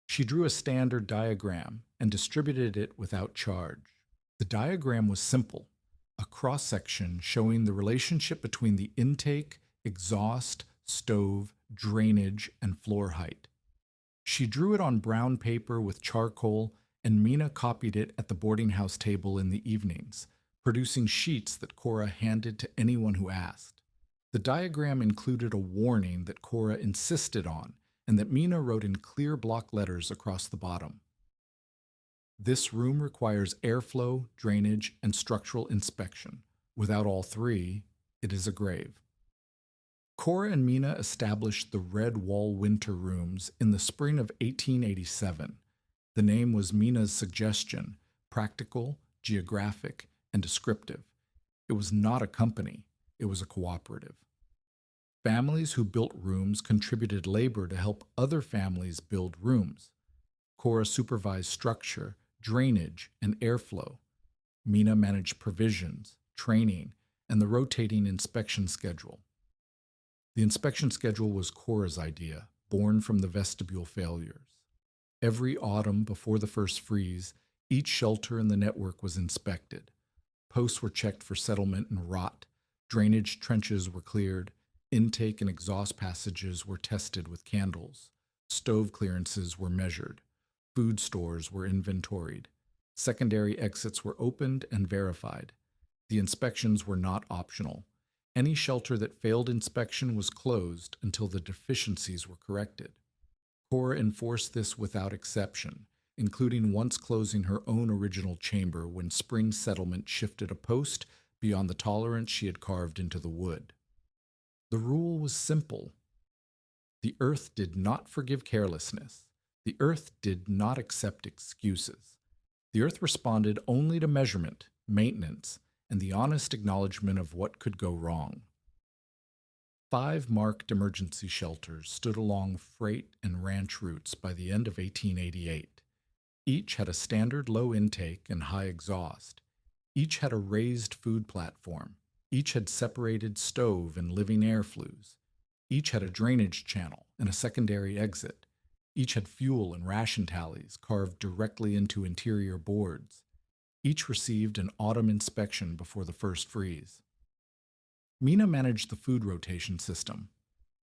She drew a standard diagram and distributed it without charge. The diagram was simple: a cross-section showing the relationship between the intake, exhaust, stove, drainage, and floor height. She drew it on brown paper with charcoal, and Mina copied it at the boarding house table in the evenings, producing sheets that Cora handed to anyone who asked. The diagram included a warning that Cora insisted on and that Mina wrote in clear block letters across the bottom. "This room requires airflow, drainage, and structural inspection. Without all three, it is a grave." Cora and Mina established the Red Wall Winter Rooms in the spring of 1887. The name was Mina's suggestion, practical, geographic, and descriptive. It was not a company, it was a cooperative. Families who built rooms contributed labor to help other families build rooms. Cora supervised structure, drainage, and airflow. Mina managed provisions, training, and the rotating inspection schedule. The inspection schedule was Cora's idea, born from the vestibule failures. Every autumn before the first freeze, each shelter in the network was inspected. Posts were checked for settlement and rot, drainage trenches were cleared, intake and exhaust passages were tested with candles, stove clearances were measured, food stores were inventoried, secondary exits were opened and verified. The inspections were not optional. Any shelter that failed inspection was closed until the deficiencies were corrected. Cora enforced this without exception, including once closing her own original chamber when spring settlement shifted a post beyond the tolerance she had carved into the wood. The rule was simple. The earth did not forgive carelessness. The earth did not accept excuses. The earth responded only to measurement, maintenance, and the honest acknowledgement of what could go wrong. 5 marked emergency shelters stood along freight and ranch routes by the end of 1888. Each had a standard low intake and high exhaust. Each had a raised food platform. Each had separated stove and living air flues. Each had a drainage channel and a secondary exit. Each had fuel and ration tallies carved directly into interior boards. Each received an autumn inspection before the first freeze. Mina managed the food rotation system.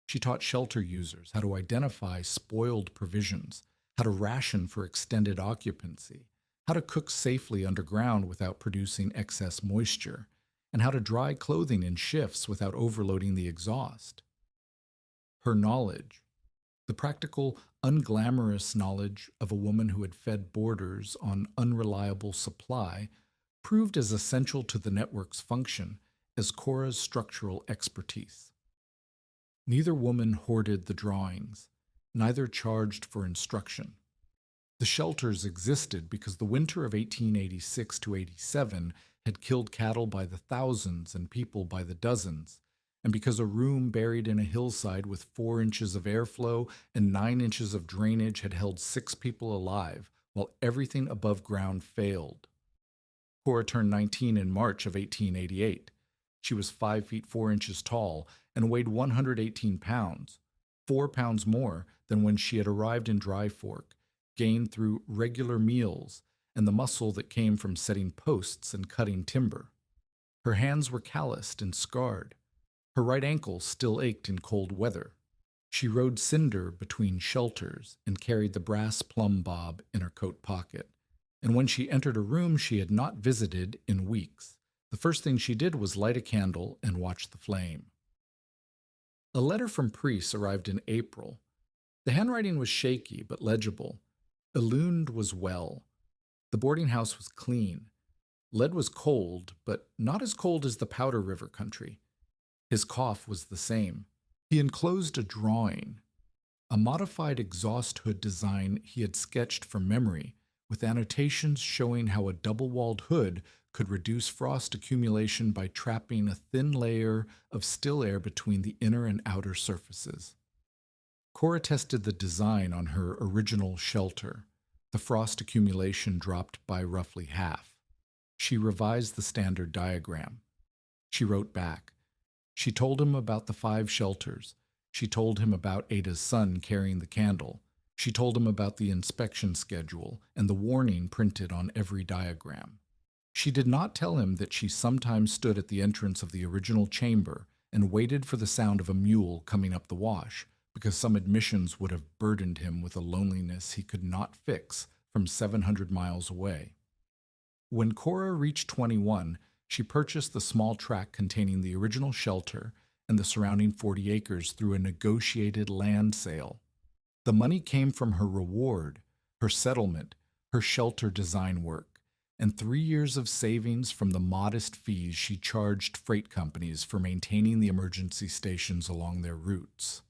She taught shelter users how to identify spoiled provisions, how to ration for extended occupancy, how to cook safely underground without producing excess moisture, and how to dry clothing in shifts without overloading the exhaust. Her knowledge, the practical, unglamorous knowledge of a woman who had fed boarders on unreliable supply, proved as essential to the network's function as Cora's structural expertise. Neither woman hoarded the drawings, neither charged for instruction. The shelters existed because the winter of 1886 to 87 had killed cattle by the thousands and people by the dozens, and because a room buried in a hillside with 4 inches of airflow and 9 inches of drainage had held 6 people alive, while everything above ground failed. Cora turned 19 in March of 1888. She was 5 feet 4 inches tall and weighed 118 pounds, 4 pounds more than when she had arrived in Dry Fork, gained through regular meals and the muscle that came from setting posts and cutting timber. Her hands were calloused and scarred. Her right ankle still ached in cold weather. She rode cinder between shelters and carried the brass plumb bob in her coat pocket. And when she entered a room she had not visited in weeks, the first thing she did was light a candle and watch the flame. A letter from Preece arrived in April. The handwriting was shaky but legible. Elund was well. The boarding house was clean. Lead was cold, but not as cold as the Powder River country. His cough was the same. He enclosed a drawing, a modified exhaust hood design he had sketched from memory, with annotations showing how a double-walled hood could reduce frost accumulation by trapping a thin layer of still air between the inner and outer surfaces. Cora tested the design on her original shelter. The frost accumulation dropped by roughly half. She revised the standard diagram. She wrote back. She told him about the 5 shelters. She told him about Ada's son carrying the candle. She told him about the inspection schedule and the warning printed on every diagram. She did not tell him that she sometimes stood at the entrance of the original chamber and waited for the sound of a mule coming up the wash, because some admissions would have burdened him with a loneliness he could not fix from 700 miles away. When Cora reached 21, she purchased the small tract containing the original shelter and the surrounding 40 acres through a negotiated land sale. The money came from her reward, her settlement, her shelter design work, and 3 years of savings from the modest fees she charged freight companies for maintaining the emergency stations along their routes.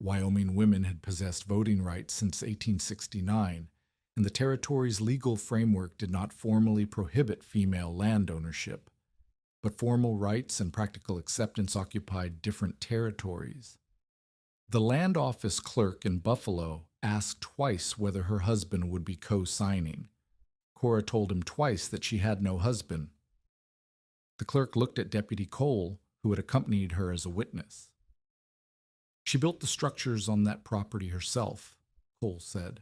Wyoming women had possessed voting rights since 1869, and the territory's legal framework did not formally prohibit female land ownership. But formal rights and practical acceptance occupied different territories. The land office clerk in Buffalo asked twice whether her husband would be co-signing. Cora told him twice that she had no husband. The clerk looked at Deputy Cole, who had accompanied her as a witness. She built the structures on that property herself, Cole said.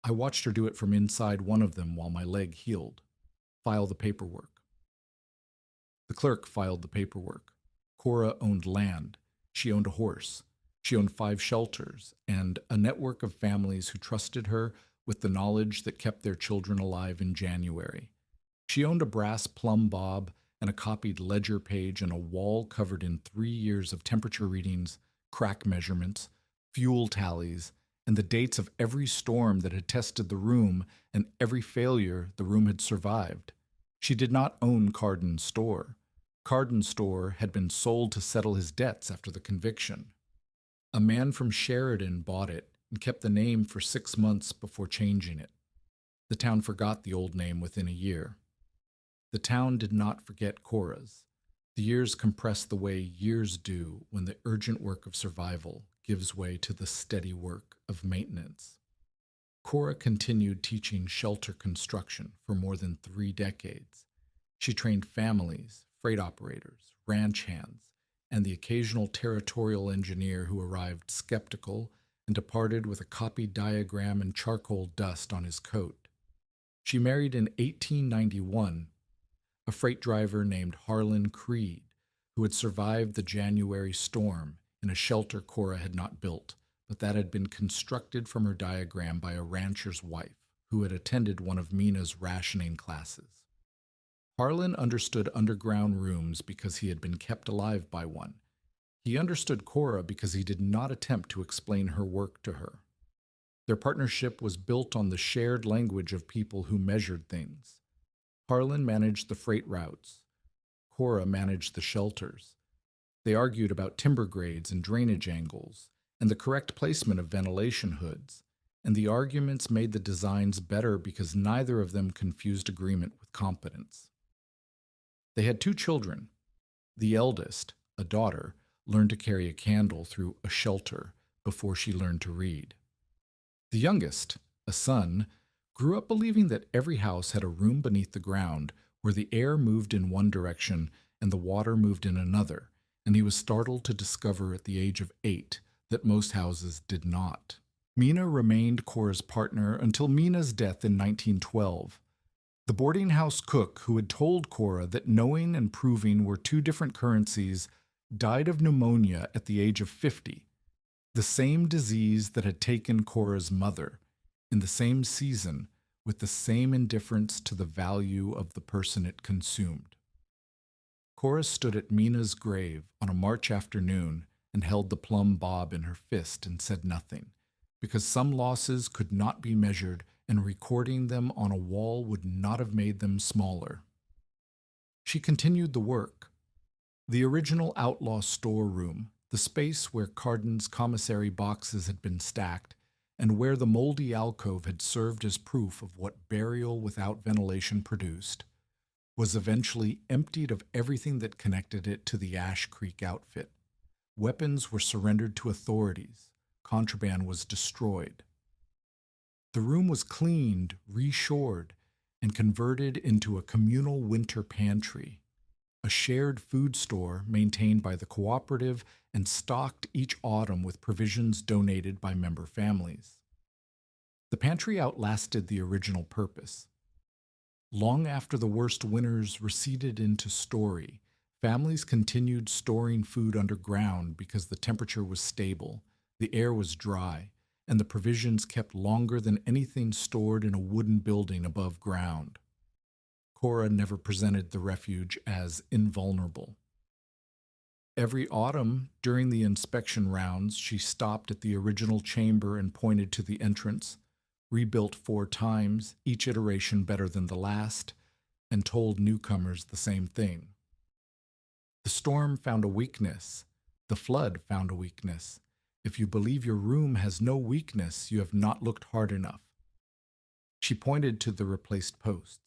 I watched her do it from inside one of them while my leg healed. File the paperwork. The clerk filed the paperwork. Cora owned land. She owned a horse. She owned 5 shelters and a network of families who trusted her with the knowledge that kept their children alive in January. She owned a brass plumb bob and a copied ledger page and a wall covered in 3 years of temperature readings, crack measurements, fuel tallies, and the dates of every storm that had tested the room and every failure the room had survived. She did not own Cardin's store. Cardin's store had been sold to settle his debts after the conviction. A man from Sheridan bought it and kept the name for 6 months before changing it. The town forgot the old name within a year. The town did not forget Cora's. The years compressed the way years do when the urgent work of survival gives way to the steady work of maintenance. Cora continued teaching shelter construction for more than 3 decades. She trained families, freight operators, ranch hands, and the occasional territorial engineer who arrived skeptical and departed with a copied diagram and charcoal dust on his coat. She married in 1891 a freight driver named Harlan Creed, who had survived the January storm in a shelter Cora had not built, but that had been constructed from her diagram by a rancher's wife who had attended one of Mina's rationing classes. Harlan understood underground rooms because he had been kept alive by one. He understood Cora because he did not attempt to explain her work to her. Their partnership was built on the shared language of people who measured things. Harlan managed the freight routes. Cora managed the shelters. They argued about timber grades and drainage angles, and the correct placement of ventilation hoods, and the arguments made the designs better because neither of them confused agreement with competence. They had 2 children. The eldest, a daughter, learned to carry a candle through a shelter before she learned to read. The youngest, a son, grew up believing that every house had a room beneath the ground where the air moved in one direction and the water moved in another, and he was startled to discover at the age of 8 that most houses did not. Mina remained Cora's partner until Mina's death in 1912. The boarding house cook, who had told Cora that knowing and proving were two different currencies, died of pneumonia at the age of 50, the same disease that had taken Cora's mother, in the same season, with the same indifference to the value of the person it consumed. Cora stood at Mina's grave on a March afternoon and held the plumb bob in her fist and said nothing, because some losses could not be measured and recording them on a wall would not have made them smaller. She continued the work. The original outlaw storeroom, the space where Carden's commissary boxes had been stacked, and where the moldy alcove had served as proof of what burial without ventilation produced, was eventually emptied of everything that connected it to the Ash Creek outfit. Weapons were surrendered to authorities. Contraband was destroyed. The room was cleaned, reshored, and converted into a communal winter pantry, a shared food store maintained by the cooperative and stocked each autumn with provisions donated by member families. The pantry outlasted the original purpose. Long after the worst winters receded into story, families continued storing food underground because the temperature was stable, the air was dry, and the provisions kept longer than anything stored in a wooden building above ground. Cora never presented the refuge as invulnerable. Every autumn, during the inspection rounds, she stopped at the original chamber and pointed to the entrance, rebuilt 4 times, each iteration better than the last, and told newcomers the same thing. The storm found a weakness. The flood found a weakness. If you believe your room has no weakness, you have not looked hard enough. She pointed to the replaced posts.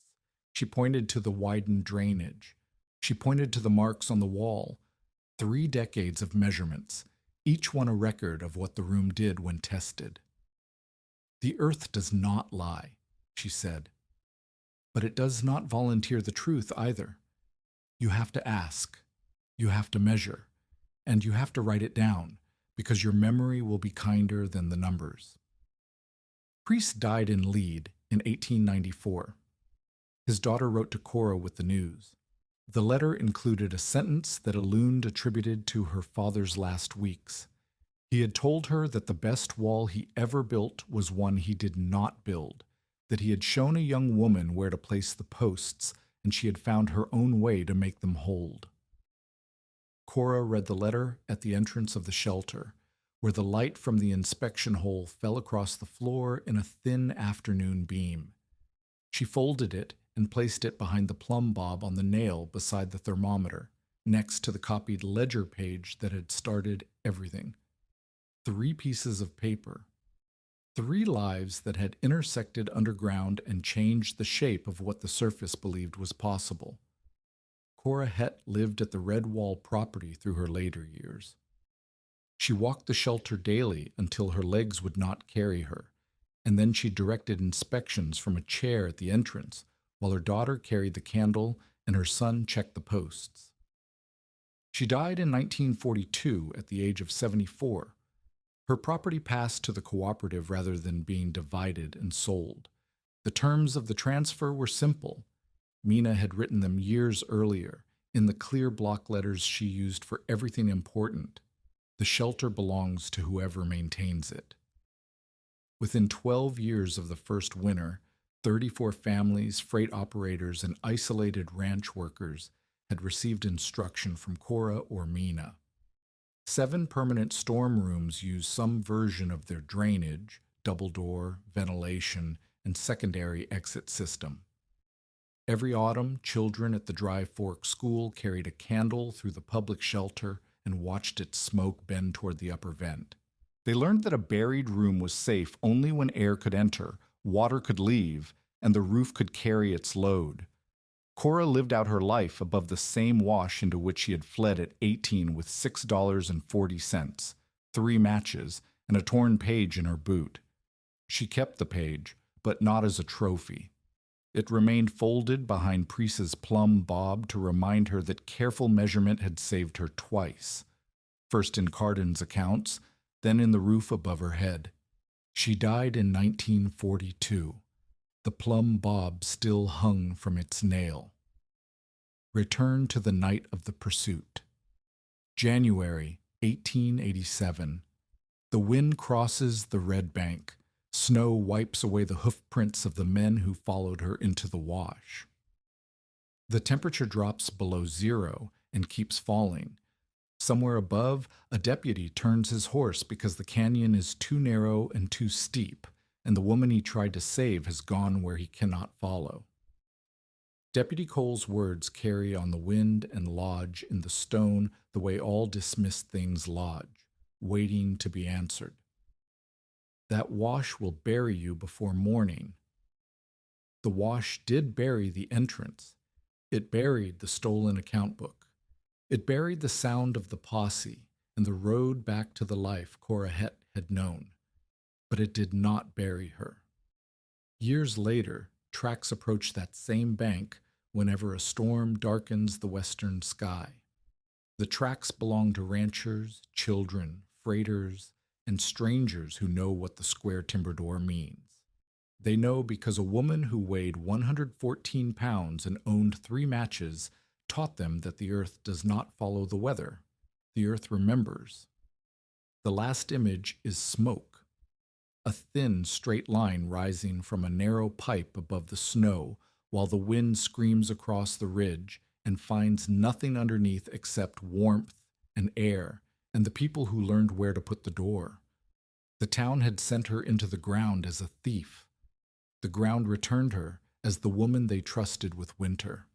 She pointed to the widened drainage. She pointed to the marks on the wall. 3 decades of measurements, each one a record of what the room did when tested. The earth does not lie, she said, but it does not volunteer the truth either. You have to ask, you have to measure, and you have to write it down, because your memory will be kinder than the numbers. Priest died in Leeds in 1894. His daughter wrote to Cora with the news. The letter included a sentence that a loon attributed to her father's last weeks. He had told her that the best wall he ever built was one he did not build, that he had shown a young woman where to place the posts, and she had found her own way to make them hold. Cora read the letter at the entrance of the shelter, where the light from the inspection hole fell across the floor in a thin afternoon beam. She folded it and placed it behind the plumb bob on the nail beside the thermometer, next to the copied ledger page that had started everything. 3 pieces of paper. 3 lives that had intersected underground and changed the shape of what the surface believed was possible. Cora Hett lived at the Red Wall property through her later years. She walked the shelter daily until her legs would not carry her, and then she directed inspections from a chair at the entrance, while her daughter carried the candle and her son checked the posts. She died in 1942 at the age of 74. Her property passed to the cooperative rather than being divided and sold. The terms of the transfer were simple. Mina had written them years earlier, in the clear block letters she used for everything important. The shelter belongs to whoever maintains it. Within 12 years of the first winter, 34 families, freight operators, and isolated ranch workers had received instruction from Cora or Mina. 7 permanent storm rooms use some version of their drainage, double door, ventilation, and secondary exit system. Every autumn, children at the Dry Fork School carried a candle through the public shelter and watched its smoke bend toward the upper vent. They learned that a buried room was safe only when air could enter, water could leave, and the roof could carry its load. Cora lived out her life above the same wash into which she had fled at 18 with $6.40, 3 matches, and a torn page in her boot. She kept the page, but not as a trophy. It remained folded behind Priest's plumb bob to remind her that careful measurement had saved her twice, first in Cardin's accounts, then in the roof above her head. She died in 1942. The plumb bob still hung from its nail. Return to the night of the pursuit. January 1887. The wind crosses the red bank. Snow wipes away the hoofprints of the men who followed her into the wash. The temperature drops below zero and keeps falling. Somewhere above, a deputy turns his horse because the canyon is too narrow and too steep, and the woman he tried to save has gone where he cannot follow. Deputy Cole's words carry on the wind and lodge in the stone the way all dismissed things lodge, waiting to be answered. That wash will bury you before morning. The wash did bury the entrance. It buried the stolen account book. It buried the sound of the posse and the road back to the life Cora Het had known. But it did not bury her. Years later, tracks approach that same bank whenever a storm darkens the western sky. The tracks belong to ranchers, children, freighters, and strangers who know what the square timber door means. They know because a woman who weighed 114 pounds and owned 3 matches taught them that the earth does not follow the weather. The earth remembers. The last image is smoke, a thin, straight line rising from a narrow pipe above the snow while the wind screams across the ridge and finds nothing underneath except warmth and air and the people who learned where to put the door. The town had sent her into the ground as a thief. The ground returned her as the woman they trusted with winter.